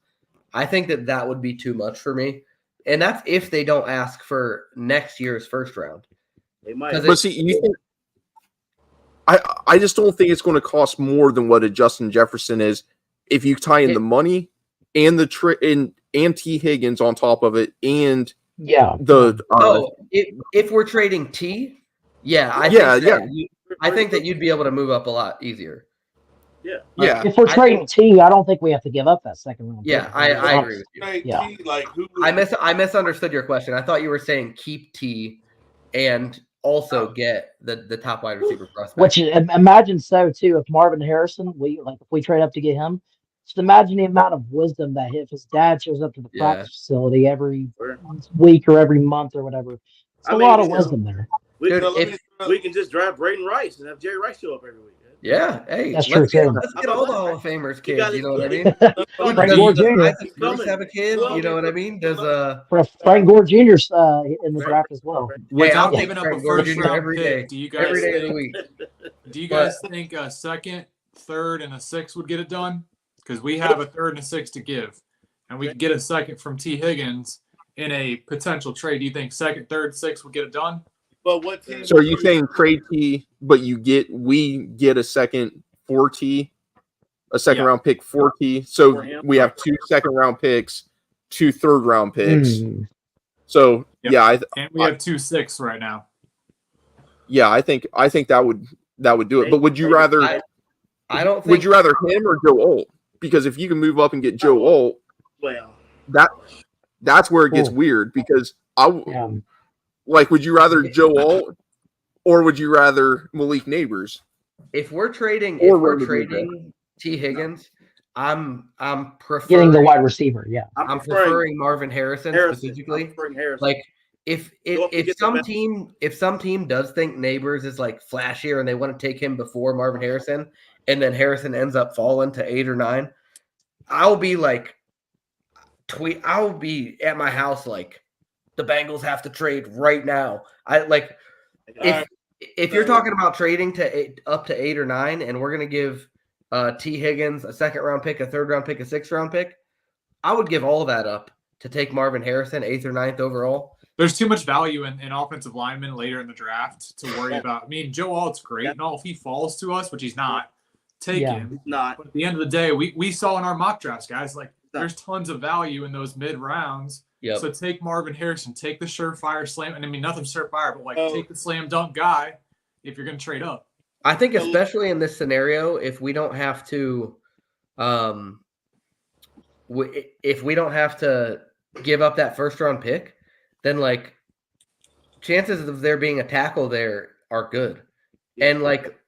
I think that would be too much for me. And that's if they don't ask for next year's first round. They might. But see, you think I just don't think it's going to cost more than what a Justin Jefferson is if you tie in the money and the and T Higgins on top of it, and if we're trading T, I think that you'd be able to move up a lot easier. Yeah. If we're trading T, I don't think we have to give up that second round. Yeah, I agree with you. Yeah. T, like who? I misunderstood your question. I thought you were saying keep T and also get the top wide receiver prospect. Which imagine so too. If Marvin Harrison, if we trade up to get him, just imagine the amount of wisdom that if his dad shows up to the practice facility every week or every month or whatever. It's a lot of wisdom there. We can just draft Braden Rice and have Jerry Rice show up every week. Yeah, hey, that's let's true. Let's get all the Hall of Famers kids. You know what I mean? Frank Gore Jr. Does Bruce have a kid? You know what I mean? Does Frank Gore Jr. in the draft as well? Without giving up a Frank Gore first Jr. round every pick, day. do you guys Every day of the week. Do you guys think a second, third, and a sixth would get it done? Because we have a third and a sixth to give, and we could get a second from T. Higgins in a potential trade. Do you think second, third, sixth would get it done? But what team? So are you saying trade T, but we get a second for T, a second round pick for T? So we have 2 second round picks, 2 third round picks. So and we have 2 sixths right now. Yeah, I think that would do it. But would you rather? I don't think. Would you rather him or Joe Alt? Because if you can move up and get Joe Alt, that's where it gets weird. Because would you rather Joe Alt or would you rather Malik Neighbors? If we're trading T. Higgins, I'm preferring getting the wide receiver. Yeah, I'm preferring Marvin Harrison specifically. Like if some team does think Neighbors is like flashier and they want to take him before Marvin Harrison, and then Harrison ends up falling to 8 or 9, I'll be at my house like the Bengals have to trade right now. If you're talking about trading up to 8 or 9, and we're gonna give T. Higgins a second round pick, a third round pick, a 6th round pick, I would give all that up to take Marvin Harrison 8th or 9th overall. There's too much value in offensive linemen later in the draft to worry about. I mean, Joe Alt's great and all. If he falls to us, which he's not, take him. Not. But at the end of the day, we saw in our mock drafts, guys, there's tons of value in those mid rounds. Yep. So take Marvin Harrison, take the surefire slam. And I mean, nothing's surefire, but take the slam dunk guy if you're going to trade up. I think especially in this scenario, if we don't have to, give up that first round pick, then chances of there being a tackle there are good. And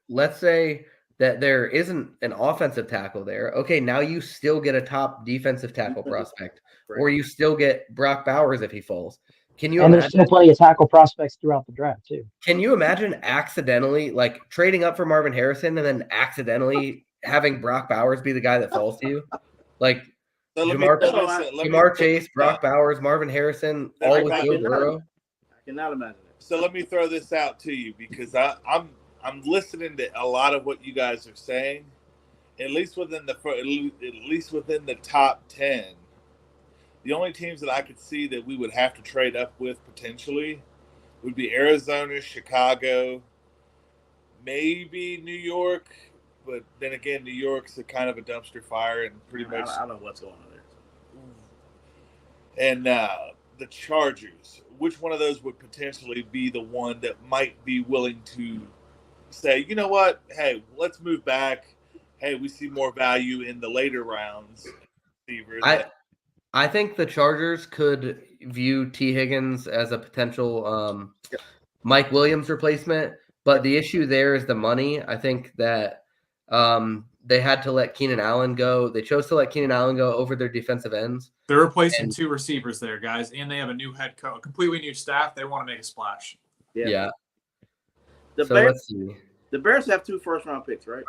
let's say that there isn't an offensive tackle there. Okay, now you still get a top defensive tackle prospect, or you still get Brock Bowers if he falls. Can you imagine? There's still plenty of tackle prospects throughout the draft too. Can you imagine accidentally trading up for Marvin Harrison and then accidentally having Brock Bowers be the guy that falls to you? Jamar Chase, Brock Bowers, Marvin Harrison, all with Joe Burrow. I cannot imagine it. So let me throw this out to you because I'm listening to a lot of what you guys are saying. At least within the top 10, the only teams that I could see that we would have to trade up with potentially would be Arizona, Chicago, maybe New York. But then again, New York's a kind of a dumpster fire and pretty much. I don't know what's going on there. And the Chargers. Which one of those would potentially be the one that might be willing to say, you know what? Hey, let's move back. Hey, we see more value in the later rounds. I think the Chargers could view T. Higgins as a potential Mike Williams replacement, but the issue there is the money. I think that they had to let Keenan Allen go. They chose to let Keenan Allen go over their defensive ends. They're replacing 2 receivers there, guys, and they have a new head coach, a completely new staff. They want to make a splash. Yeah. The So Bears. let's see. The Bears have 2 first-round picks, right?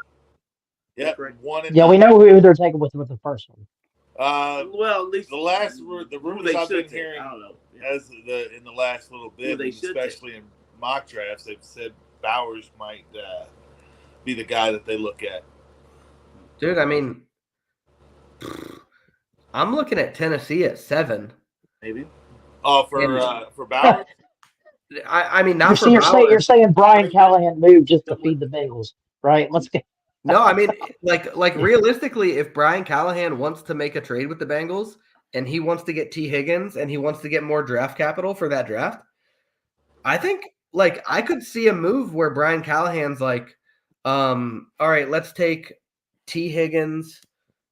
Yeah, Correct. 1 and Yeah, we 9. know who they're taking with the first one. Well, at least The who rumors they I've been should take. hearing I don't know. Yeah. in the last little bit, they and should especially in mock drafts, they've said Bowers might be the guy that they look at. Dude, I mean, I'm looking at Tennessee at 7. Maybe. Oh, for Bowers? I mean, not for You're Bowers. saying Brian Callahan moved just to feed the Bengals, right? Let's get. No, I mean, like realistically, if Brian Callahan wants to make a trade with the Bengals and he wants to get T. Higgins and he wants to get more draft capital for that draft, I think like I could see a move where Brian Callahan's like, all right, let's take T. Higgins,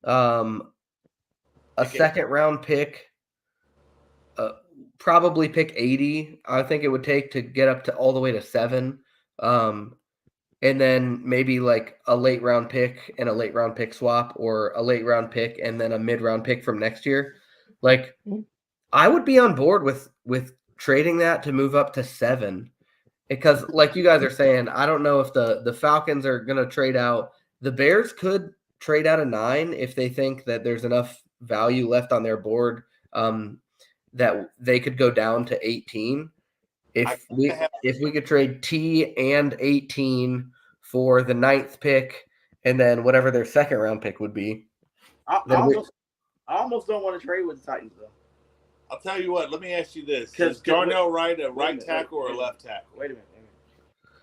a second round pick, probably pick 80. I think it would take to get up to all the way to 7. And then maybe like a late round pick and a late round pick swap, or a late round pick and then a mid round pick from next year. Like, I would be on board with trading that to move up to 7, because like you guys are saying, I don't know if the Falcons are going to trade out. The Bears could trade out a 9 if they think that there's enough value left on their board that they could go down to 18. If we could trade T and 18 for the 9th pick and then whatever their second round pick would be. I almost don't want to trade with the Titans, though. I'll tell you what. Let me ask you this: is Darnell Wright a right tackle or a left tackle? Wait a minute.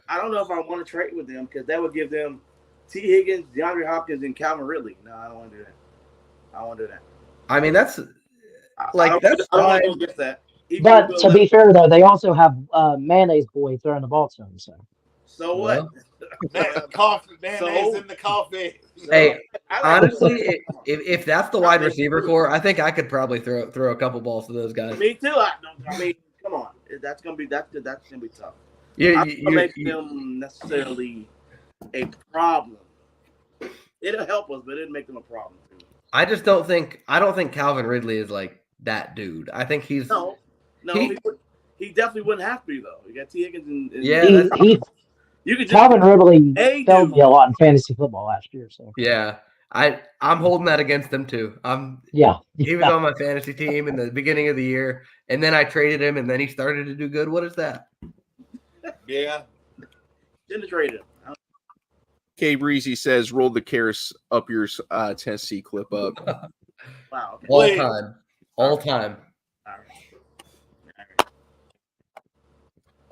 I don't know if I want to trade with them, because that would give them T. Higgins, DeAndre Hopkins, and Calvin Ridley. No, I don't want to do that. I won't do that. I mean, that's I don't want to go against that. But to be fair, though, they also have Mayonnaise Boy throwing the ball to him. So what? Mayonnaise in the coffee. Hey, honestly, if that's the wide receiver core, I think I could probably throw a couple balls to those guys. Me too. I mean, come on, that's gonna be tough. Yeah, I don't make them necessarily a problem. It'll help us, but it'll make them a problem too. I don't think Calvin Ridley is like that dude. I think he's he definitely wouldn't have to be, though. You got T. Higgins and you could Calvin Ridley failed me a lot in fantasy football last year. So yeah, I'm holding that against him too. He was on my fantasy team in the beginning of the year, and then I traded him, and then he started to do good. What is that? Yeah, didn't trade him. K Breezy says, "Roll the Karis up your Tennessee clip up." Wow. Okay. All time.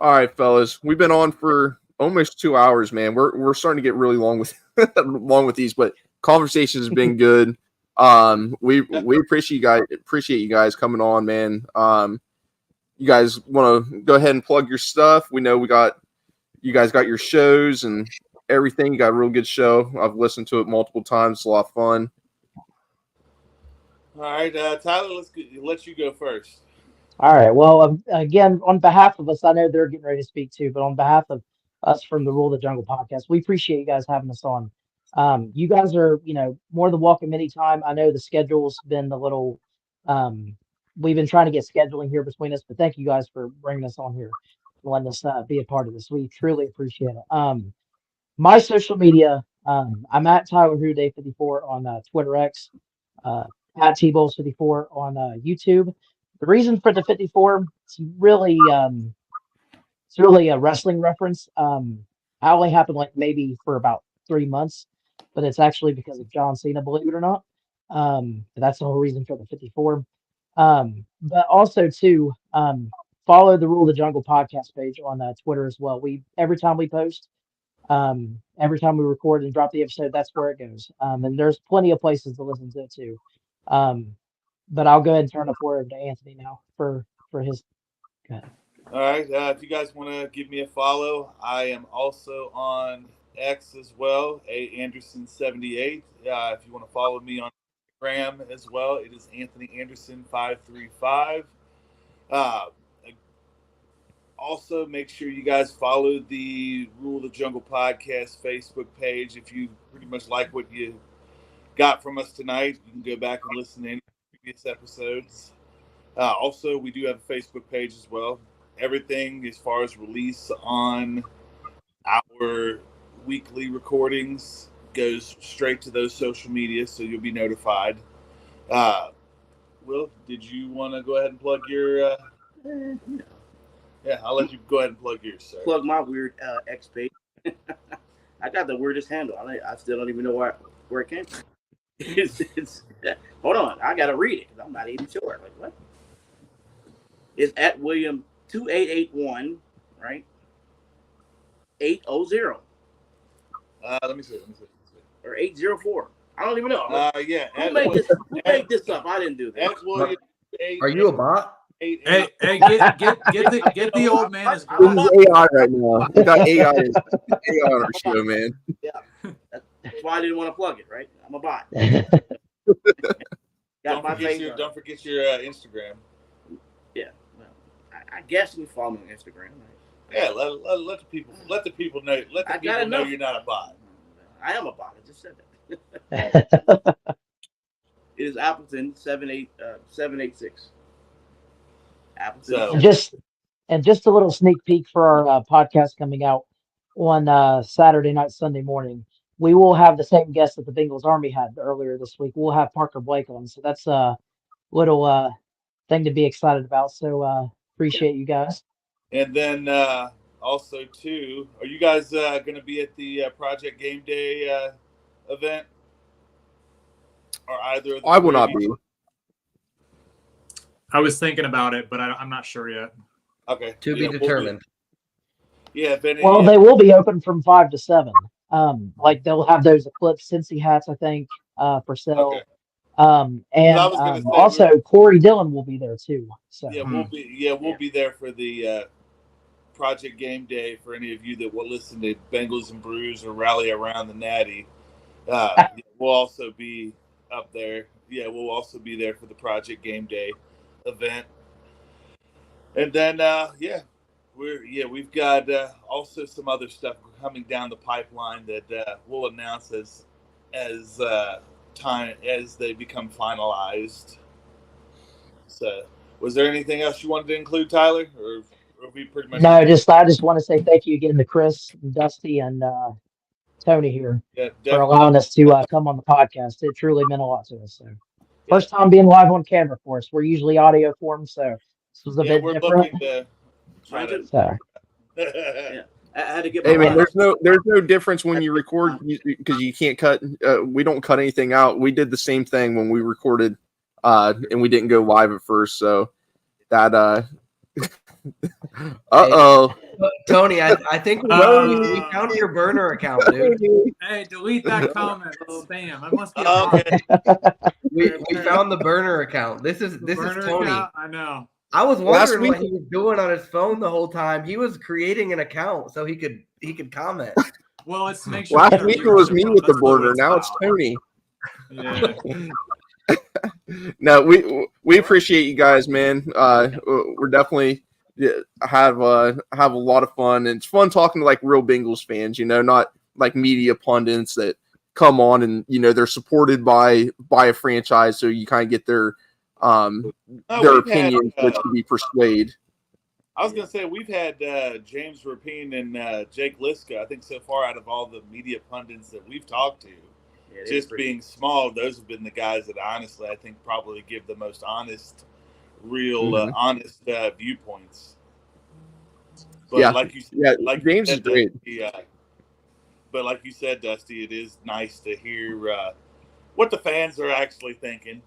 All right, fellas, we've been on for almost 2 hours, man. We're starting to get really long with these, but conversation has been good. We appreciate you guys coming on, man. You guys want to go ahead and plug your stuff? We know you guys got your shows and everything. You got a real good show. I've listened to it multiple times. It's a lot of fun. All right, Tyler, let's let you go first. All right. Well, again, on behalf of us, I know they're getting ready to speak too, but on behalf of us from the Rule of the Jungle podcast, we appreciate you guys having us on. You guys are, more than welcome anytime. I know the schedule's been a little, we've been trying to get scheduling here between us, but thank you guys for bringing us on here and letting us be a part of this. We truly appreciate it. My social media, I'm at Tyler Day 54 on Twitter X, at T-Bowls54 on YouTube. The reason for the 54, it's really a wrestling reference. I only happened like maybe for about 3 months, but it's actually because of John Cena, believe it or not. That's the whole reason for the 54. But also too, follow the Rule of the Jungle podcast page on Twitter as well. Every time we post, every time we record and drop the episode, that's where it goes. And there's plenty of places to listen to it too. But I'll go ahead and turn the floor over to Anthony now for his. Go ahead. All right. If you guys want to give me a follow, I am also on X as well, Anderson78. If you want to follow me on Instagram as well, it is Anthony Anderson 535. Also, make sure you guys follow the Rule of the Jungle podcast Facebook page. If you pretty much like what you got from us tonight, you can go back and listen to any previous episodes. Also, we do have a Facebook page as well. everything as far as release on our weekly recordings goes straight to those social media, so you'll be notified. Will, did you want to go ahead and plug your? Yeah, I'll let you go ahead and plug yours, sir. Plug my weird X page. I got the weirdest handle. I still don't even know where it came from. It's hold on, I gotta read it because I'm not even sure. Like what? It's at William 2881, right? 800. Let me see. Or 804. I don't even know. Yeah. Who made this up? I didn't do that. Are you a bot? Hey, get the old man his This is AI right now. We got AI on our show, man. Yeah. That's why I didn't want to plug it, right? I'm a bot. Got my face. Don't forget your Instagram. Yeah. Well, I guess you follow me on Instagram, right? Yeah, let the people know. Let the people know you're not a bot. I am a bot. I just said that. It is Appleton 786. Appleton. So, and just a little sneak peek for our podcast coming out on Saturday night, Sunday morning. We will have the same guest that the Bengals Army had earlier this week. We'll have Parker Blake on, so that's a little thing to be excited about. So appreciate you guys. And then also too, are you guys going to be at the Project Game Day event? Or either of the I will not be. I was thinking about it, but I'm not sure yet. Okay. To be determined. They will be open from 5 to 7. Like they'll have those Eclipse Cincy hats, I think, for sale. Okay. And also Corey Dillon will be there too. So we'll be there for the Project Game Day for any of you that will listen to Bengals and Brews or rally around the Natty. We'll also be up there. Yeah, we'll also be there for the Project Game Day event. And then we've got also some other stuff coming down the pipeline that we'll announce as they become finalized. So, was there anything else you wanted to include, Tyler, or we pretty much? No, I just want to say thank you again to Chris, and Dusty, and Tony here for allowing us to come on the podcast. It truly meant a lot to us. So, first time being live on camera for us. We're usually audio form, so this was a bit different. I had to get. Hey man, there's no difference when you record because you can't cut. We don't cut anything out. We did the same thing when we recorded, and we didn't go live at first. So that. Tony, I think we found your burner account, dude. Hey, delete that comment. Spam. That must be a bot. we found the burner account. This is Tony. Account? I know. I was wondering what he was doing on his phone the whole time. He was creating an account so he could comment. Well, it's to make sure. Last week it was me with the border. Now it's Tony. Yeah. No, we appreciate you guys, man. We're definitely have a lot of fun, and it's fun talking to like real Bengals fans. Not like media pundits that come on and they're supported by a franchise, so you kind of get their opinions, which can be persuade. I was gonna say we've had James Rapine and Jake Liska. I think so far out of all the media pundits that we've talked to, just being small, those have been the guys that honestly I think probably give the most honest, real, honest viewpoints. But like you said, James is great. But like you said, Dusty, it is nice to hear what the fans are actually thinking.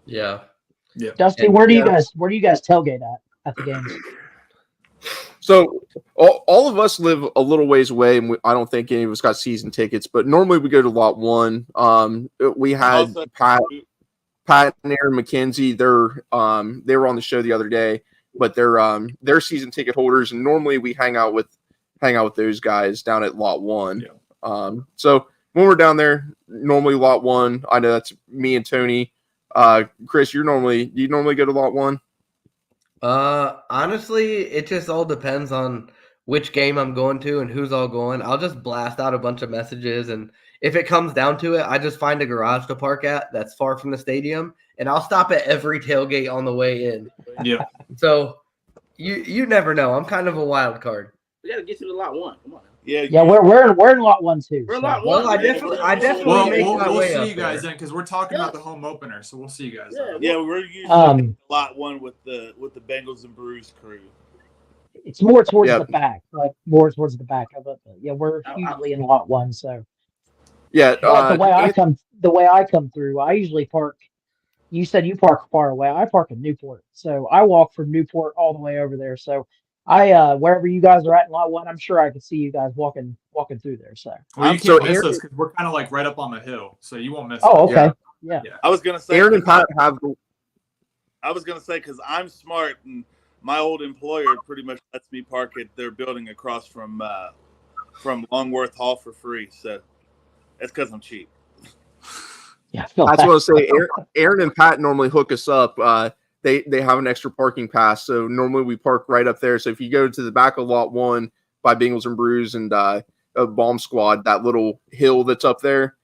Yeah. Dusty, where do you guys tailgate at the games? So all of us live a little ways away, and I don't think any of us got season tickets. But normally we go to Lot 1. We had Pat and Aaron McKenzie. They were on the show the other day, but they're season ticket holders, and normally we hang out with those guys down at Lot 1. Yeah. So when we're down there, normally Lot 1. I know that's me and Tony. Chris, do you normally go to Lot 1? Honestly, it just all depends on which game I'm going to and who's all going. I'll just blast out a bunch of messages, and if it comes down to it, I just find a garage to park at that's far from the stadium, and I'll stop at every tailgate on the way in. Yeah. So, You never know. I'm kind of a wild card. We got to get you to lot 1. Come on. Now. Yeah, we're in lot 1 too. We're So. lot Well, 1. I definitely Well, make my we'll way see up you guys there. then because we're talking about the home opener. So we'll see you guys. Then. Yeah, we're usually lot 1 with the Bengals and Brews crew. It's more towards the back, like more towards the back of it. But yeah, we're usually in lot 1. So Yeah. the way I come through, I usually park. You said you park far away. I park in Newport, so I walk from Newport all the way over there. So I wherever you guys are at in lot 1, I'm sure I could see you guys walking through there. So well, you can't miss us because we're kind of like right up on the hill, so you won't miss. Oh, us. okay. Yeah. I was gonna say Aaron and Pat have. I was gonna say because I'm smart and my old employer pretty much lets me park at their building across from Longworth Hall for free. So that's because I'm cheap. Yeah, I was going to say, Aaron and Pat normally hook us up. They have an extra parking pass, so normally we park right up there. So if you go to the back of lot 1 by Bengals and Brews and Bomb Squad, that little hill that's up there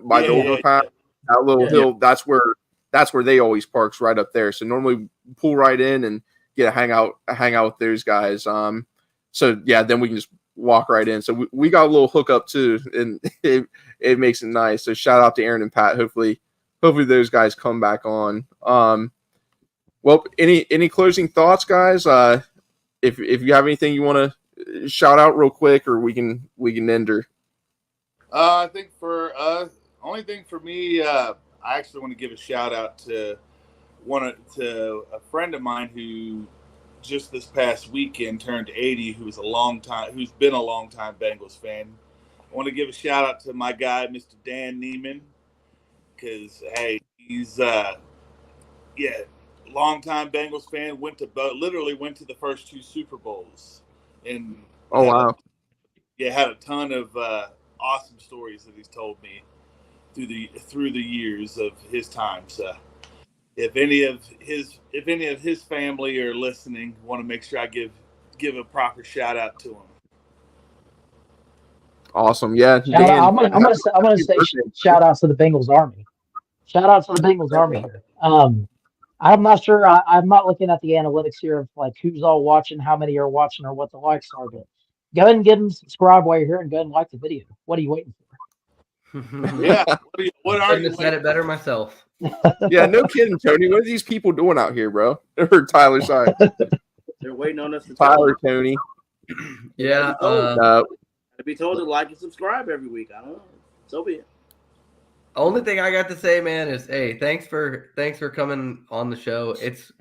by the overpass, that little hill, that's where they always parks, right up there. So normally we pull right in and get a hang out with those guys. So yeah, then we can just walk right in. So we got a little hookup too, and it makes it nice. So shout out to Aaron and Pat. Hopefully those guys come back on. Well, any closing thoughts, guys? If you have anything you want to shout out real quick, or we can end her. I think for only thing for me, I actually want to give a shout out to a friend of mine who just this past weekend turned 80, who's been a long time Bengals fan. I want to give a shout out to my guy, Mr. Dan Neiman, because hey, he's long time Bengals fan. Literally went to the first 2 Super Bowls, and had a ton of awesome stories that he's told me through the years of his time. So if any of his family are listening, I want to make sure I give a proper shout out to him. Awesome, yeah. Dan, I'm gonna say shout out to the Bengals Army. Shout out to the Bengals Army here. I'm not sure. I'm not looking at the analytics here of like who's all watching, how many are watching, or what the likes are. But go ahead and get them subscribed while you're here, and go ahead and like the video. What are you waiting for? Yeah, what are you? Said it better myself. Yeah, no kidding, Tony. What are these people doing out here, bro? Or Tyler, sorry. They're waiting on us to Tyler, Tony. Yeah. To be told to like and subscribe every week. I don't know. So be it. Only thing I got to say, man, is hey, thanks for coming on the show. It's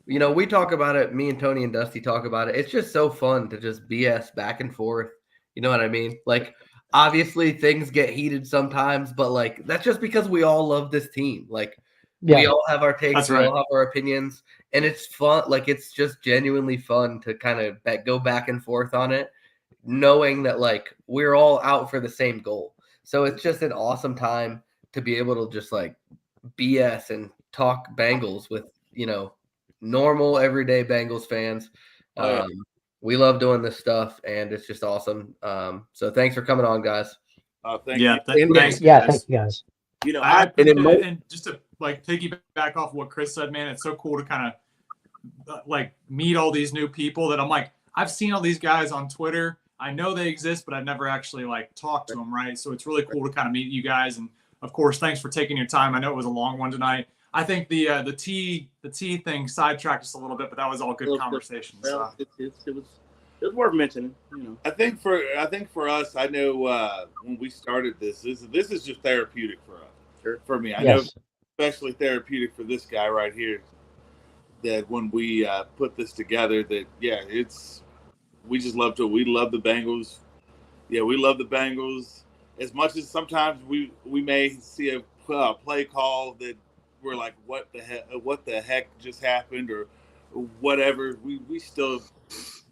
we talk about it. Me and Tony and Dusty talk about it. It's just so fun to just BS back and forth. You know what I mean? Like, obviously things get heated sometimes, but like that's just because we all love this team. Like, we all have our takes, we all have our opinions, and it's fun. Like, it's just genuinely fun to kind of go back and forth on it, knowing that like we're all out for the same goal. So it's just an awesome time to be able to just like BS and talk Bengals with, normal everyday Bengals fans. We love doing this stuff and it's just awesome. So thanks for coming on, guys. Thank you. Thanks, thank you guys. And just to like piggyback off what Chris said, man, it's so cool to kind of like meet all these new people that I'm like, I've seen all these guys on Twitter. I know they exist, but I've never actually like talked to them, right? So it's really cool to kind of meet you guys. And of course, thanks for taking your time. I know it was a long one tonight. I think the tea thing sidetracked us a little bit, but that was all good conversation. Well, it was worth mentioning. I think for us, I know when we started this is just therapeutic for us. Sure. For me, I know especially therapeutic for this guy right here. That when we put this together, we love the Bengals. Yeah, we love the Bengals as much as sometimes we may see a play call that we're like, what the heck just happened or whatever. We still,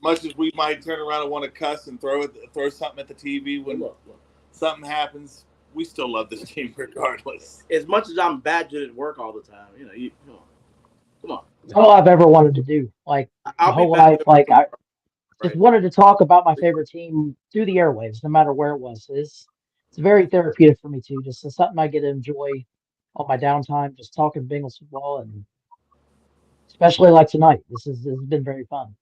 much as we might turn around and want to cuss and throw something at the TV when something happens, we still love this team regardless. As much as I'm badgered at work all the time, come on. It's all I've ever wanted to do. Like my whole life, like I just wanted to talk about my favorite team through the airwaves, no matter where it was. It's very therapeutic for me too. Just it's something I get to enjoy on my downtime, just talking Bengals football, and especially like tonight. This has been very fun.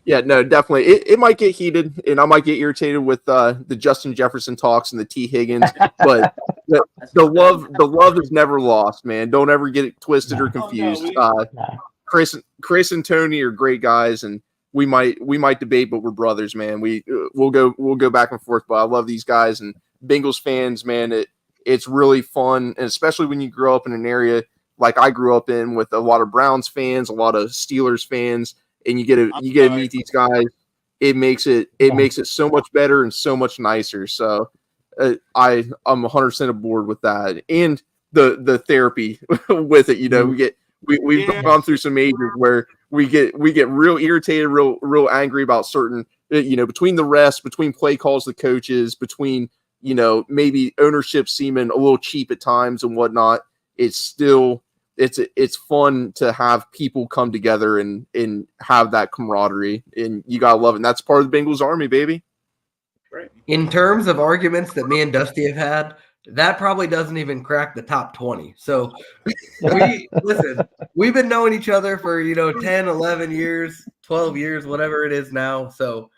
Yeah, no, definitely. It might get heated, and I might get irritated with the Justin Jefferson talks and the T. Higgins, but the love is never lost, man. Don't ever get it twisted or confused. Chris and Tony are great guys, and we might debate, but we're brothers, man. We'll go back and forth, but I love these guys and Bengals fans, man. It's really fun, and especially when you grow up in an area like I grew up in with a lot of Browns fans, a lot of Steelers fans. And you get to meet these guys. It makes it so much better and so much nicer. So I'm 100% aboard with that, and the therapy with it. You know, we've gone through some ages where we get real irritated, real angry about certain, between the refs, between play calls, the coaches, between maybe ownership seeming a little cheap at times and whatnot. It's still. It's fun to have people come together and have that camaraderie, and you gotta love it. And that's part of the Bengals Army, baby. Right. In terms of arguments that me and Dusty have had, that probably doesn't even crack the top 20. So we've been knowing each other for 10, 11 years, 12 years, whatever it is now. So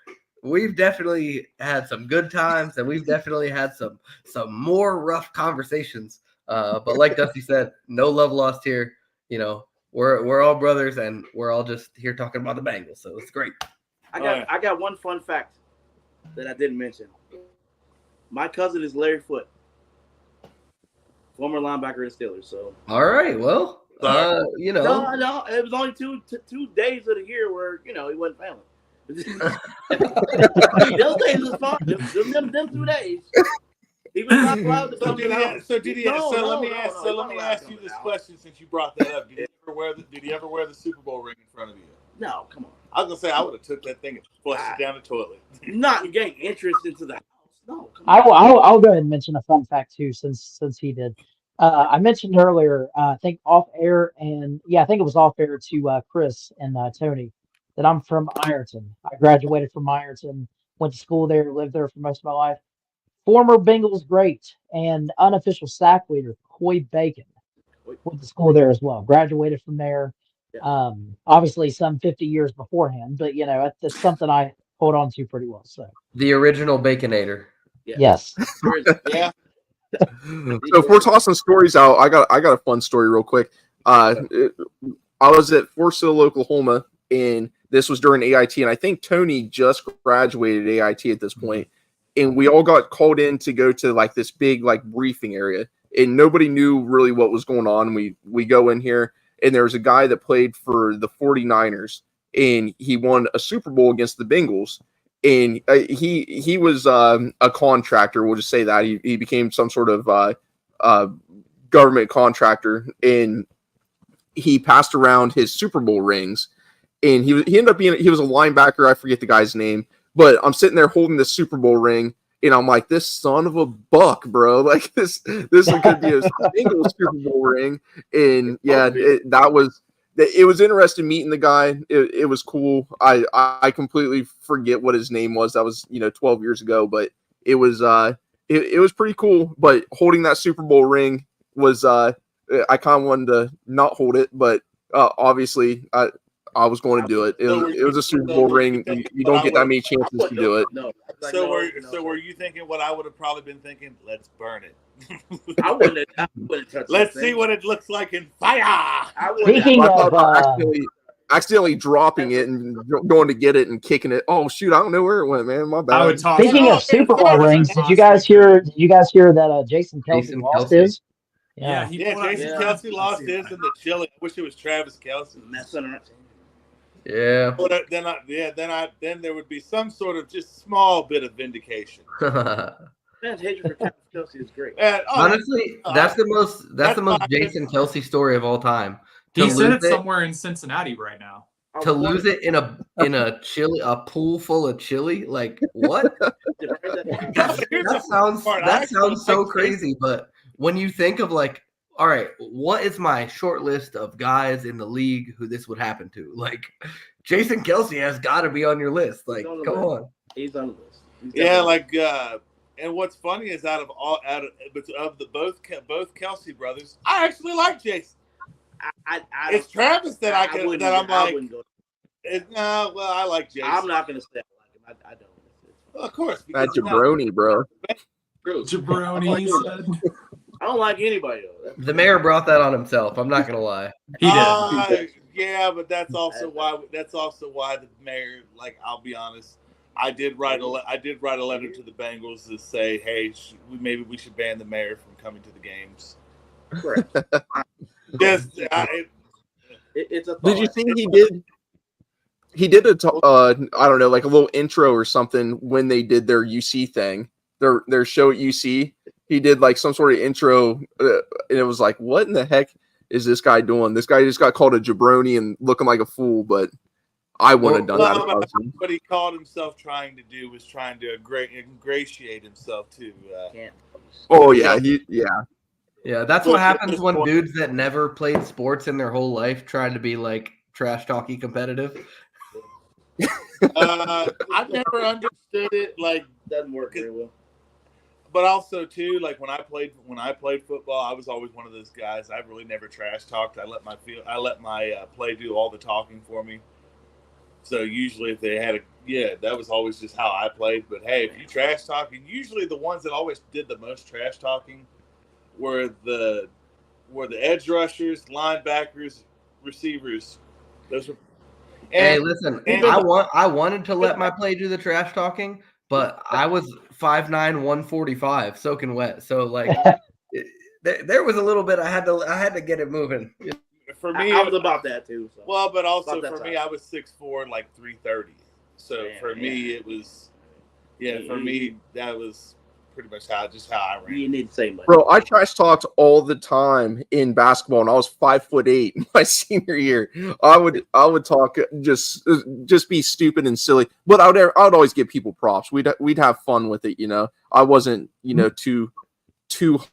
we've definitely had some good times, and we've definitely had some more rough conversations. But like Dusty said, no love lost here. We're all brothers, and we're all just here talking about the Bengals. So it's great. I got one fun fact that I didn't mention. My cousin is Larry Foote, former linebacker of the Steelers. So all right, well, no, it was only two days of the year where he wasn't family. Those days was fun. Them 2 days. He was not allowed to come out. Let me ask you this question since you brought that up. Did he ever wear the Super Bowl ring in front of you? No, come on. I was gonna say I would have took that thing and flushed it down the toilet. Not getting interest into the house. No, come on. I'll go ahead and mention a fun fact too, since he did. I mentioned earlier, I think off air, and I think it was off air to Chris and Tony, that I'm from Ironton. I graduated from Ironton, went to school there, lived there for most of my life. Former Bengals great and unofficial sack leader Coy Bacon went to school there as well. Graduated from there. Obviously some 50 years beforehand, but that's something I hold on to pretty well. So the original Baconator. Yes. Yeah. So if we're tossing stories out, I got a fun story real quick. I was at Fort Sill, Oklahoma, and this was during AIT, and I think Tony just graduated AIT at this point. And we all got called in to go to like this big briefing area, and nobody knew really what was going on. We go in here, and there was a guy that played for the 49ers, and he won a Super Bowl against the Bengals. And he was a contractor. We'll just say that he became some sort of government contractor, and he passed around his Super Bowl rings. And he ended up he was a linebacker. I forget the guy's name. But I'm sitting there holding this Super Bowl ring, and I'm like, this son of a buck, bro. Like, this could be a Bengals Super Bowl ring. And, it was interesting meeting the guy. It was cool. I completely forget what his name was. That was, 12 years ago. But it was it was pretty cool. But holding that Super Bowl ring was I kind of wanted to not hold it. But obviously, I was going to do it. It was a Super Bowl ring. You don't get that many chances to do it. No. So were you thinking what I would have probably been thinking? Let's burn it. I wouldn't have touched Let's see what it looks like in fire. Speaking of accidentally dropping it and going to get it and kicking it. Oh shoot! I don't know where it went, man. My bad. Speaking of Super Bowl rings, did you guys hear that Jason Kelce lost his? Yeah, Jason Kelce lost his in the chili. I wish it was Travis Kelce. Yeah. But then there would be some sort of just small bit of vindication. Man's hatred for Travis Kelce is great. Honestly, that's the most Jason Kelce story of all time. He said it somewhere in Cincinnati right now. To lose it in a pool full of chili, like what? that sounds so crazy. But when you think of all right, what is my short list of guys in the league who this would happen to? Like, Jason Kelce has got to be on your list. Like, come on. He's on the list. And what's funny is out of both Kelce brothers, I actually like Jason. I it's Travis that I'm like. No, well, I like Jason. I'm not going to say I like him. I don't. Well, of course. That jabroni, bro. True. Jabroni, he said. I don't like anybody though. The mayor brought that on himself. I'm not gonna lie. He did. Yeah, but that's also why the mayor. Like, I'll be honest. I did write a letter to the Bengals to say, hey, maybe we should ban the mayor from coming to the games. Correct. Yes, It's a thought. Did you see he did? He did I don't know, like a little intro or something when they did their UC thing, their show at UC. He did like some sort of intro, and it was like, what in the heck is this guy doing? This guy just got called a jabroni and looking like a fool, but I wouldn't have done that. If I was him. What he called himself trying to do was trying to ingratiate himself to. Oh yeah, Yeah, that's what happens when dudes that never played sports in their whole life try to be like trash talky competitive. I've never understood it. Like, Doesn't work very well. but also too, like when I played football, I was always one of those guys. I really never trash talked. I let my play do all the talking for me. So usually, if they had that was always just how I played. But hey, if you trash talk, and usually the ones that always did the most trash talking were the edge rushers, linebackers, receivers. Those were. Hey, listen, I wanted to let my play do the trash talking, but I was 5'9", 145, soaking wet. So like, there was a little bit I had to get it moving. For me, I was about that too. So. Well, but also for me, I was 6'4", like 330. So for me, it was, for me that was pretty much how I ran. You need to say much. Bro, I trash talked all the time in basketball, and I was 5'8" my senior year. I would talk just be stupid and silly, but I would always give people props. We'd have fun with it, you know. I wasn't too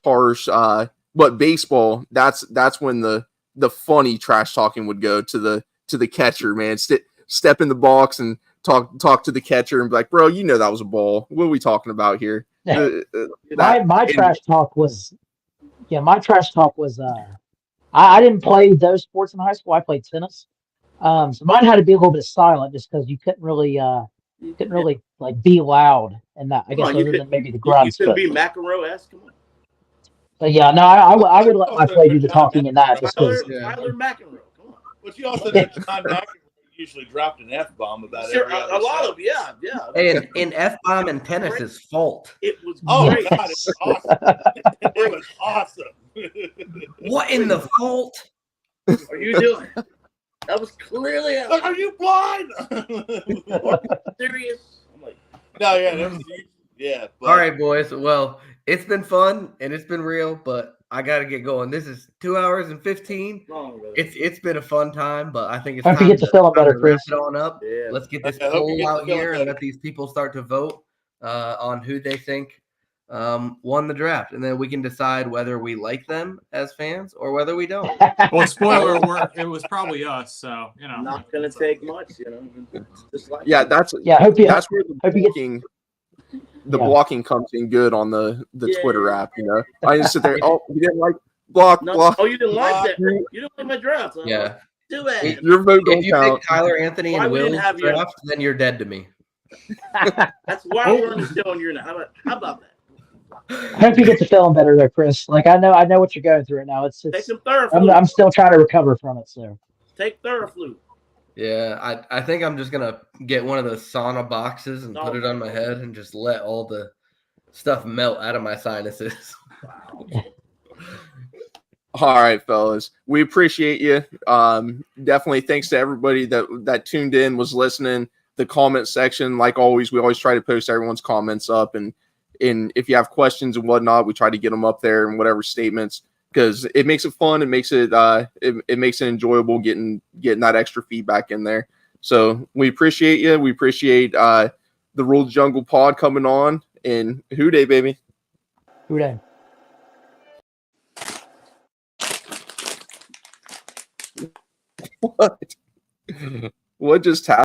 harsh. But baseball, that's when the funny trash talking would go to the catcher, man. Step in the box and talk to the catcher and be like, bro, you know that was a ball. What are we talking about here? My trash talk was I didn't play those sports in high school. I played tennis. So mine had to be a little bit silent just because you couldn't really like be loud and that. I guess other than maybe the grunts. You couldn't be McEnroe-esque. Come on. But yeah, no, I would let my play do the talking in that just because. Tyler McEnroe. Come on. But you also know John McEnroe usually dropped an F-bomb about every other a lot of yeah. Hey, an F-bomb in tennis is fault. It was great. great. God, it was awesome. It was awesome. What in the fault are you doing? That was clearly Like, are you blind? serious. I'm like, no, that was yeah. But, all right, boys. Well, it's been fun and it's been real, but I got to get going. This is 2 hours and 15. It's been a fun time, but I think it's time to feel better, Chris. Wrap it on up. Yeah. Let's get this poll out here and let these people start to vote on who they think won the draft, and then we can decide whether we like them as fans or whether we don't. Well, spoiler alert, it was probably us, so you know. Not gonna take much, Just like that's where the blocking comes in good on the Twitter app. You know, I just sit there. Oh, you didn't like block. Oh, you didn't like that. You didn't like my draft. Huh? Yeah. Do that. Your vote If you count. pick Tyler Anthony and Will's draft, then you're dead to me. That's why we're on the show and you're not. How about that? I hope you get to feeling better there, Chris. Like I know what you're going through right now. Take some Theraflu. I'm still trying to recover from it. So take Theraflu. Yeah, I think I'm just gonna get one of those sauna boxes and put it on my head and just let all the stuff melt out of my sinuses. Wow. All right, fellas. We appreciate you. Definitely thanks to everybody that tuned in, was listening. The comment section, like always, we always try to post everyone's comments up, and if you have questions and whatnot, we try to get them up there and whatever statements, because it makes it fun. It makes it it makes it enjoyable getting that extra feedback in there. So we appreciate you. We appreciate the Rule the Jungle pod coming on, and Who Day, baby. Who Day. What just happened?